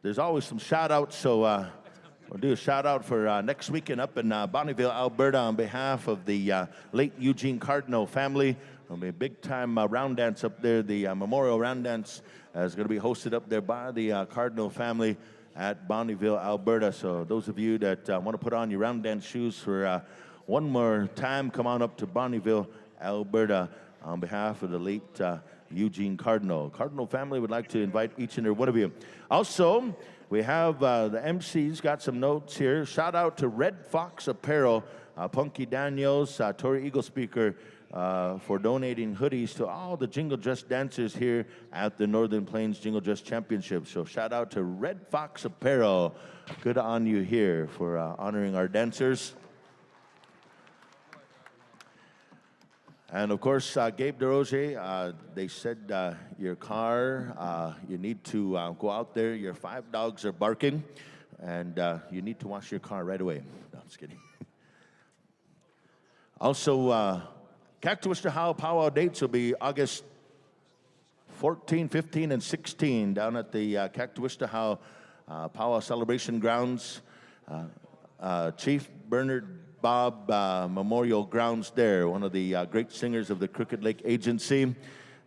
there's always some shout outs. So we'll do a shout out for next weekend up in Bonneville, Alberta on behalf of the late Eugene Cardinal family. There'll be a big time round dance up there. The memorial round dance is going to be hosted up there by the Cardinal family at Bonneville, Alberta. So those of you that want to put on your round dance shoes for one more time, come on up to Bonneville, Alberta on behalf of the late Eugene Cardinal. Cardinal family would like to invite each and every one of you. Also, we have the MCs got some notes here. Shout out to Red Fox Apparel, Punky Daniels, Tori Eagle Speaker, for donating hoodies to all the Jingle Dress dancers here at the Northern Plains Jingle Dress Championship. So shout out to Red Fox Apparel. Good on you here for honoring our dancers. And of course, Gabe DeRoche, they said your car, you need to go out there. Your 5 dogs are barking, and you need to wash your car right away. No, I'm just kidding. Also, Kaktuwistahau Powwow dates will be August 14, 15, and 16 down at the Kaktuwistahau Powwow Celebration Grounds. Chief Bernard Bob Memorial Grounds there, one of the great singers of the Crooked Lake Agency.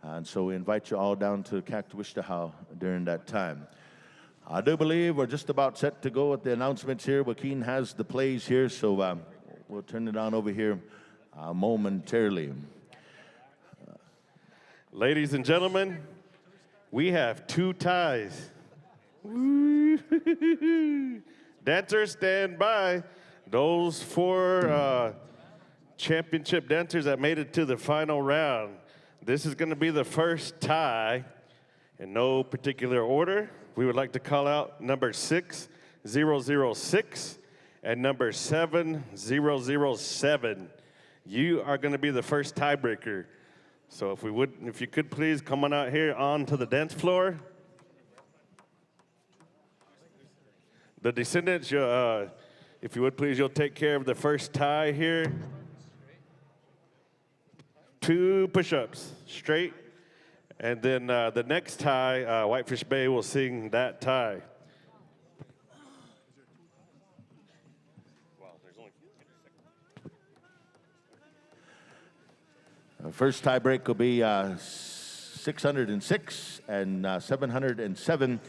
And so we invite you all down to Kaktuwistahau during that time. I do believe we're just about set to go with the announcements here. Joaquin has the plays here, so we'll turn it on over here momentarily. Ladies and gentlemen, we have 2 ties. Dancers, stand by. Those 4 championship dancers that made it to the final round. This is going to be the first tie in no particular order. We would like to call out number 6006 and number 7007. You are going to be the first tiebreaker. So if you could please come on out here onto the dance floor. The descendants, if you would please, you'll take care of the first tie here. 2 push-ups, straight. And then the next tie, Whitefish Bay will sing that tie. First tie break will be 606 and 707.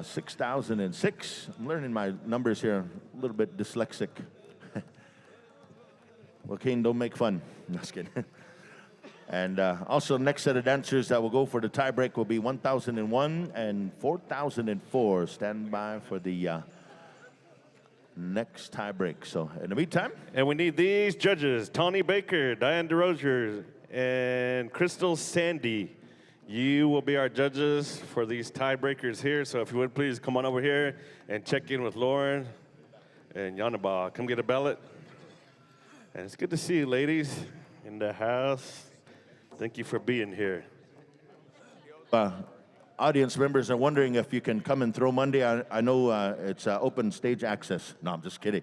6,006. I'm learning my numbers here. A little bit dyslexic. Joaquin, don't make fun. No, just kidding. And also, the next set of dancers that will go for the tie break will be 1,001 and 4,004. Stand by for the next tie break. So, in the meantime. And we need these judges, Tawny Baker, Diane DeRozier, and Crystal Sandy. You will be our judges for these tiebreakers here. So if you would please come on over here and check in with Lauren and Yanaba. Come get a ballot. And it's good to see you, ladies, in the house. Thank you for being here. audience members are wondering if you can come and throw Monday, I know it's open stage access. No, I'm just kidding.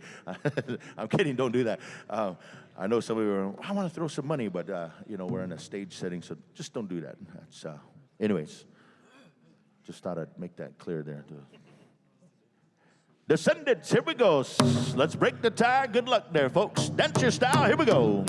I'm kidding. Don't do that. I know some of you are, I want to throw some money, but, we're in a stage setting, so just don't do that. That's, anyways, just thought I'd make that clear there. Descendants, here we go. Let's break the tie. Good luck there, folks. Dance your style. Here we go.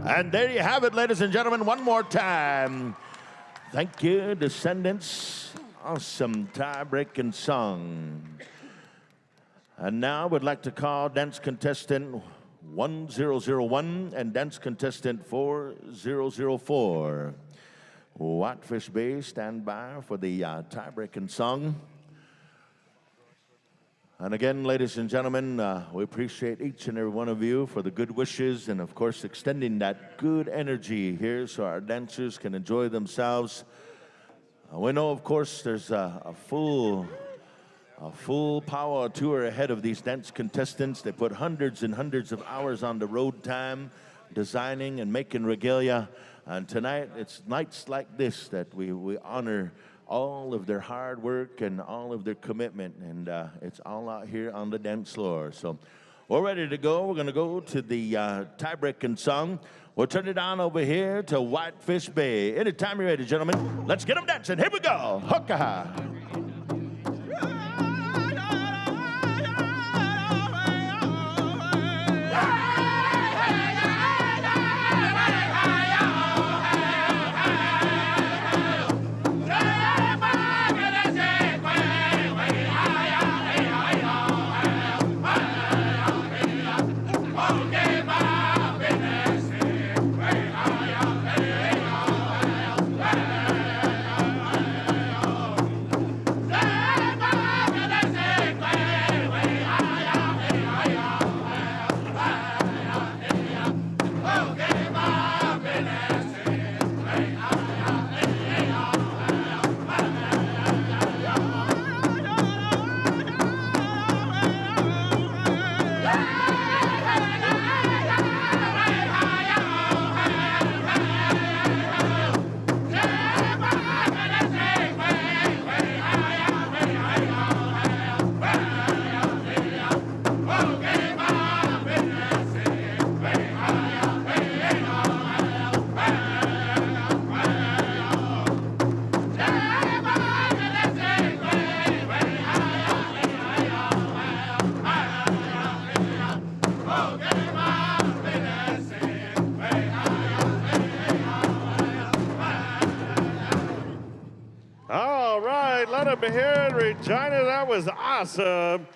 And there you have it, ladies and gentlemen, one more time. Thank you, Descendants. Awesome tie-breaking song. And now we'd like to call dance contestant 1001 and dance contestant 4004. Whitefish Bay, stand by for the tie-breaking song. And again, ladies and gentlemen, we appreciate each and every one of you for the good wishes and, of course, extending that good energy here so our dancers can enjoy themselves. We know, of course, there's a full powwow tour ahead of these dance contestants. They put hundreds and hundreds of hours on the road time, designing and making regalia. And tonight, it's nights like this that we honor all of their hard work and all of their commitment, and it's all out here on the dance floor. So we're ready to go. We're going to go to the tie-breaking song. We'll turn it on over here to Whitefish Bay. Anytime you're ready, gentlemen, let's get them dancing. Here we go. Hook-a-ha. Here in Regina, that was awesome.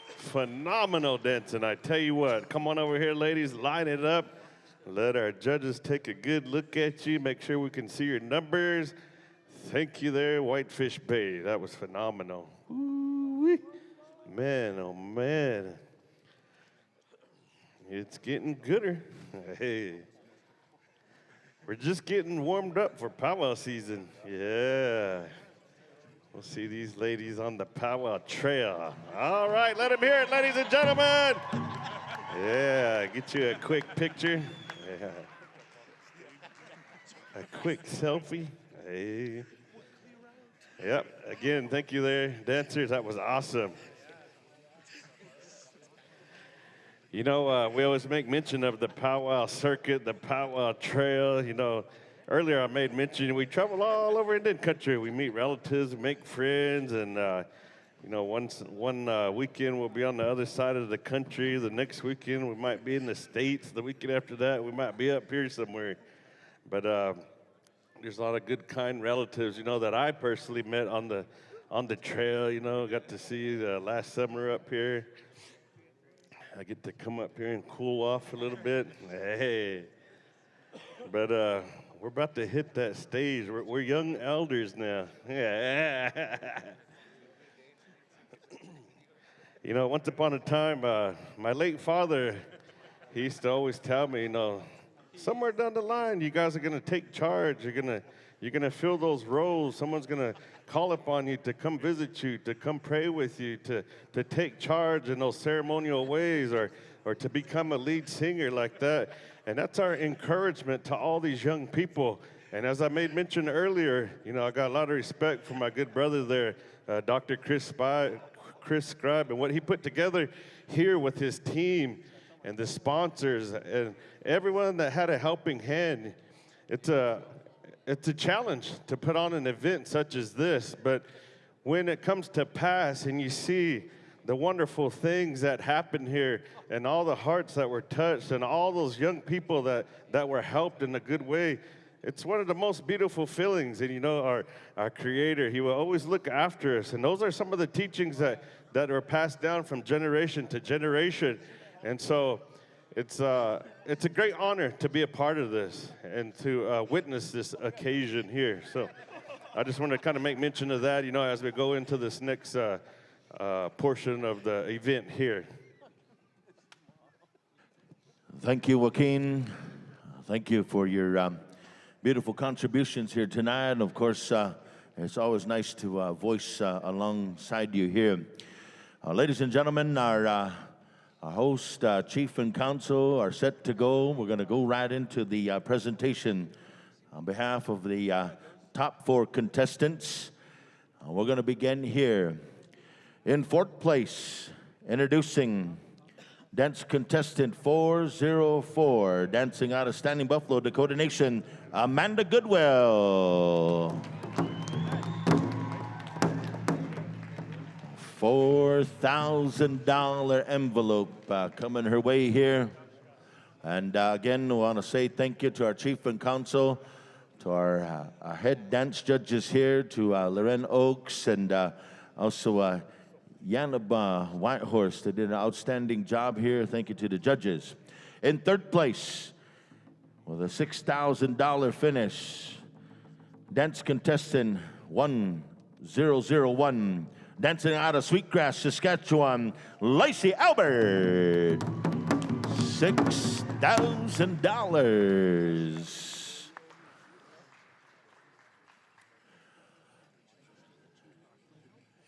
Phenomenal dancing, I tell you what. Come on over here, ladies, line it up. Let our judges take a good look at you, make sure we can see your numbers. Thank you there, Whitefish Bay. That was phenomenal. Ooh-wee. Man, oh man. It's getting gooder. Hey. We're just getting warmed up for powwow season. Yeah. We'll see these ladies on the powwow trail. All right, let them hear it, ladies and gentlemen. Yeah, get you a quick picture. Yeah. A quick selfie. Hey. Yep. Again, thank you there, dancers. That was awesome. You know, we always make mention of the powwow circuit, the powwow trail. You know, earlier I made mention we travel all over Indian country. We meet relatives, we make friends, and you know, one weekend we'll be on the other side of the country. The next weekend we might be in the States. The weekend after that we might be up here somewhere. But there's a lot of good, kind relatives, you know, that I personally met on the trail. You know, got to see last summer up here. I get to come up here and cool off a little bit. Hey, but we're about to hit that stage. We're young elders now. Yeah. You know, once upon a time, my late father, he used to always tell me, you know, somewhere down the line, you guys are gonna take charge. You're gonna fill those roles. Someone's gonna call upon you to come visit you, to come pray with you, to take charge in those ceremonial ways, or to become a lead singer like that. And that's our encouragement to all these young people. And as I made mention earlier, you know, I got a lot of respect for my good brother there, Dr. Chris Scribe, and what he put together here with his team and the sponsors and everyone that had a helping hand. It's a challenge to put on an event such as this, but when it comes to pass and you see the wonderful things that happened here and all the hearts that were touched and all those young people that were helped in a good way, it's one of the most beautiful feelings. And you know, our Creator, He will always look after us. And those are some of the teachings that are passed down from generation to generation. And so it's a great honor to be a part of this and to witness this occasion here. So I just want to kind of make mention of that, you know, as we go into this next portion of the event here. Thank you, Joaquin. Thank you for your beautiful contributions here tonight. And of course, it's always nice to voice alongside you here. Ladies and gentlemen, our host, chief and council are set to go. We're going to go right into the presentation on behalf of the top 4 contestants. We're going to begin here in 4th place, introducing dance contestant 404, dancing out of Standing Buffalo, Dakota Nation, Amanda Goodwill. $4,000 envelope coming her way here. And again, we want to say thank you to our chief and council, to our head dance judges here, to Loren Oaks, and also Yanaba Whitehorse. They did an outstanding job here. Thank you to the judges. In 3rd place, with a $6,000 finish, dance contestant 1001, dancing out of Sweetgrass, Saskatchewan, Lacey Albert. $6,000.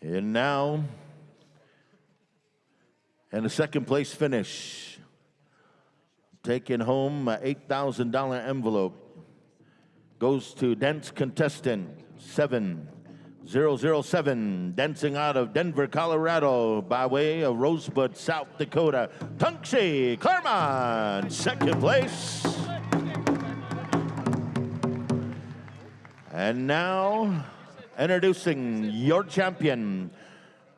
And now, in the 2nd place finish, taking home an $8,000 envelope, goes to dance contestant 7007, dancing out of Denver, Colorado, by way of Rosebud, South Dakota, Tunksy Claremont, 2nd place. And now, introducing your champion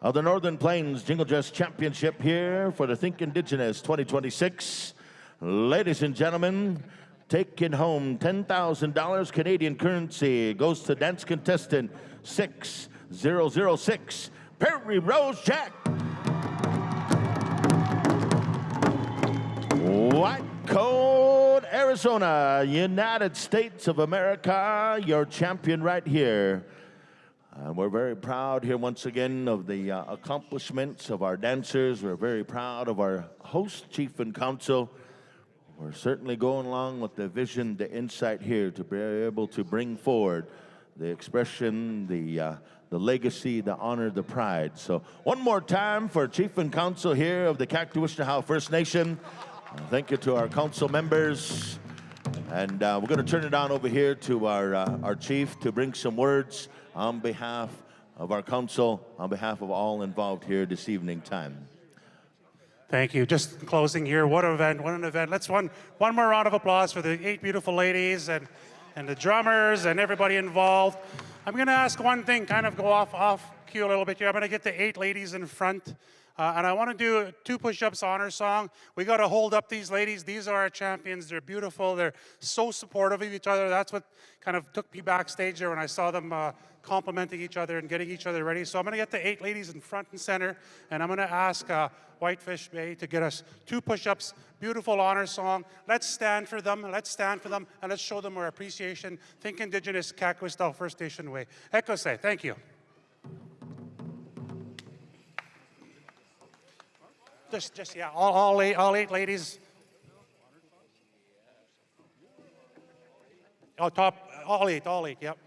of the Northern Plains Jingle Dress Championship here for the Think Indigenous 2026. Ladies and gentlemen, taking home $10,000 Canadian currency goes to dance contestant 6006, Perry Rose Jack. White Coat, Arizona, United States of America, your champion right here. And we're very proud here once again of the accomplishments of our dancers. We're very proud of our host, chief and council. We're certainly going along with the vision, the insight here to be able to bring forward the expression, the legacy, the honor, the pride. So one more time for chief and council here of the Kaktuwishnahow First Nation. Thank you to our council members. And we're going to turn it on over here to our chief to bring some words on behalf of our council, on behalf of all involved here this evening time. Thank you. Just closing here. What an event! What an event! Let's one more round of applause for the 8 beautiful ladies and the drummers and everybody involved. I'm going to ask one thing, kind of go off cue a little bit here. I'm going to get the 8 ladies in front. And I want to do 2 push-ups honor song. We got to hold up these ladies. These are our champions. They're beautiful. They're so supportive of each other. That's what kind of took me backstage there when I saw them complimenting each other and getting each other ready. So I'm going to get the 8 ladies in front and center, and I'm going to ask Whitefish Bay to get us 2 push-ups, beautiful honor song. Let's stand for them. Let's stand for them, and let's show them our appreciation. Think Indigenous Kakwa-style First Nation way. Ekose, thank you. Just yeah, all 8 ladies. Oh, top, all eight, yep.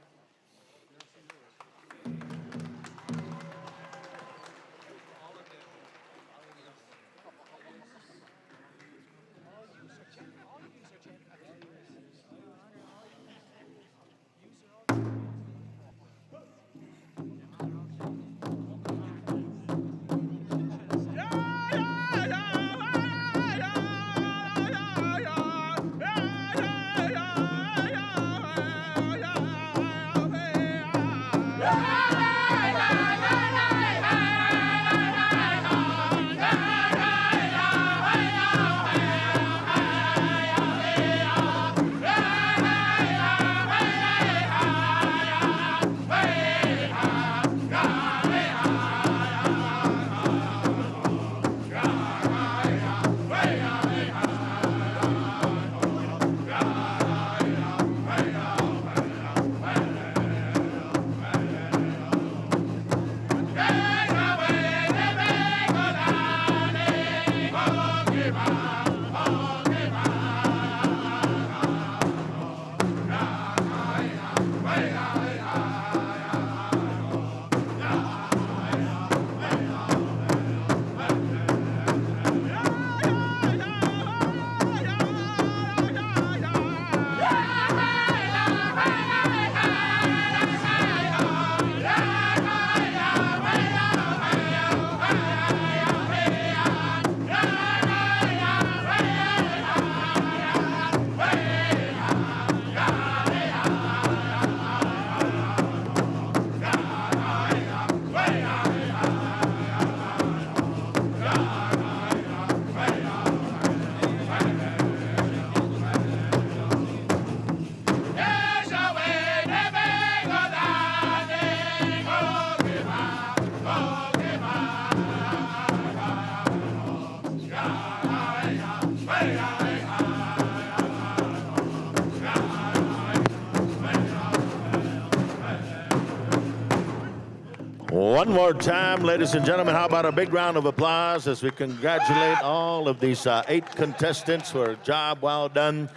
One more time, ladies and gentlemen, how about a big round of applause as we congratulate all of these 8 contestants for a job well done.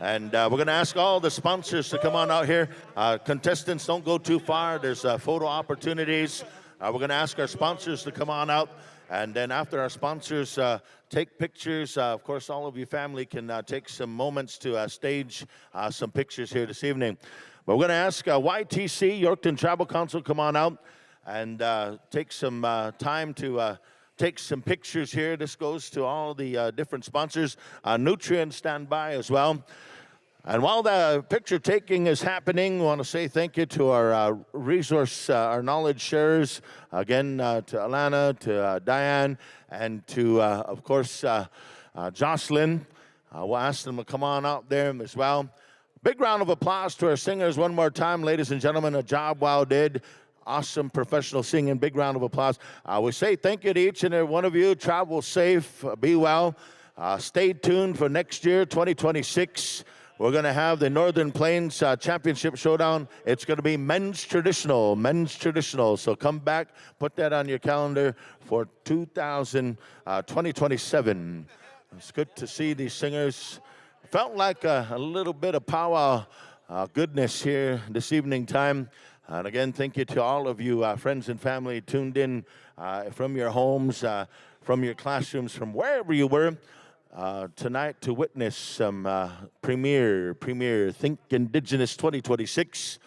And we're going to ask all the sponsors to come on out here. Contestants, don't go too far. There's photo opportunities. We're going to ask our sponsors to come on out. And then after our sponsors take pictures, of course, all of you family can take some moments to stage some pictures here this evening. But we're going to ask YTC, Yorkton Tribal Council, come on out and take some time to take some pictures here. This goes to all the different sponsors. Nutrient stand by as well. And while the picture taking is happening, I want to say thank you to our resource, our knowledge sharers, again to Alana, to Diane, and to, of course, Jocelyn. We'll ask them to come on out there as well. Big round of applause to our singers one more time, ladies and gentlemen. A job well did. Awesome professional singing. Big round of applause. We say thank you to each and every one of you. Travel safe. Be well. Stay tuned for next year, 2026. We're going to have the Northern Plains Championship Showdown. It's going to be men's traditional. So come back, put that on your calendar for 2027. It's good to see these singers. Felt like a little bit of powwow goodness here this evening time. And again, thank you to all of you friends and family tuned in from your homes, from your classrooms, from wherever you were. tonight to witness some premier Think Indigenous 2026.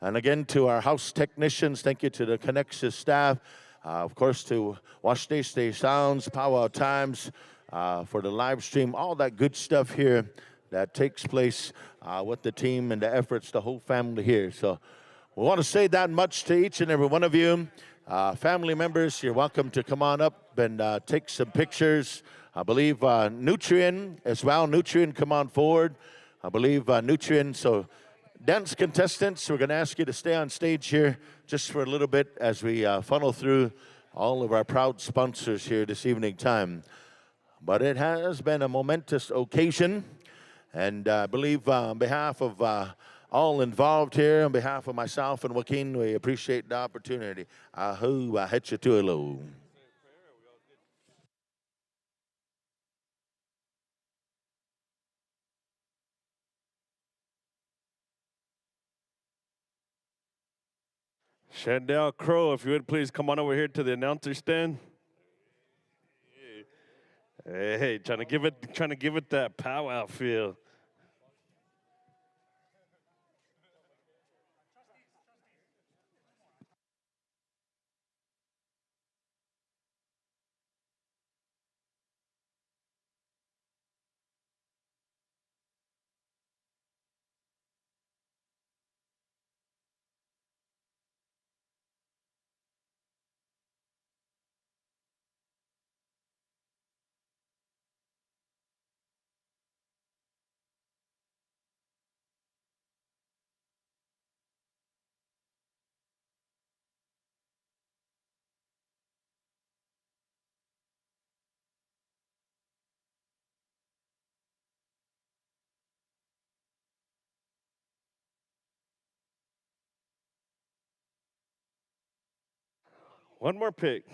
And again, to our house technicians, thank you to the Connexus staff, of course, to Washtay Sounds, Powwow Times, for the live stream, all that good stuff here that takes place with the team and the efforts, the whole family here. So we want to say that much to each and every one of you. Family members, you're welcome to come on up and take some pictures. I believe Nutrien as well. Nutrien, come on forward. I believe Nutrien. So dance contestants, we're going to ask you to stay on stage here just for a little bit as we funnel through all of our proud sponsors here this evening time. But it has been a momentous occasion, and I believe on behalf of all involved here, on behalf of myself and Joaquin, we appreciate the opportunity. Ahu, ahechatuelo. Shandell Crow, if you would please come on over here to the announcer stand. Hey, trying to give it that powwow feel. One more pick.